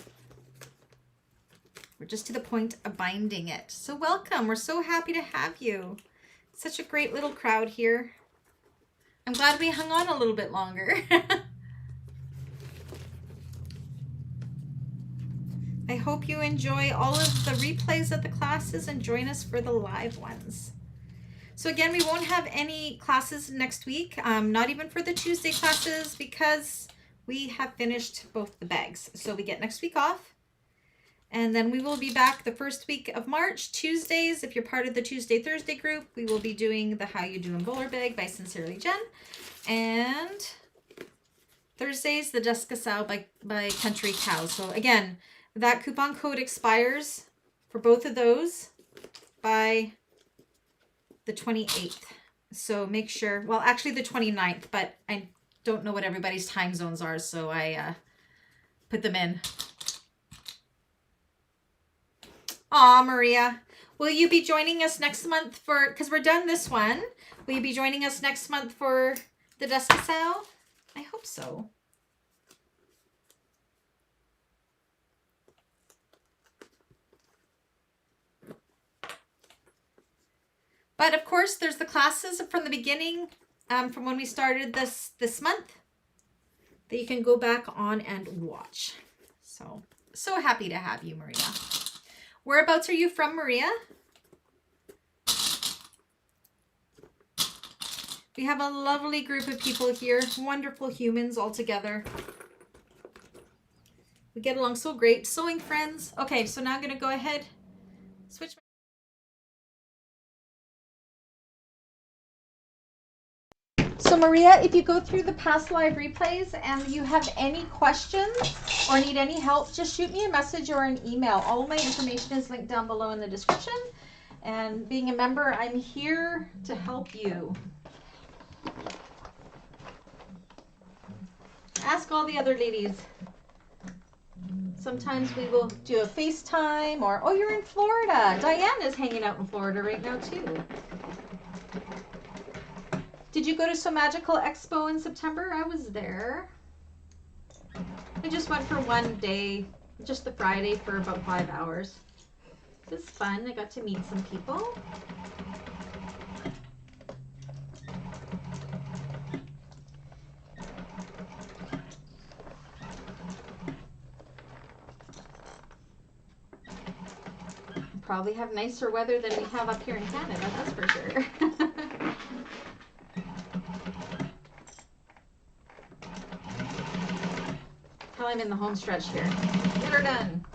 We're just to the point of binding it. So welcome. We're so happy to have you. Such a great little crowd here. I'm glad we hung on a little bit longer. I hope you enjoy all of the replays of the classes and join us for the live ones. So again, we won't have any classes next week, not even for the Tuesday classes, because we have finished both the bags. So we get next week off. And then we will be back the first week of March, Tuesdays. If you're part of the Tuesday, Thursday group, we will be doing the How You Doing Bowler Bag by Sincerely Jen. And Thursdays, the Descasau by Country Cow. So again, that coupon code expires for both of those by the 28th. So make sure, well, actually the 29th, but I don't know what everybody's time zones are, so I put them in. Aw, Maria, will you be joining us next month for, because we're done this one, will you be joining us next month for the Descasau? I hope so. But of course, there's the classes from the beginning, from when we started this month, that you can go back on and watch. So happy to have you, Maria. Whereabouts are you from, Maria? We have a lovely group of people here, wonderful humans all together. We get along so great. Sewing friends. Okay, so now I'm going to go ahead, switch. So Maria, if you go through the past live replays and you have any questions or need any help, just shoot me a message or an email. All my information is linked down below in the description. And being a member, I'm here to help you. Ask all the other ladies. Sometimes we will do a FaceTime or, oh, you're in Florida. Diane is hanging out in Florida right now too. Did you go to So Magical Expo in September? I was there. I just went for one day, just the Friday for about 5 hours. It was fun. I got to meet some people. Probably have nicer weather than we have up here in Canada, that's for sure. I'm in the home stretch here. Get her done.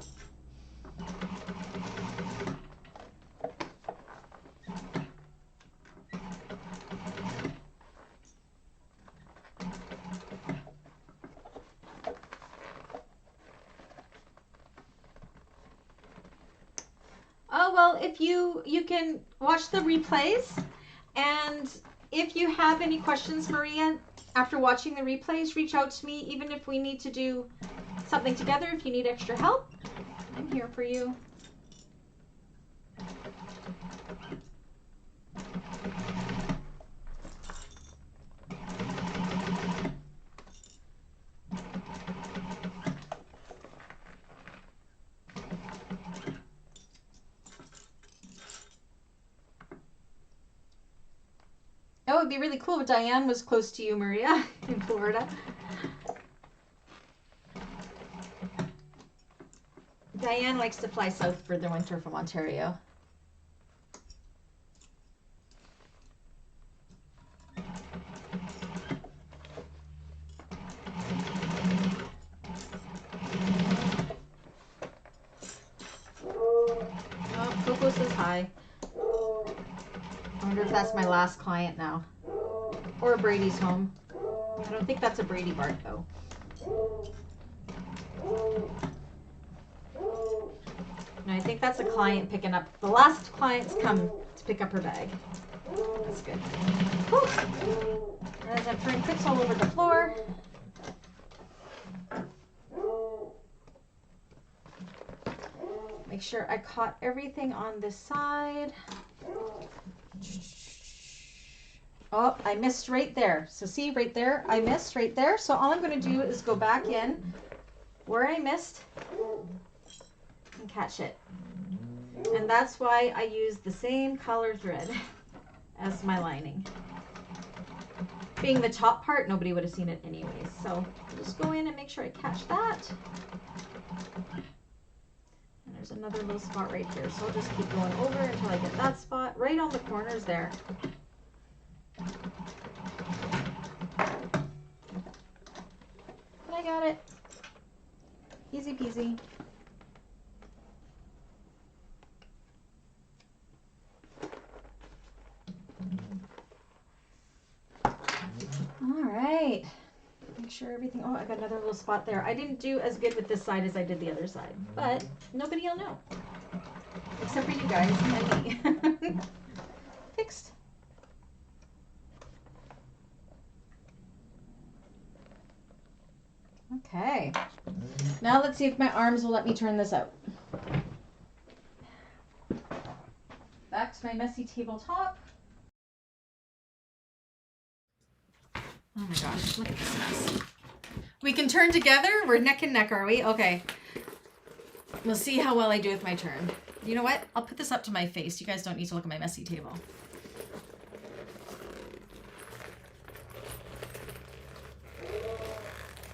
Oh, well, if you can watch the replays, and if you have any questions, Maria, after watching the replays, reach out to me, even if we need to do something together. If you need extra help, I'm here for you. Oh, it'd be really cool if Diane was close to you, Maria, in Florida. Diane likes to fly south for the winter from Ontario. Oh, Coco says hi. I wonder if that's my last client now. Or Brady's home. I don't think that's a Brady bark though. No, I think that's a client picking up. The last client's come to pick up her bag. That's good. Whew. As I'm throwing clips all over the floor. Make sure I caught everything on this side. Oh, I missed right there. So see right there, I missed right there. So all I'm going to do is go back in where I missed and catch it. And that's why I use the same color thread as my lining. Being the top part, nobody would have seen it anyways. So just go in and make sure I catch that. And there's another little spot right here. So I'll just keep going over until I get that spot right on the corners there. And I got it. Easy peasy. All right. Make sure everything, oh, I got another little spot there. I didn't do as good with this side as I did the other side, but nobody will know. Except for you guys and me. Fixed. Okay. Now let's see if my arms will let me turn this out. Back to my messy tabletop. Oh my gosh, look at this mess. We can turn together? We're neck and neck, are we? Okay. We'll see how well I do with my turn. You know what? I'll put this up to my face. You guys don't need to look at my messy table.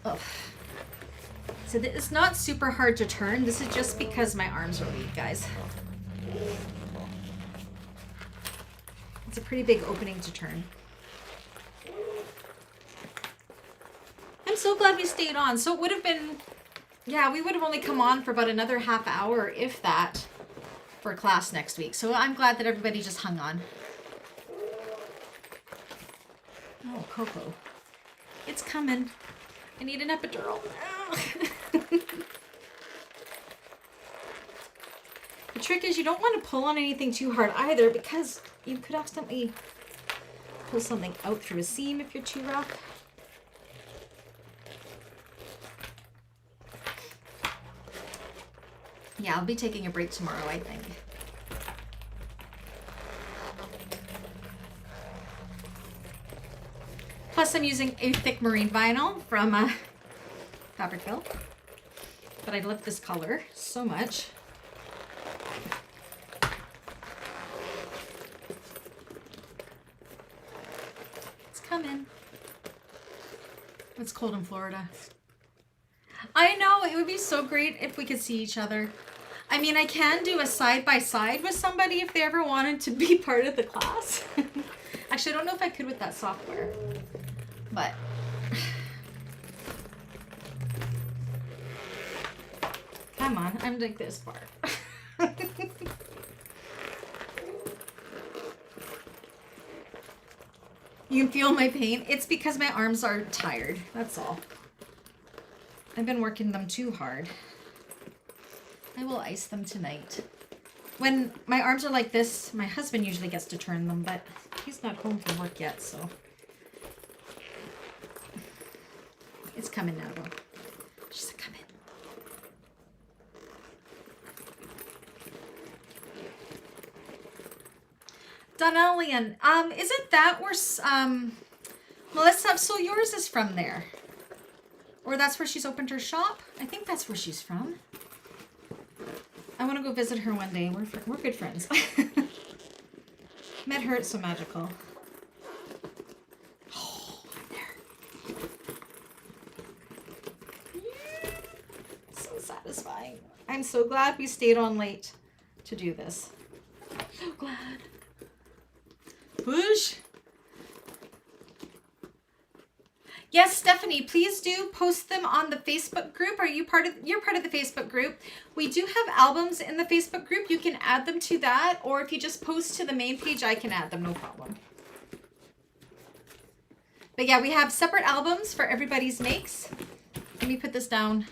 Oh. So it's not super hard to turn. This is just because my arms are weak, guys. It's a pretty big opening to turn. I'm so glad we stayed on. So it would have been, yeah, we would have only come on for about another half hour, if that, for class next week. So I'm glad that everybody just hung on. Oh, Coco. It's coming. I need an epidural. The trick is you don't want to pull on anything too hard either, because you could accidentally pull something out through a seam if you're too rough. Yeah, I'll be taking a break tomorrow, I think. Plus, I'm using a thick marine vinyl from Fabricville. But I love this color so much. It's coming. It's cold in Florida. I know, it would be so great if we could see each other. I mean, I can do a side-by-side with somebody if they ever wanted to be part of the class. Actually, I don't know if I could with that software. But... come on, I'm like this part. You can feel my pain. It's because my arms are tired. That's all. I've been working them too hard. I will ice them tonight. When my arms are like this, my husband usually gets to turn them, but he's not home from work yet, so. It's coming now, though. She's coming. Donnellian, isn't that where, Melissa, so yours is from there? Or that's where she's opened her shop? I think that's where she's from. I want to go visit her one day. We're good friends. Met her at So Magical. Oh, I'm there. So satisfying. I'm so glad we stayed on late to do this. So glad. Push. Yes, Stephanie, please do post them on the Facebook group. You're part of the Facebook group. We do have albums in the Facebook group. You can add them to that, or if you just post to the main page, I can add them, no problem. But yeah, we have separate albums for everybody's makes. Let me put this down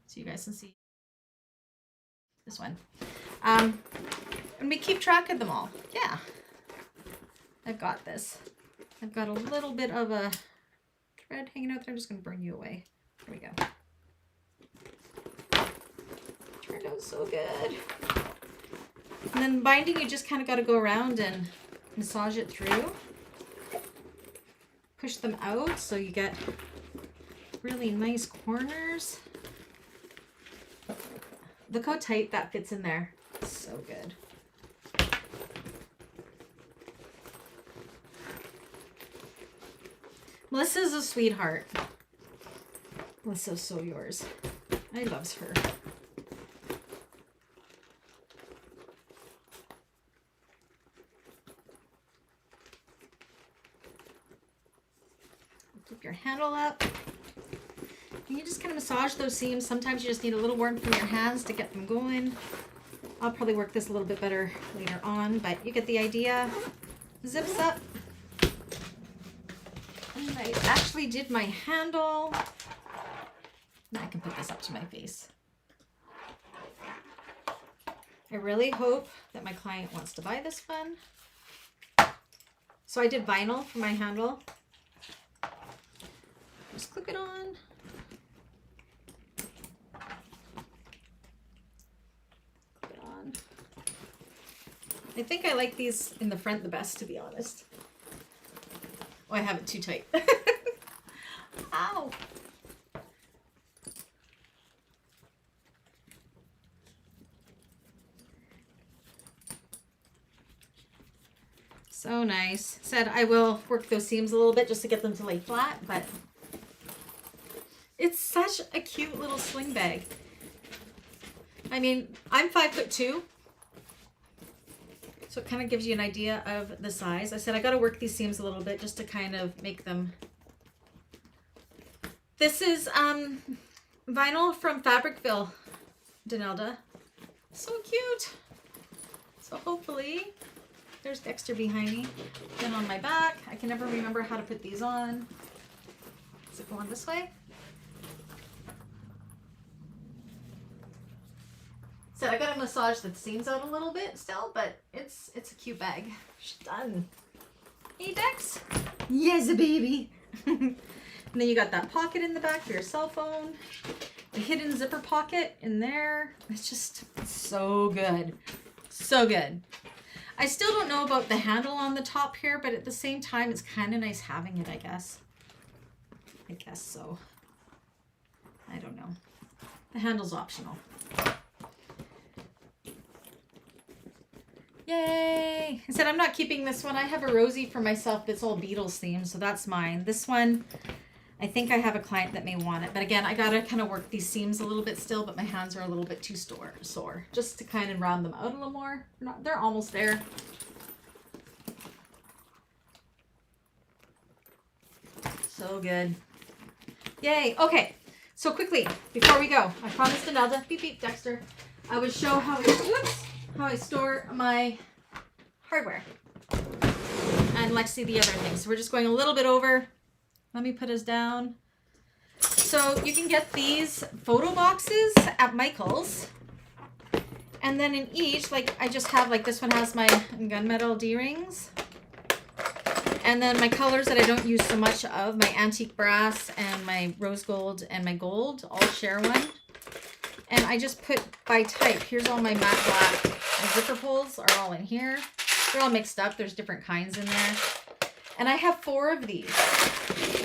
so you guys can see this one. And we keep track of them all. Yeah. I've got this. I've got a little bit of a thread hanging out there. I'm just going to bring you away. There we go. Turned out so good. And then binding, you just kind of got to go around and massage it through. Push them out so you get really nice corners. Look how tight that fits in there. It's so good. Melissa's a sweetheart. Melissa's so yours. I loves her. Flip your handle up. And you just kind of massage those seams. Sometimes you just need a little warmth from your hands to get them going. I'll probably work this a little bit better later on, but you get the idea. Zips up. And I actually did my handle. Now I can put this up to my face. I really hope that my client wants to buy this one. So I did vinyl for my handle. Just clip it on. Clip it on. I think I like these in the front the best, to be honest. Oh, I have it too tight. Ow! So nice. Said I will work those seams a little bit just to get them to lay flat, but it's such a cute little sling bag. I mean, I'm 5'2", so it kind of gives you an idea of the size. I said I got to work these seams a little bit just to kind of make them. This is vinyl from Fabricville, Denelda. So cute. So hopefully, there's Dexter behind me. Then on my back, I can never remember how to put these on. Is it going this way? So I gotta massage the seams out a little bit still, but it's a cute bag. She's done. Hey Dex. Yes, baby. And then you got that pocket in the back for your cell phone. The hidden zipper pocket in there. It's just so good. So good. I still don't know about the handle on the top here, but at the same time, it's kind of nice having it, I guess. I guess so. I don't know. The handle's optional. Yay! I said I'm not keeping this one. I have a Rosie for myself that's all Beatles themed, so that's mine. This one, I think I have a client that may want it. But again, I gotta kind of work these seams a little bit still, but my hands are a little bit too sore. Just to kind of round them out a little more. They're almost there. So good. Yay! Okay, so quickly, before we go, I promised Denelda, beep beep Dexter, I would show how I store my hardware. And Lexi the other things. So we're just going a little bit over. Let me put us down. So you can get these photo boxes at Michael's. And then in each, like I just have, like this one has my gunmetal D-rings. And then my colors that I don't use so much of, my antique brass and my rose gold and my gold, all share one. And I just put by type. Here's all my matte black. My zipper pulls are all in here. They're all mixed up. There's different kinds in there. And I have 4 of these.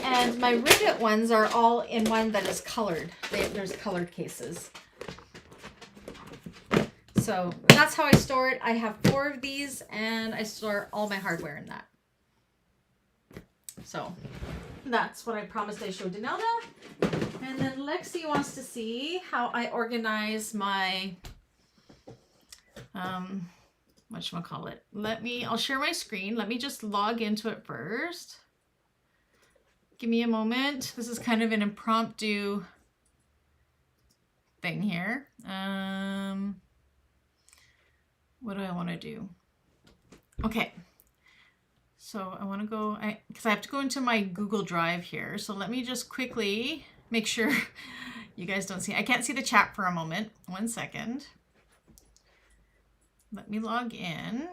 And my Rivet ones are all in one that is colored. There's colored cases. So that's how I store it. I have 4 of these and I store all my hardware in that. So that's what I promised I showed Denelda. And then Lexi wants to see how I organize my, whatchamacallit. I'll share my screen. Let me just log into it first. Give me a moment. This is kind of an impromptu thing here. What do I want to do? Okay. So I want to go, because I have to go into my Google Drive here. So let me just quickly make sure you guys don't see. I can't see the chat for a moment. 1 second. Let me log in.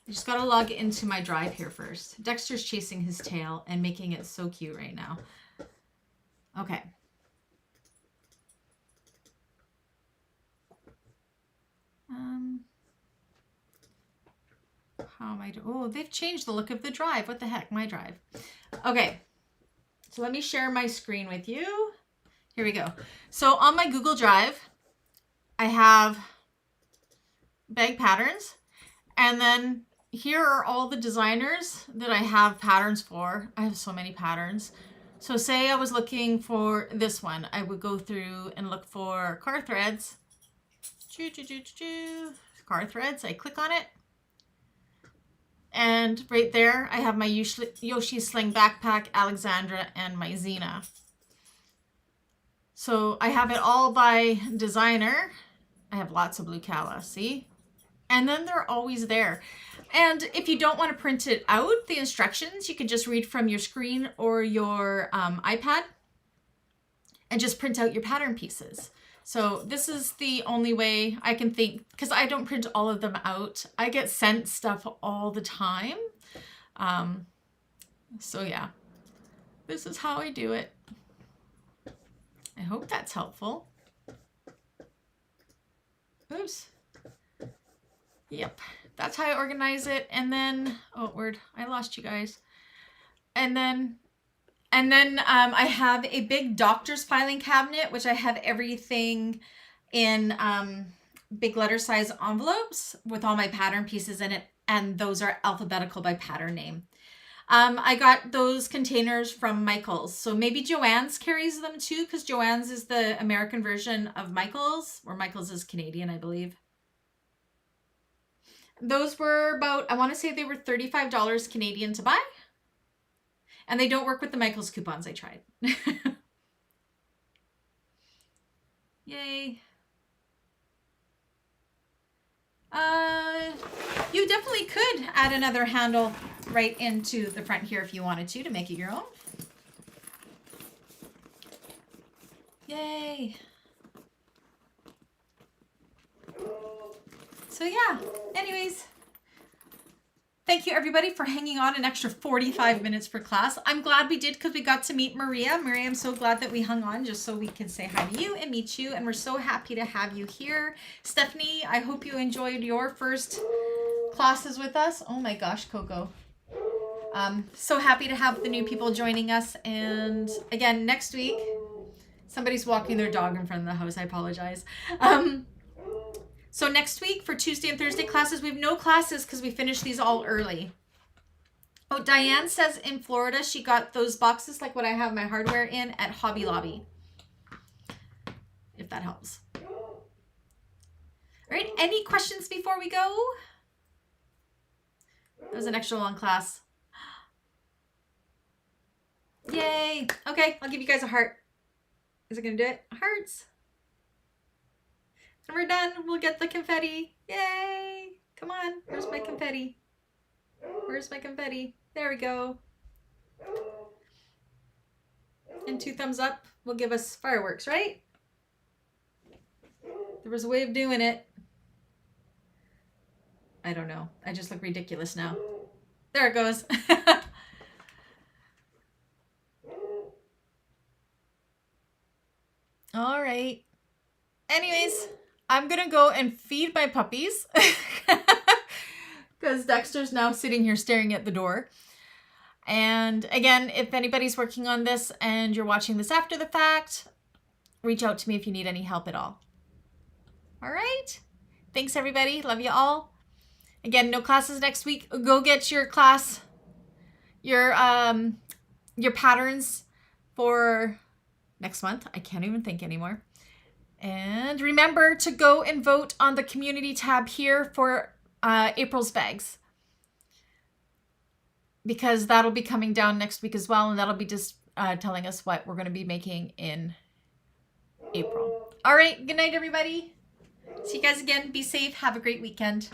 I just gotta log into my drive here first. Dexter's chasing his tail and making it so cute right now. Okay. How am I doing? Oh, they've changed the look of the drive. What the heck? My drive. Okay. So let me share my screen with you. Here we go. So on my Google Drive, I have bag patterns, and then here are all the designers that I have patterns for. I have so many patterns. So say I was looking for this one, I would go through and look for car threads. Car threads, I click on it. And right there, I have my Yoshi Sling backpack, Alexandra, and my Xena. So I have it all by designer. I have lots of blue calla, see? And then they're always there. And if you don't want to print it out, the instructions, you can just read from your screen or your iPad and just print out your pattern pieces. So this is the only way I can think, because I don't print all of them out. I get sent stuff all the time. So yeah, this is how I do it. I hope that's helpful. Oops. Yep, that's how I organize it. And then, oh word, I lost you guys. And then I have a big doctor's filing cabinet, which I have everything in big letter size envelopes with all my pattern pieces in it. And those are alphabetical by pattern name. I got those containers from Michaels. So maybe Joann's carries them too, because Joann's is the American version of Michaels, or Michaels is Canadian, I believe. Those were about, I want to say they were $35 Canadian to buy. And they don't work with the Michaels coupons I tried. Yay. You definitely could add another handle right into the front here if you wanted to make it your own. Yay. So yeah, anyways, thank you everybody for hanging on an extra 45 minutes for class. I'm glad we did, because we got to meet Maria. Maria, I'm so glad that we hung on just so we can say hi to you and meet you. And we're so happy to have you here. Stephanie, I hope you enjoyed your first classes with us. Oh my gosh, Coco. So happy to have the new people joining us. And again, next week, somebody's walking their dog in front of the house. I apologize. So next week for Tuesday and Thursday classes, we have no classes because we finished these all early. Oh, Diane says in Florida, she got those boxes like what I have my hardware in at Hobby Lobby. If that helps. All right, any questions before we go? That was an extra long class. Yay. Okay, I'll give you guys a heart. Is it gonna do it? Hearts. And we're done. We'll get the confetti. Yay. Come on. Where's my confetti? Where's my confetti? There we go. And 2 thumbs up will give us fireworks, right? There was a way of doing it. I don't know. I just look ridiculous now. There it goes. All right. Anyways, I'm going to go and feed my puppies because Dexter's now sitting here staring at the door. And again, if anybody's working on this and you're watching this after the fact, reach out to me if you need any help at all. All right. Thanks, everybody. Love you all. Again, no classes next week. Go get your class, your patterns for next month. I can't even think anymore. And remember to go and vote on the community tab here for April's bags, because that'll be coming down next week as well. And that'll be just telling us what we're going to be making in April. All right. Good night, everybody. See you guys again. Be safe. Have a great weekend.